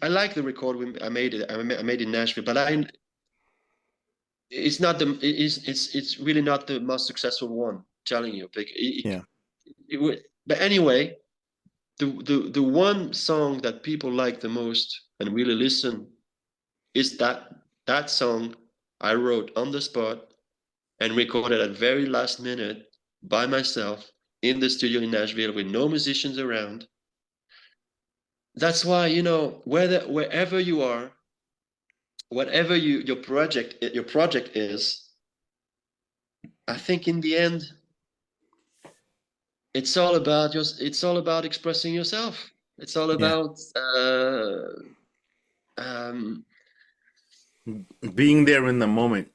I like the record I made it. I made in Nashville, but it's not the it's really not the most successful one. I'm telling you, like Yeah. it would. But anyway, the one song that people like the most and really listen is that song I wrote on the spot and recorded at very last minute by myself in the studio in Nashville with no musicians around. That's why, wherever you are, whatever your project is, I think in the end it's all about expressing yourself. It's all Yeah. about um, Being there in the moment.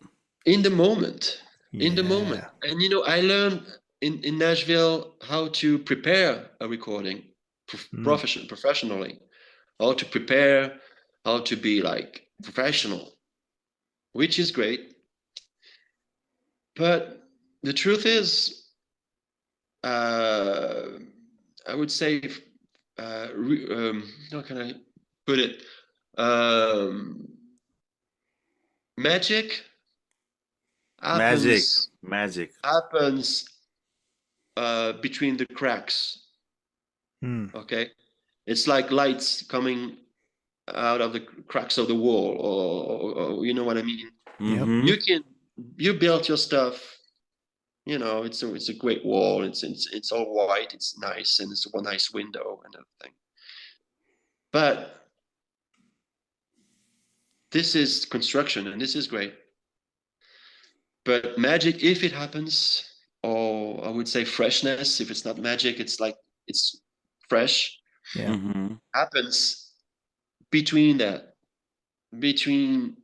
in the moment, in the moment. Yeah. And I learned in Nashville how to prepare a recording Mm. professionally, how to prepare, how to be like professional, which is great. But the truth is, uh, I would say, how can I put it? Um, Magic Magic. happens Magic. happens between the cracks. Mm. Okay, it's like lights coming out of the cracks of the wall, or you know what I mean. Yep. Mm-hmm. You built your stuff. It's a great wall. It's all white. It's nice, and it's one nice window and everything. But this is construction, and this is great. But magic, if it happens, or I would say freshness, if it's not magic, it's fresh, Yeah. Mm-hmm. happens between that, between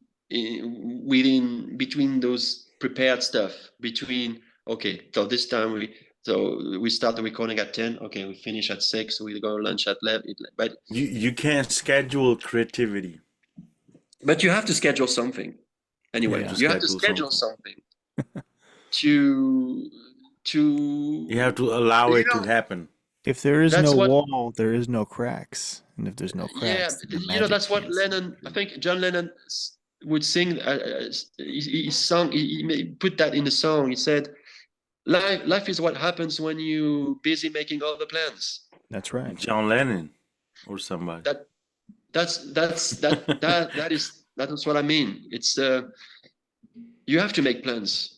between those prepared stuff, between, okay, so this time we start the recording at 10, okay, we finish at 6, we go lunch at 11, but You can't schedule creativity. But you have to schedule something. Anyway, Yeah. you have to Schedule schedule something. something to You have to allow you it to know happen. If there is that's no what wall, there is no cracks. And if there's no yeah cracks, then the magic that's what can't Lennon, I happen. think John Lennon would sing. He sung, put that in the song. He said, life is what happens when you busy making other plans. That's right. John Lennon or somebody. That that's what I mean. It's you have to make plans.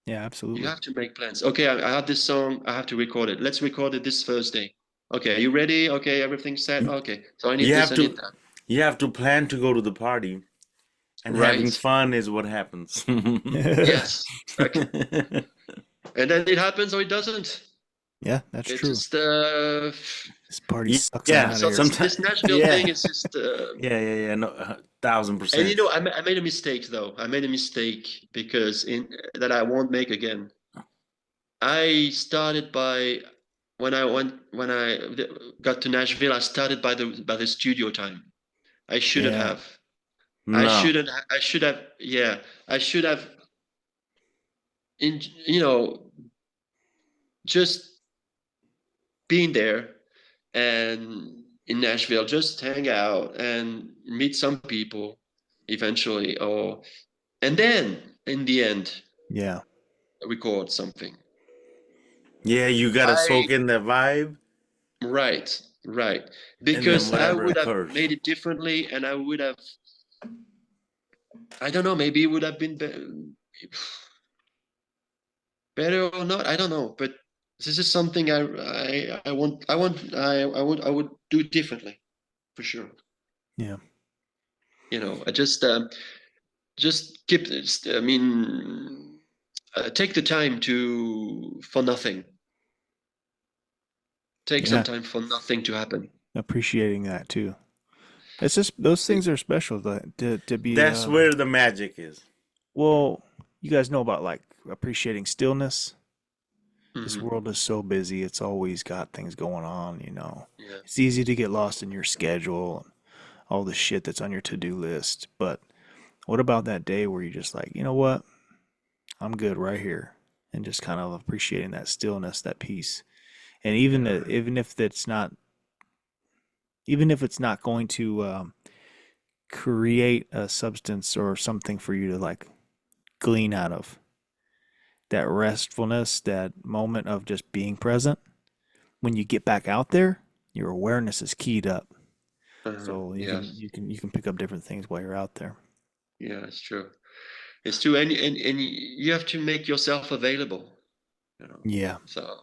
Yeah, You absolutely. have to make plans. Okay, I have this song. I have to record it. Let's record it this Thursday. Okay, are you ready? Okay, everything's set. You Okay, so I need you this. have I need to that. you have to plan to go to the party, and having Right. fun is what happens. Yes. Exactly. And then it happens or it doesn't. Yeah, that's It's true. just This party sucks. I'm Yeah, out of so here. sometimes. this Nashville Yeah, thing is just yeah. No, thousand and percent. I made a mistake though. I made a mistake because in that I won't make again. I started by when I got to Nashville. I started by the studio time. I shouldn't Yeah, have. No. I should have. Yeah, I should have. In you know, just been there and in Nashville, just hang out and meet some people eventually, or and then in the end yeah, record something. Yeah, you gotta I soak in the vibe, right, and then because I whatever would have occurs. made it differently, and I would have, I don't know, maybe it would have been better or not. I don't know, but this is something I would do differently for sure. yeah, I just keep. I mean, take the time to for nothing. Take some yeah. time for nothing to happen. Appreciating that too. It's just those things are special to be. That's where the magic is. Well, you guys know about like appreciating stillness. This Hmm. world is so busy. It's always got things going on. Yeah. It's easy to get lost in your schedule and all the shit that's on your to-do list. But what about that day where you're just like, you know what? I'm good right here, and just kind of appreciating that stillness, that peace. And Yeah. even if it's not going to create a substance or something for you to like glean out of, that restfulness, that moment of just being present. When you get back out there, your awareness is keyed up, so you can Yes. you can you can pick up different things while you're out there. Yeah, it's true. It's true, and you have to make yourself available. You know. Yeah. So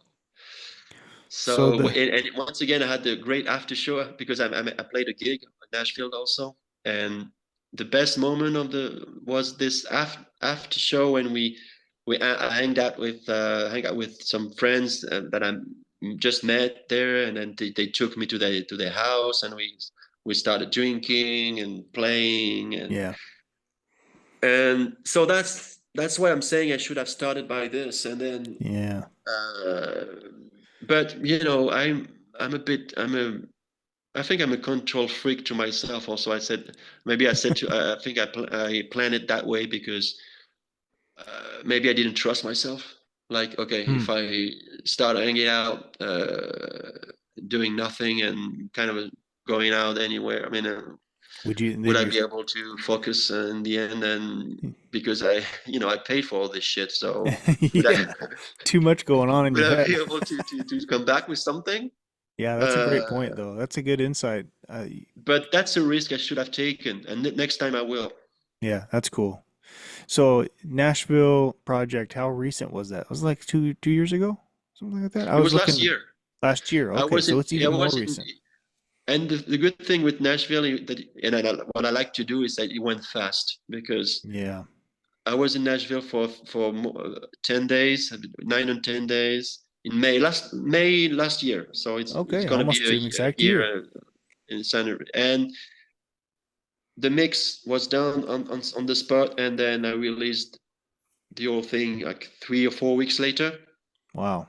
So the and once again, I had the great after show because I played a gig in Nashville also, and the best moment of the was this after show when I hang out with some friends that I just met there, and then they took me to their house, and we started drinking and playing, yeah, and so that's why I'm saying I should have started by this, and then yeah, uh, but I'm a bit I think I'm a control freak to myself also. I said to I think I planned it that way because maybe I didn't trust myself. Like, okay, hmm. if I start hanging out, doing nothing and kind of going out anywhere, I mean, Would you would then I you're be able to focus in the end? And because I, I paid for all this shit, so would I, yeah, too much going on in would your I head. be able to come back with something? Yeah, that's a great Uh, point though. That's a good insight. but that's a risk I should have taken, and next time I will. Yeah, that's cool. So Nashville project, how recent was that? Was it like two years ago? Something like that? I It was was last looking year. last year. Okay, so it's I even more was in, recent. and the good thing with Nashville what I like to do is that it went fast because Yeah. I was in Nashville for 10 days, 9 or 10 days in May last year. So it's Okay, gonna be almost an a exact year year. in San and the mix was done on the spot, and then I released the whole thing like 3 or 4 weeks later, Wow,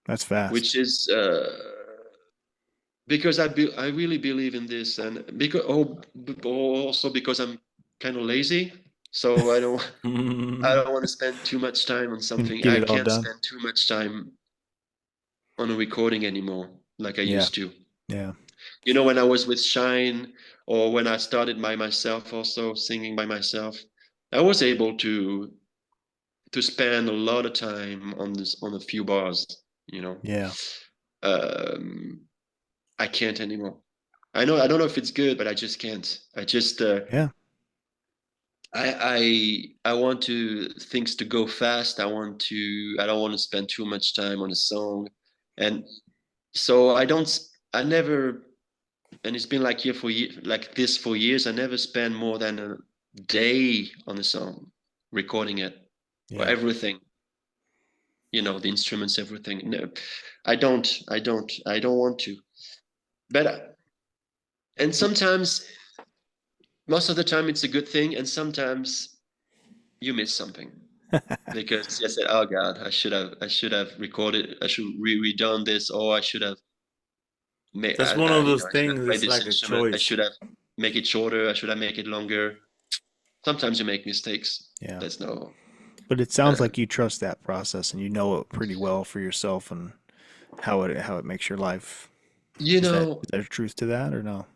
that's fast. which is because I really believe in this, and because also because I'm kind of lazy, so I don't want to spend too much time on something. Get I it all can't done. spend too much time on a recording anymore like I Yeah. used to. Yeah. You know, when I was with Shine, or when I started by myself, also singing by myself, I was able to spend a lot of time on a few bars. You know, Yeah. um, I can't anymore. I don't know if it's good, but I just can't. I just Yeah. I want to things to go fast. I don't want to spend too much time on a song, and so I never, and it's been like here for like this for years. I never spend more than a day on a song, recording it or Yeah. everything. You know, the instruments, everything. No, I don't want to. But and sometimes, most of the time, it's a good thing, and sometimes you miss something because I said, "Oh God, I should have recorded. I should redone this, or I should have made, That's one of you those know, I should have things. played It's this like a instrument. I choice. should have make it shorter. I should have make it longer." Sometimes you make mistakes. Yeah. There's no, But it sounds uh, like you trust that process and you know it pretty well for yourself and how it makes your life. you Is that know, is there truth to that or no?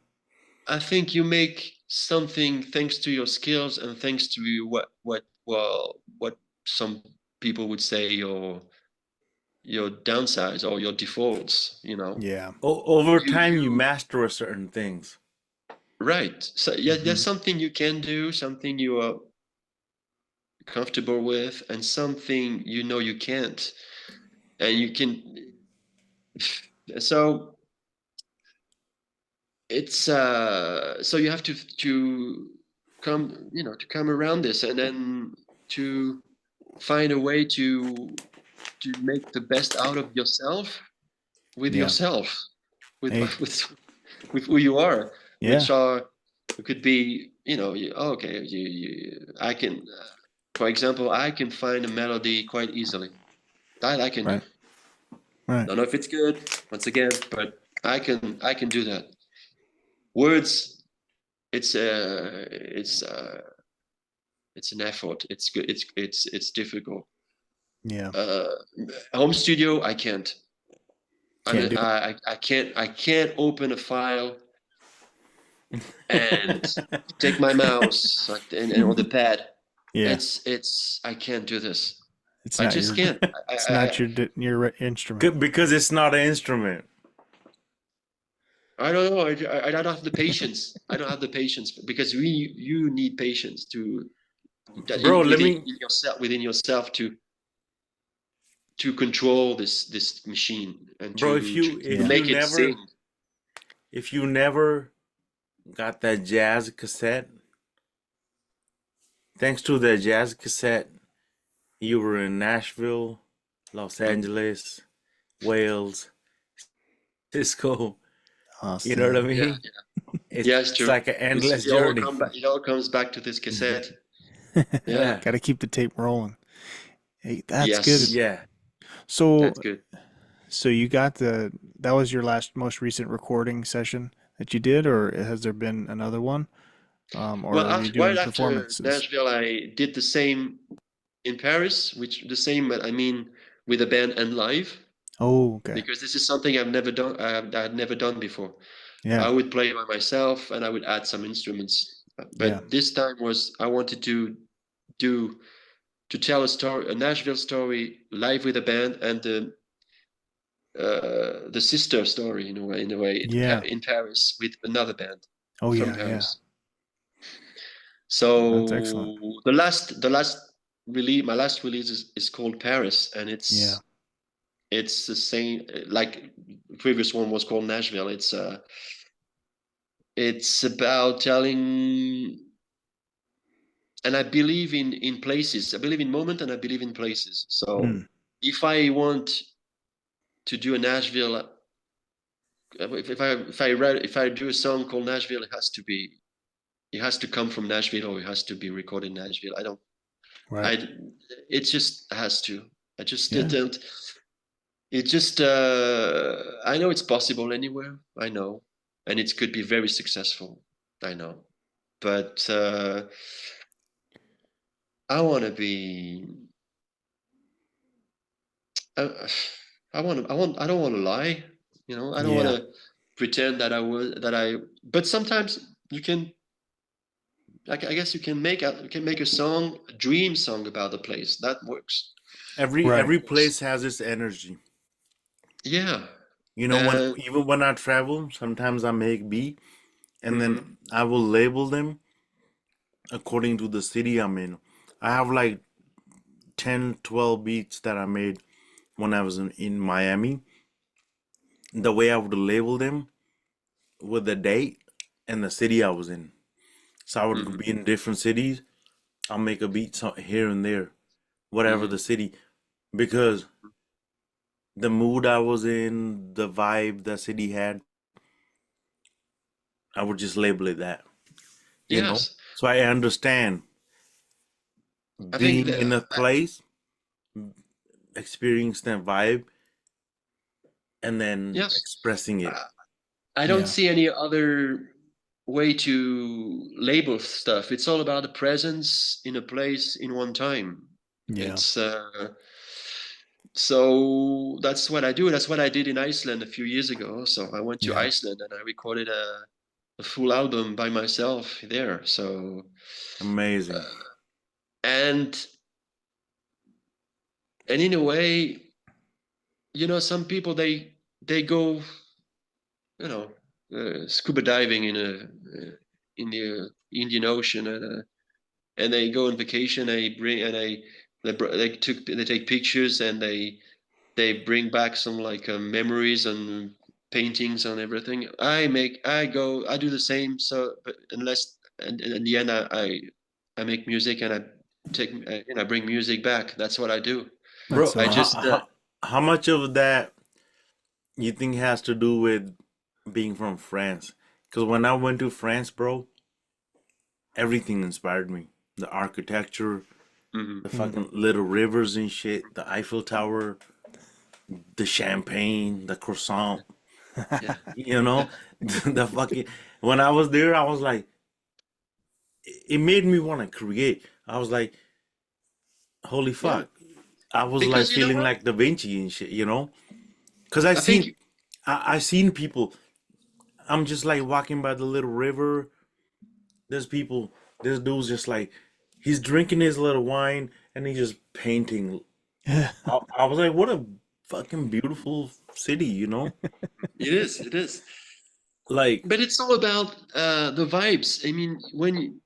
I think you make something thanks to your skills and thanks to what some people would say your downsides or your defaults, you know. Yeah. Over time, you You master a certain things. right. So yeah, Hmm. there's something you can do, something you are comfortable with, and something you know you can't. And you can so it's so you have to come, you know, to come around this and then to find a way to make the best out of yourself with Yeah. yourself, with Hey. with who you are, Yeah. which are it could be, you know, okay, I can, for example, I can find a melody quite easily. That I can do. Right. Right. Don't know if it's good, once again, but I can do that. Words, it's an effort. It's good. It's difficult. Yeah. Uh, Home studio, I can't. Can't do it. I can't open a file and take my mouse and on the pad. Yeah. I can't do this. It's I not just your can't. it's not your instrument. Because it's not an instrument. I don't know. I don't have the patience. I don't have the patience because you need patience to that Bro, let within me, within yourself to control this machine and bro, to Yeah. make it sing. if you never got that jazz cassette, thanks to the jazz cassette, you were in Nashville, Los Mm. Angeles, Wales, Cisco. You know what I Austin. Yeah, mean? yeah, it's It's true. like an endless It all journey. come back. It all comes back to this cassette. Yeah. Yeah. Got to keep the tape rolling. Hey, that's good. Yes, Yeah. So that's good. so you got that was your most recent recording session that you did, or has there been another one? Or Well, are you right doing after performances? Nashville, I did the same in Paris, which the same, I mean, with a band and live, Oh, okay. because this is something I've never done. I had never done before. I Yeah. would play by myself and I would add some instruments. Yeah. But this time was I wanted do to tell a story, a Nashville story live with a band, and the sister story in a way Yeah. in Paris with another band Oh, from yeah. Yeah. Paris. That's excellent. So the last release, my last release is called Paris, and Yeah. it's the same like the previous one was called Nashville. It's about telling, and I believe in places. I believe in moment, and I believe in places. So Mm. if I want to do a Nashville, if I do a song called Nashville, it has to come from Nashville or it has to be recorded in Nashville. I don't Right. I it just has to. I just Yeah. didn't. It just I know it's possible anywhere. I know, and it could be very successful. I know. but I want to be. I, I don't want to lie. You know, I don't want Yeah. to pretend that I was that I. But sometimes you can. I guess you can make a song, a dream song about the place. That works. Right. Every place has its energy. Yeah. You know, when Uh, even when I travel, sometimes I make beat and then mhm, I will label them according to the city I'm in. I have like 10, 12 beats that I made when I was in Miami. The way I would label them with the date and the city I was in. So I would mhm, be in different cities. I'll make a beat here and there, whatever mhm. the city, because the mood I was in, the vibe the city had, I would just label it that, you know? Yes. So I understand I think being in a place, experiencing that vibe, and then yes. expressing it. Uh, I don't Yeah. see any other way to label stuff. It's all about the presence in a place in one time. Yeah. It's so that's what I do. That's what I did in Iceland a few years ago. So I went to Yeah. Iceland and I recorded a full album by myself there. So Amazing. and and in a way, you know, some people they go, you know, scuba diving in the Indian Ocean and they go on vacation. They bring and they take pictures and they bring back some like memories and paintings and everything. I do the same. So, but unless and in the end I make music and I take and I bring music back. That's what I do. That's Bro, so I awesome. just how much of that you think has to do with being from France? Because when I went to France, bro, everything inspired me. The architecture, mhm. the Mm. fucking little rivers and shit, the Eiffel Tower, the champagne, the croissant, Yeah, you know, the fucking. When I was there, I was like, it made me want to create. I was like, holy yeah. fuck. I was like Because you know feeling what? like Da Vinci and shit, you know? Because I I think seen, I seen people. I'm just like walking by the little river. There's people, this dude's just like, he's drinking his little wine and he's just painting. I was like, what a fucking beautiful city, you know? it is. It is. Like, But it's all about the vibes. I mean,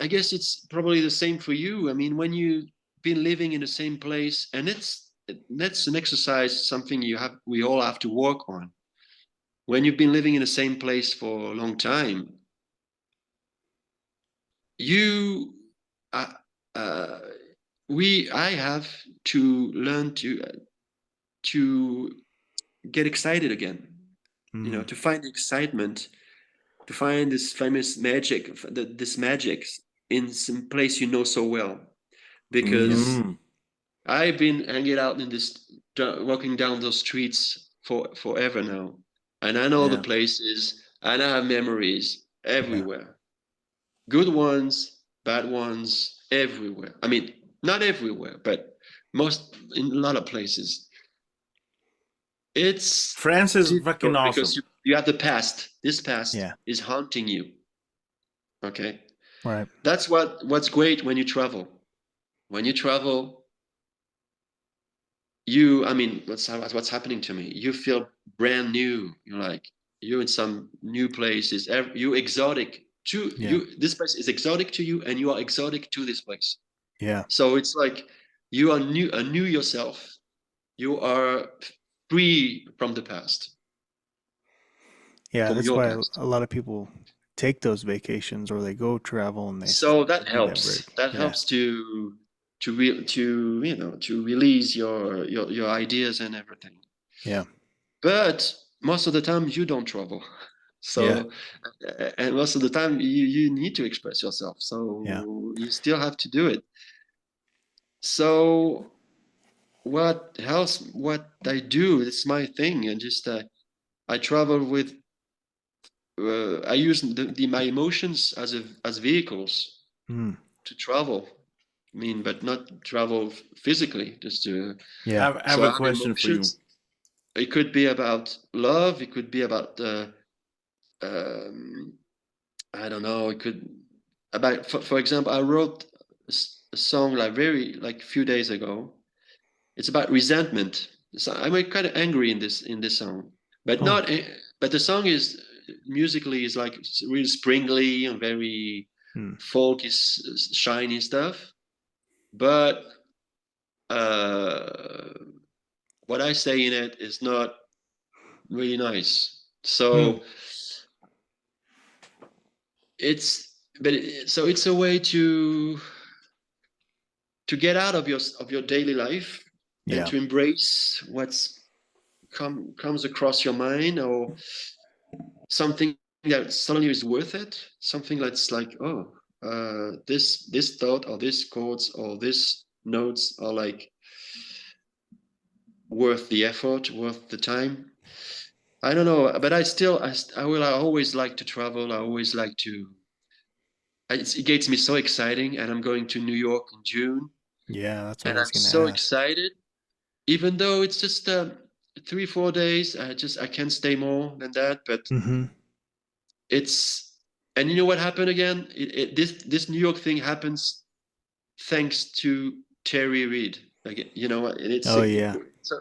I guess it's probably the same for you. I mean, when you've been living in the same place, and that's an exercise, something we all have to work on. When you've been living in the same place for a long time, you, uh, uh, I have to learn to get excited again. You know, Mm. to find excitement, to find this famous magic, this magic in some place you know so well. Yeah. Because mm, I've been hanging out in this, walking down those streets for forever now, and I know the Yeah. places, and I have memories Yeah. everywhere, good ones, bad ones, everywhere. I mean, not everywhere, but most in a lot of places. It's France is fucking difficult because awesome. you have the past. This past Yeah. is haunting you. Okay, Right. that's what's great when you travel. When you travel, I mean, what's happening to me? You feel brand new. You're like you're in some new places. You exotic to Yeah. you. This place is exotic to you, and you are exotic to this place. Yeah. So it's like you are a new yourself. You are free from the past, Yeah. from That's your why past. a lot of people take those vacations or they go travel and So they need that break. That Yeah. helps to you know to release your ideas and everything. Yeah. But most of the time you don't travel. Yeah. So and most of the time you need to express yourself. Yeah. So you still have to do it. So what else? What I do, it's my thing, and just I travel with I use my emotions as vehicles Mm. to travel. I mean, but not travel physically, just to. Yeah. I have So a I have question for you. emotions. It could be about love. It could be about um, I don't know. It could about for example, I wrote a song like a few days ago. It's about resentment. So I'm kind of angry in this song, but Oh. not. But the song is musically is like really springly and very Mm. folky, shiny stuff. But uh, what I say in it is not really nice. Mm. So so it's a way to get out of your daily life and Yeah. to embrace comes across your mind, or something that suddenly is worth it, something that's like, oh, this thought or this chords or this notes are like worth the effort, worth the time. I don't know, but I always like to travel. I always like to. It gets me so exciting, and I'm going to New York in June, Yeah, that's what and I was I'm gonna so ask. excited. Even though it's just 3 4 days, I can't stay more than that. But Mm-hmm. it's and you know what happened again? This New York thing happens thanks to Terry Reid. Like, you know, and Oh yeah. so,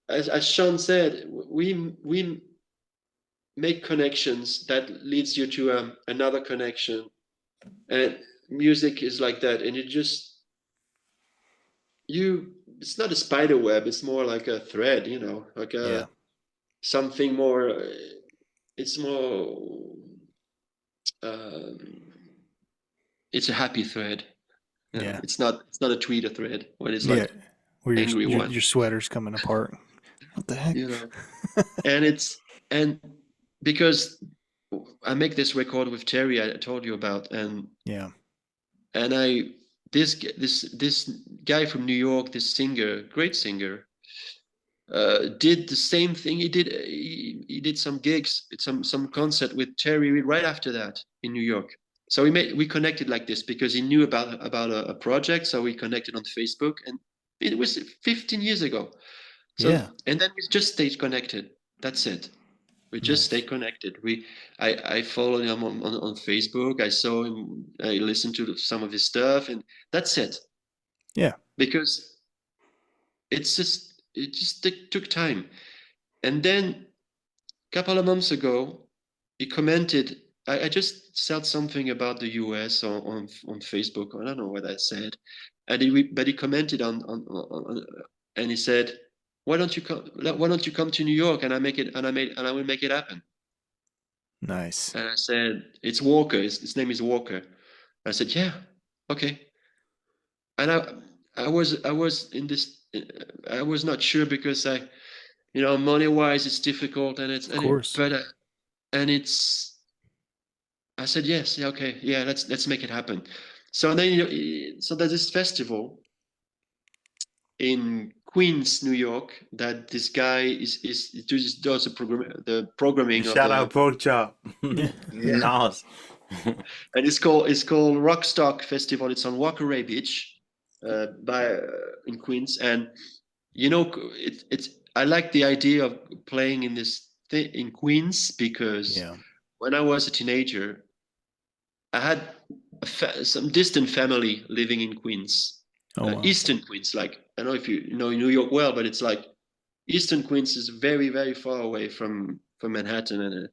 as Sean said, we make connections that leads you to another connection, and music is like that, and it just you. It's not a spider web; it's more like a thread, like Yeah. a something more. It's more. Um, it's a happy thread. Yeah. It's not a tweeter thread when it's Yeah. like Where angry one. your sweater's coming apart. What the heck? you know and it's and because I make this record with Terry I told you about, Yeah. and I this guy from New York, this singer, great singer, did the same thing. He did some gigs, some concert with Terry Reid right after that in New York. So we connected like this because he knew about a project. So we connected on Facebook, and it was 15 years ago. So Yeah. and then we just stayed connected. That's it. We just stay Nice. connected. I followed him on Facebook. I saw him. I listened to some of his stuff, and that's it. Yeah. Because it just took time. And then a couple of months ago, he commented. I just said something about the US on Facebook. I don't know what I said, but he commented on and he said, "Why don't you come? Why don't you come to New York and I will make it happen." Nice. And I said, "It's Walker. His name is Walker." I said, "Yeah, okay." And I was in this. I was not sure because money wise, it's difficult, and Of course. and it's. I said, "Yes, yeah, okay, yeah, let's make it happen." So then so there's this festival in Queens, New York, that this guy does the programming of Shout out the. Pork Chop. Yeah. Yeah. Nice. And it's called Rockstock Festival. It's on Walker Beach, by in Queens, and it's. I like the idea of playing in this thing in Queens because Yeah. when I was a teenager, I had some distant family living in Queens, Oh wow. Eastern Queens. Like I don't know if you know New York well, but it's like Eastern Queens is very very far away from Manhattan, and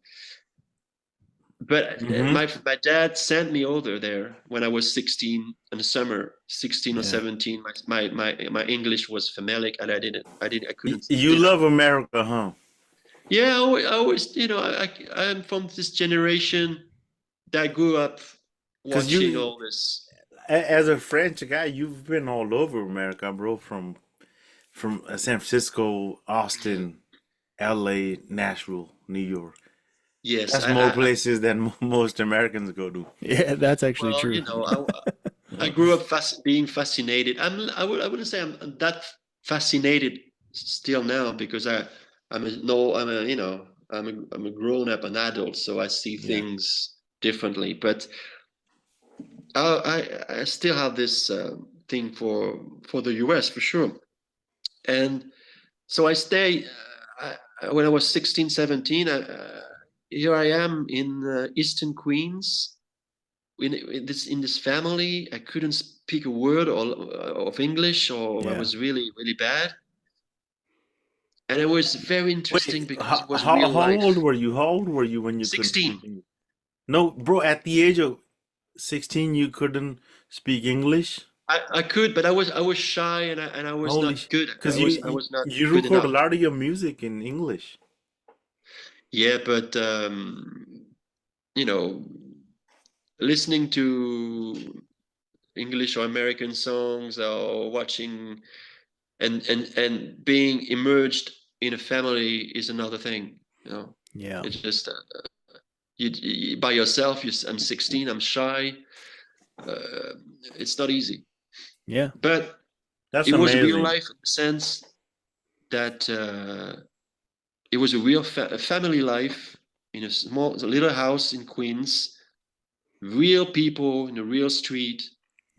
but Mm-hmm. my dad sent me over there when I was 16 in the summer, 16 or Yeah. 17. My English was familiar, and I couldn't, You love America, huh? Yeah, I always, I'm from this generation that grew up Because watching all this. as a French guy, you've been all over America, bro. From San Francisco, Austin, L.A., Nashville, New York. Yes, That's more places than most Americans go to. Yeah, that's actually well, true. I grew up being fascinated. I wouldn't say I'm that fascinated still now because I'm a no, I'm a, I'm a grown up, an adult, so I see Yeah. things differently. But I still have this thing for the US for sure. And so I stay. When I was 16, 17, here I am in Eastern Queens. In this family, I couldn't speak a word of English, or I Yeah. was really really bad. And it was very interesting Wait, because it was how real how old life. were you? How old were you when you couldn't speak 16. English? No, bro, at the age of 16 you couldn't speak English? I could, but I was shy, and I was Holy, not good. I because was you, I you was not you good record a enough. lot of your music in English. Yeah, but you know, listening to English or American songs, or watching and being immersed in a family is another thing. Yeah. It's just you by yourself. I'm 16. I'm shy. Uh, it's not easy, Yeah. but That's it was real amazing. life in the sense that it was a real a family life in a little house in Queens, real people in a real street,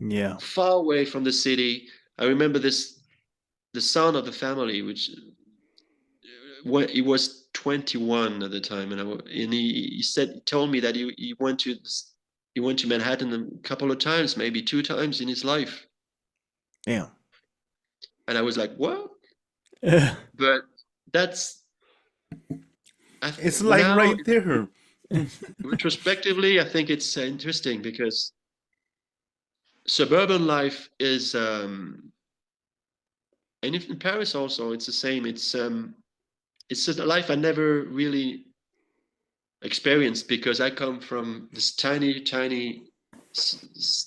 Yeah. far away from the city. I remember the son of the family, which when he was 21 at the time, and he told me that he went to Manhattan a couple of times, maybe 2 times in his life, Yeah. and I was like, what? But that's It's like now right there. retrospectively, I think it's interesting because suburban life is, and if in Paris also, it's the same. It's a life I never really experienced because I come from this tiny, tiny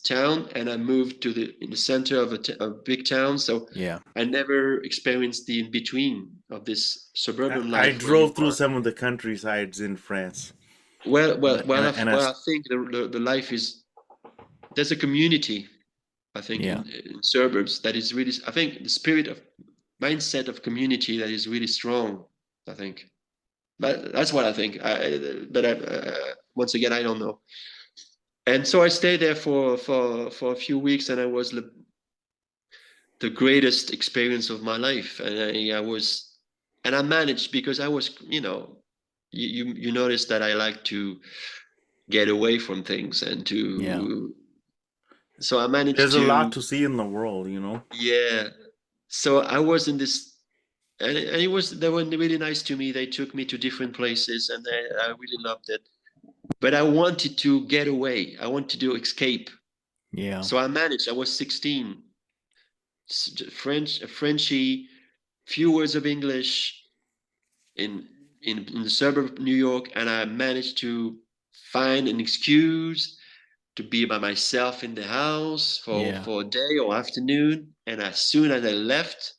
town, and I moved to in the center of a big town. So Yeah. I never experienced the in between of this suburban I life where you drove through are. some of the countrysides in France, Well, and well, well. I I think the life is, there's a community. I think Yeah. in suburbs that is really. I think the spirit of mindset of community that is really strong. I think, but that's what I think. Once again, I don't know. And so I stayed there for a few weeks, and I was the greatest experience of my life. And I was, and I managed because I was, you notice that I like to get away from things and Yeah. to. So I managed there's a lot to, to see in the world, you know. yeah. So I was in this, and they were really nice to me. They took me to different places, and I really loved it. But I wanted to get away. I wanted to escape. Yeah. So I managed. I was 16. French, Frenchy, few words of English in in the suburb of New York, and I managed to find an excuse to be by myself in the house Yeah. for a day or afternoon. And as soon as I left,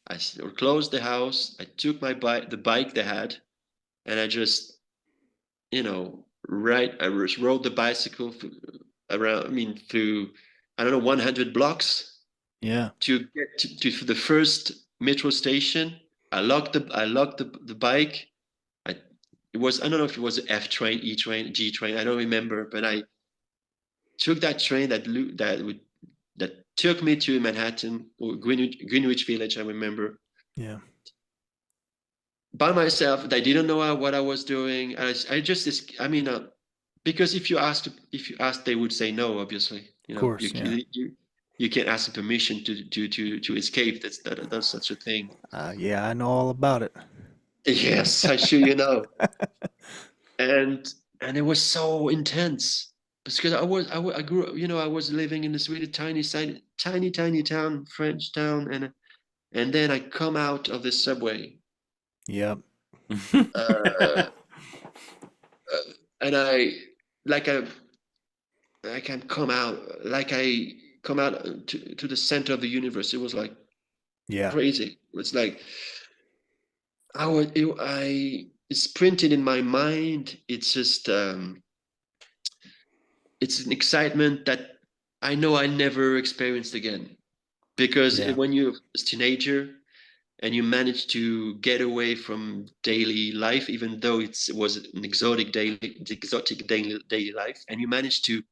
I closed the house. I took my bike, the bike they had, and I just, right. I just rode the bicycle around. I mean, through, I don't know, 100 blocks Yeah. to get to the first metro station. I locked the bike. I It was, I don't know if it was the F train, E train, G train. I don't remember, but I took that train that took me to Manhattan or Greenwich Village. I remember Yeah. by myself. I didn't know what I was doing. I just, I mean, because if you ask, they would say no. Obviously, Of course. Yeah. you can't ask permission to escape. That's such a thing. Yeah. I know all about it. Yes, I sure you know. And it was so intense because I grew, I was living in this really tiny town, French town, and then I come out of the subway, Yep. uh, and like I I can come out to the center of the universe. It was like Yeah. crazy. It's like it's printed in my mind. It's just it's an excitement that I know I never experienced again. Because Yeah. when you're a teenager, and you manage to get away from daily life, even though it was an exotic daily life, and you manage to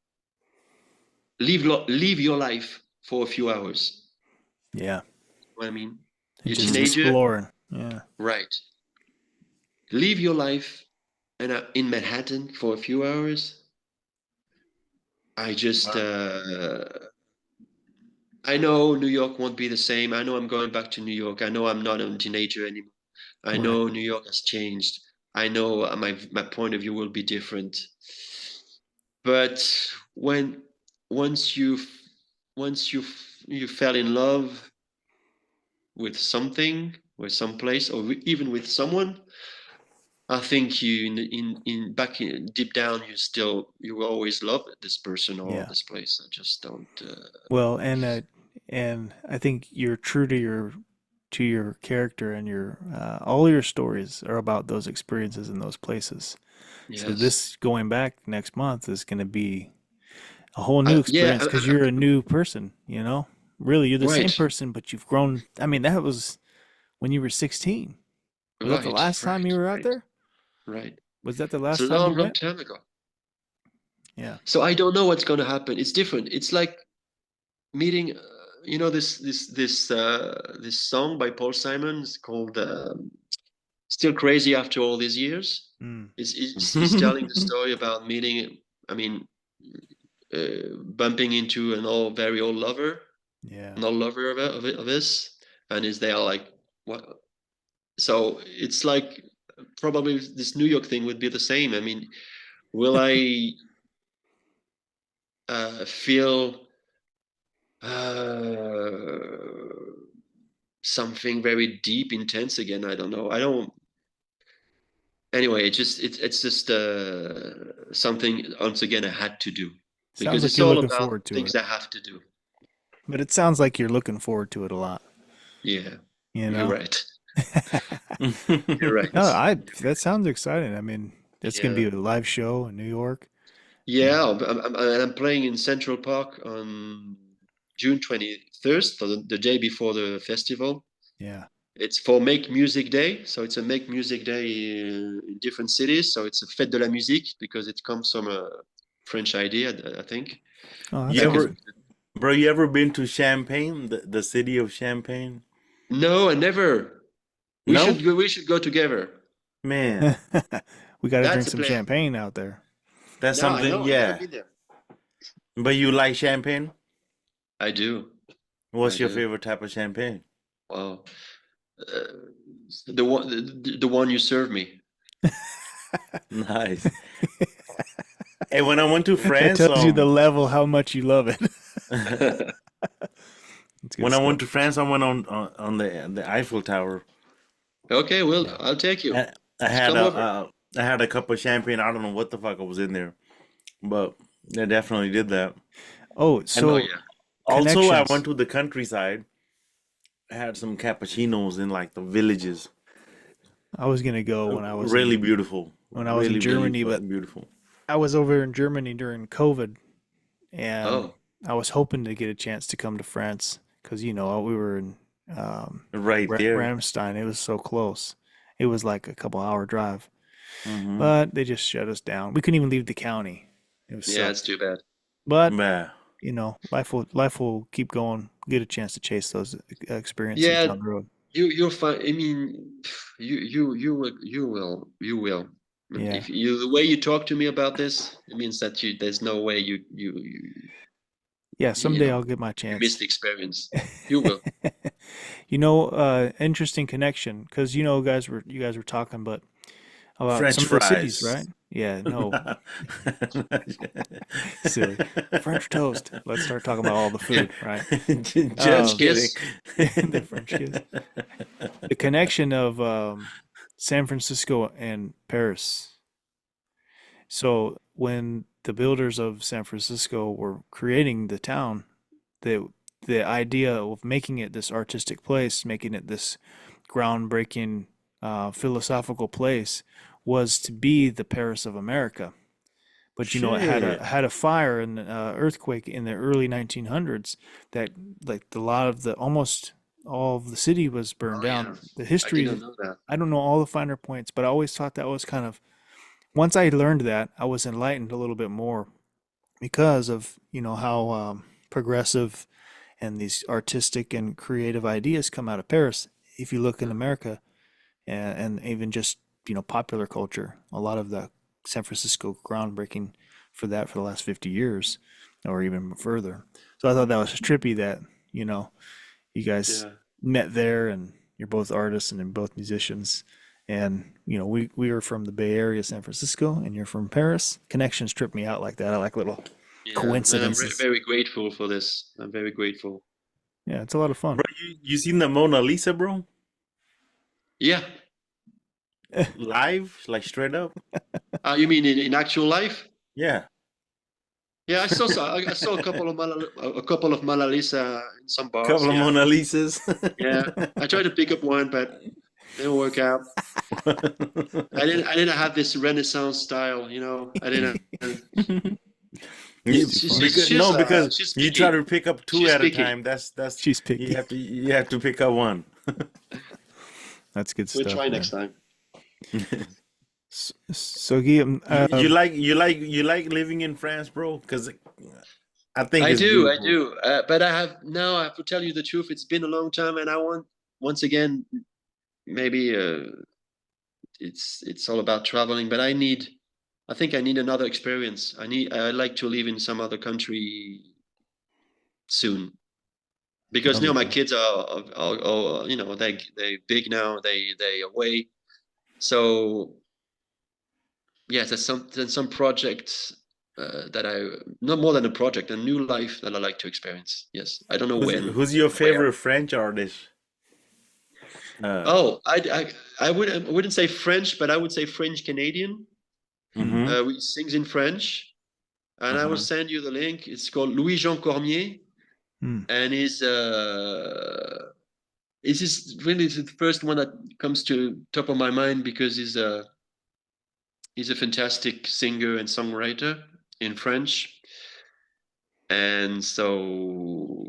live your life for a few hours. Yeah. What I mean, And you're a just teenager, exploring. Yeah. right? Live your life and in Manhattan for a few hours. I just, I know New York won't be the same. I know I'm going back to New York. I know I'm not a teenager anymore. I Right. know New York has changed. I know my point of view will be different. But when once you once you fell in love with something, with some place, or even with someone, I think you in back in, deep down you will always love this person or Yeah. this place. I just don't. Well, and I think you're true to your character, and your all your stories are about those experiences in those places. So Yes. this going back next month is going to be a whole new Yeah. experience because you're a new person, you know? Really, you're the same Right. person, but you've grown. I mean, that was when you were 16. Was that the Right. last time Right. you were out Right. there? Right. Was that the It's a last time long, you long went? time ago. Yeah. So I don't know what's going to happen. It's different. It's like meeting. You know this song by Paul Simon is called "Still Crazy After All These Years." Mm. He's telling the story about meeting. I mean, bumping into very old lover, Yeah. an old lover of his, and is there like what? So it's like probably this New York thing would be the same. I mean, will I feel something very deep, intense again? I don't know. I don't. Anyway, it's just something once again I had to do Sounds because like it's you're all looking about forward to things it. I have to do. But it sounds like you're looking forward to it a lot, Yeah, you you're know? right. You're No, right. that sounds exciting. I mean, it's going to Yeah. be a live show in New York. Yeah, And I'm playing in Central Park on June 21st, so the day before the festival. yeah. It's for Make Music Day, so it's a Make Music Day in different cities. So it's a fête de la musique because it comes from a French idea, I think. Oh, that's You Very ever, awesome. limited. bro? You ever been to Champagne, the city of Champagne? No, I never. No, We should go together. man, We got to That's drink a some plan. champagne out there. that's No, I something. know. I never Yeah, been there. but you like champagne? I do. I What's your do. favorite type of champagne? Wow. Uh, the one you serve me. Nice. And when I went to That France, tells you the level how much you love it. It's good when I went stuff. to France, I went on the Eiffel Tower. Okay, well, Yeah. I'll take you. I, I Just had come a over. I had a cup of champagne. I don't know what the fuck I was in there, but I definitely did that. Oh, And Oh so yeah. also, I went connections. to the countryside. I had some cappuccinos in like the villages. I was gonna go Really beautiful. when I was in Really, really Germany, but fucking beautiful. I was over in Germany during COVID, and Oh, I was hoping to get a chance to come to France because we were in Right there. Ramstein. It was so close. It was like a couple hour drive, Mm-hmm. but they just shut us down. We couldn't even leave the county. It was yeah, it's sucked. too bad. But Yeah. life will keep going. Get a chance to chase those experiences Yeah, down the road. you'll find. I mean, you will. Yeah, If you the way you talk to me about this, it means that there's no way yeah. you Someday know I'll get my you missed chance. the experience. You will. Interesting connection because you guys were talking, but about French some of the cities, fries. right? Yeah, no, silly. French toast. Let's start talking about all the food, right? French Just Um, kidding. kiss. the French kiss. The connection of San Francisco and Paris. So when the builders of San Francisco were creating the town, the the idea of making it this artistic place, making it this groundbreaking philosophical place, was to be the Paris of America. But it had a Shit. fire and earthquake in the early 1900s that like a lot of the almost all of the city was burned Oh yeah, down. The I history, didn't know that. I don't know all the finer points, but I always thought that was kind of, once I learned that, I was enlightened a little bit more because of, how progressive and these artistic and creative ideas come out of Paris. If you look in Mhm. America and even just, popular culture, a lot of the San Francisco groundbreaking for that for the last 50 years or even further. So I thought that was trippy that, you know, you guys Yeah. met there and you're both artists and both musicians. And, we are from the Bay Area, San Francisco, and you're from Paris. Connections trip me out like that. I like little Yeah, and I'm coincidences. very grateful for this. I'm very grateful. Yeah, it's a lot of fun. Bro, you seen the Mona Lisa, bro? Yeah. Live, like straight up? You mean in actual life? Yeah. Yeah, I saw a couple of Mona Lisa in some bars. Couple of Yeah, Mona Lisas. yeah. I tried to pick up one, but didn't work out. I didn't have this Renaissance style. I didn't. You, Too funny. because She's you try picky. to pick up two She's at a picky. time. That's She's picky. you have to pick up one. That's good We'll stuff, try next man. time. So, Guillaume, You like living in France, bro? Because I think I it's do, I beautiful. do. But I have to tell you the truth. It's been a long time, and I want once again maybe it's all about traveling. But I think I need another experience. I'd like to live in some other country soon because okay. my kids are they big now. They away. So yes, there's some project that I not more than a project, a new life that I like to experience. Yes, I don't know when Who's your and where. favorite French artist? Uh, Oh, I wouldn't say French, but I would say French Canadian. Hmm. mm-hmm, Which sings in French, and I will uh-huh. send you the link. It's called Louis Jean Cormier, Mm. and is really the first one that comes to top of my mind because he's a fantastic singer and songwriter in French, and so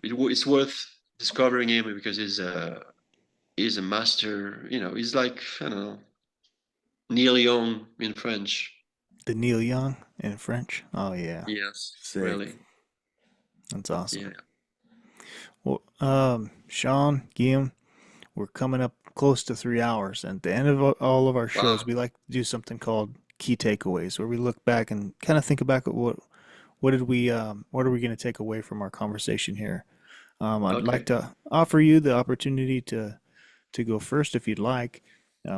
it's worth discovering him because he's a master. He's like I don't know Neil Young in French. The Neil Young in French. Oh yeah, Yes, Sick. really. that's awesome. Yeah. Well, Sean, Guillaume, we're coming up close to 3 hours, and at the end of all of our shows, Wow. we like to do something called key takeaways, where we look back and kind of think back at what are we going to take away from our conversation here. I'd like Okay. to offer you the opportunity to go first if you'd like.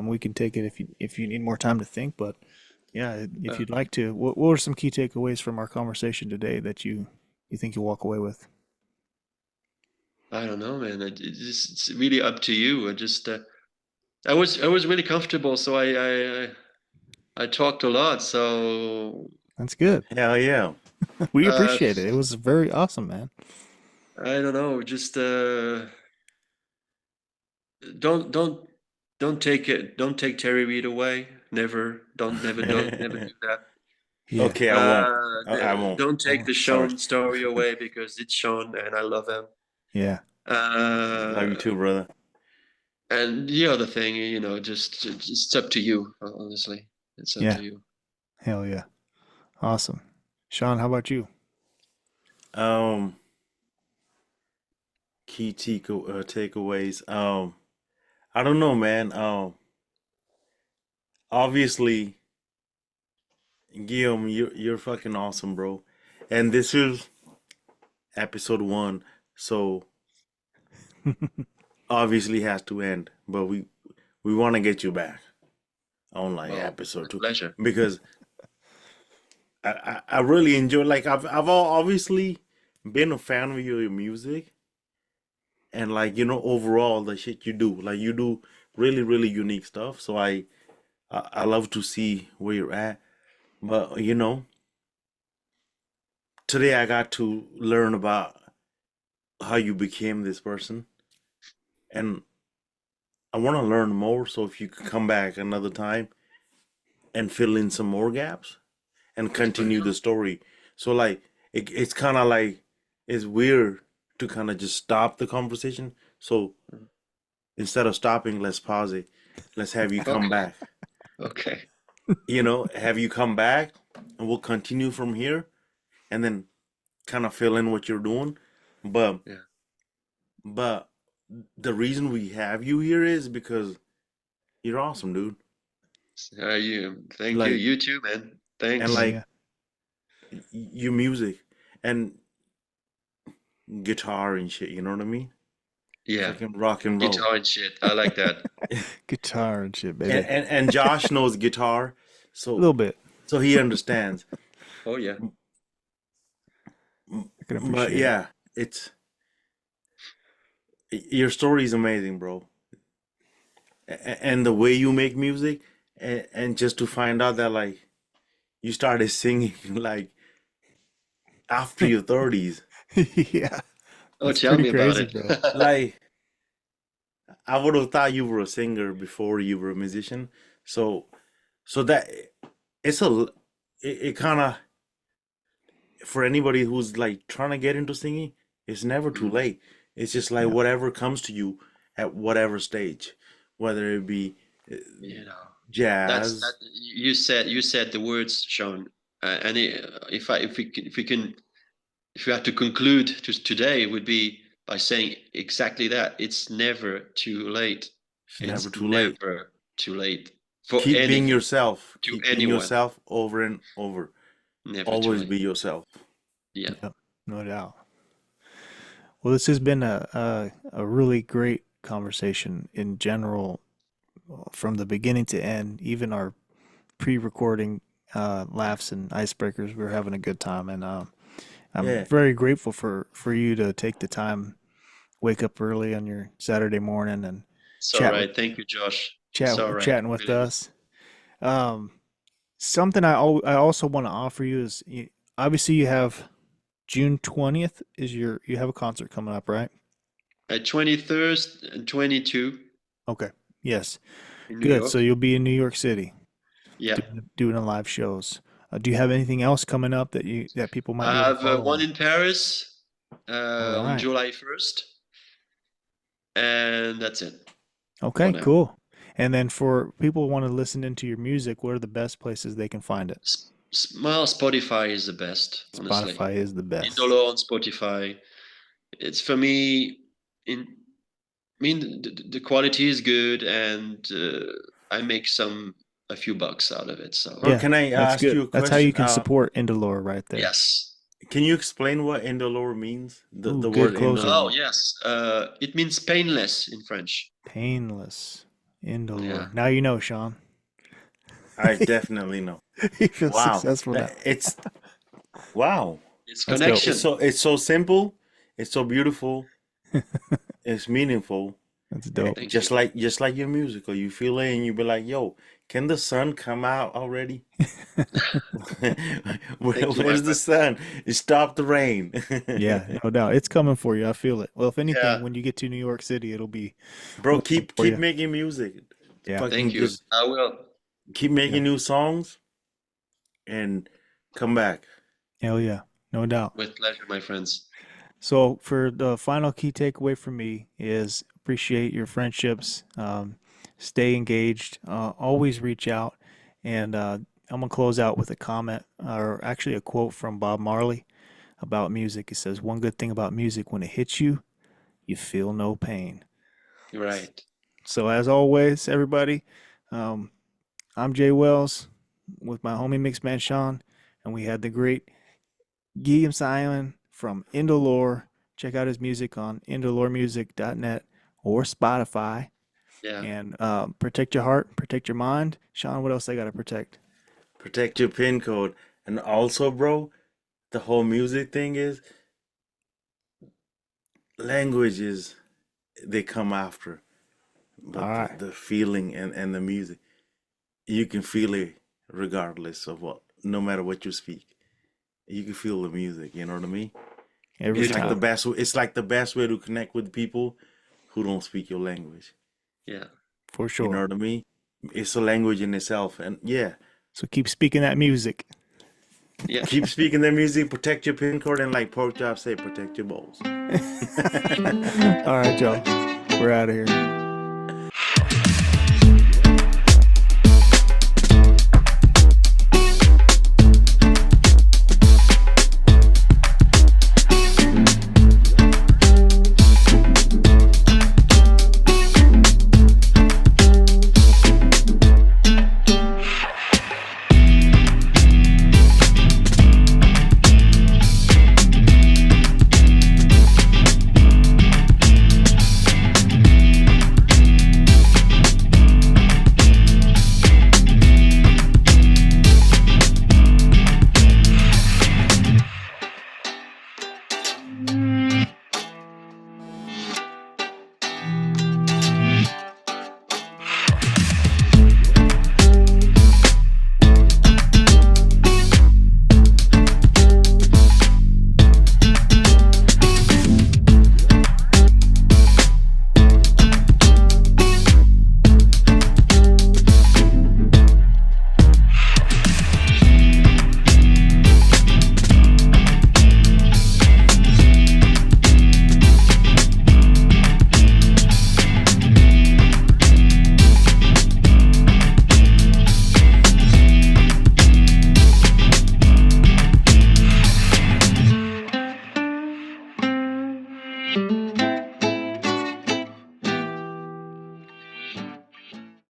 We can take it if you need more time to think, but yeah, if Uh, you'd like to, what are some key takeaways from our conversation today that you think you'll walk away with? I don't know, man. It's really up to you. I was really comfortable, so I talked a lot. So That's good. Hell yeah. We uh, appreciate it. It was very awesome, man. I don't know. Just don't don't don't take it. Don't take Terry Reid away. Never. Never do that. Yeah, Okay, I won't. I won't. Don't take the Sorry. Sean story away because it's Sean and I love him. yeah, Love you Uh, too, brother. and the other thing, just it's up to you. Honestly, it's up yeah. to you. Hell yeah. Awesome. Sean, how about you? Um, takeaways. I don't know, man. Obviously, Guillaume, you're fucking awesome, bro. And this is episode one, so obviously has to end. But we want to get you back on like Well, episode my two pleasure. because I really enjoy like obviously been a fan of your music and like overall the shit you do like you do really unique stuff. So I love to see where you're at. But today I got to learn about how you became this person, and I want to learn more. So if you could come back another time and fill in some more gaps and With continue pleasure. the story. So like it's kind of like it's weird to kind of just stop the conversation. So instead of stopping, let's pause it. Let's have you come Okay. back. Okay. Have you come back, and we'll continue from here, and then kind of fill in what you're doing. But Yeah. but the reason we have you here is because you're awesome, dude. Thank you. Like You too, man. and Yeah, Thanks. yeah. like your music and guitar and shit. You know what I mean? Yeah. Fucking rock and roll. Guitar and shit. I like that. Guitar and shit, And baby. and, and Josh knows guitar, A so little bit. so he understands. Oh yeah. I can But appreciate it. yeah, it's your story is amazing, bro. And the way you make music, and just to find out that like you started singing like after your 30s. Yeah, Oh, that's tell pretty me about crazy, it. bro. Like I would have thought you were a singer before you were a musician. So that it's it kind of, for anybody who's like trying to get into singing, it's never too Mm, late. It's just like Yeah, whatever comes to you at whatever stage, whether it be uh, you know, that's that jazz. you said the words, Sean. And if we have to conclude today, it would be by saying exactly that. It's never too late. It's never It's too late. never too late for Keep being anything yourself. to Keep being anyone. yourself over and over. Never too Always late. be yourself. Yeah. yeah, no doubt. Well, this has been a really great conversation in general, from the beginning to end. Even our pre-recording laughs and icebreakers, we were having a good time, and I'm Yeah. very grateful for you to take the time, wake up early on your Saturday morning, and It's all chat with right. Thank you, Josh. It's chat all right. chatting with Really. us. Um, Something I also want to offer you is, obviously you have June 20th is you have a concert coming up, right? At 23rd and 22 Okay. Yes. in New Good. So York. you'll be in New York City Yeah. doing a live shows. Do you have anything else coming up that people might be I able to have follow one on? in Paris All on right. July 1st, and that's it for Okay, now. cool. And then for people who want to listen into your music, what are the best places they can find it? Well, Spotify is the best, honestly. Spotify is the best. Indolore on Spotify. It's for me. In I mean, the quality is good, and I make a few bucks out of it. So Bro, Yeah, can I that's ask good. you a That's how you question? can support Indolore right there. yes. Can you explain what Indolore means? The Ooh, the good word closer. Oh Indolore. yes. It means painless in French. Painless. Yeah. Indolore. Now you know, Sean. I definitely know. You feel Wow. successful now. It's wow. It's That's dope. It's connection. so simple. It's so beautiful. It's meaningful. That's dope. Thank you. Just like your musical. You feel it and you be like, yo, can the sun come out already? Thank you, my Where's the friend. sun? Stop the rain. Yeah, no doubt. It's coming for you. I feel it. Well, if anything, Yeah. when you get to New York City, it'll be Bro, welcome keep for keep you. making music. Yeah, Fucking Thank you. just I will. keep yeah. making new songs and come back. Hell yeah. No doubt. With pleasure, my friends. So for the final key takeaway for me is appreciate your friendships, stay engaged, always reach out, and I'm gonna close out with a comment, or actually a quote from Bob Marley about music. He says, "One good thing about music, when it hits you, you feel no pain." You're right. So as always, everybody, um, I'm Jay Wells with my homie Mixman Shawn, and we had the great Guillaume Simon from Indolore. Check out his music on indoloremusic.net or Spotify. Yeah. And protect your heart, protect your mind. Sean, what else I got to protect? Protect your pin code. And also, bro, the whole music thing is languages, they come after. All But right. the feeling and the music, you can feel it regardless of what, no matter what you speak. You can feel the music, you know what I mean? Every It's like the Beautiful. time. best it's like the best way to connect with people who don't speak your language. Yeah. For You know sure. what I mean? It's a language in itself. And yeah, So keep speaking that music. Yeah. Keep speaking their music, protect your pin code, and like Pork Chop say, protect your balls. All right, y'all. We're out of here.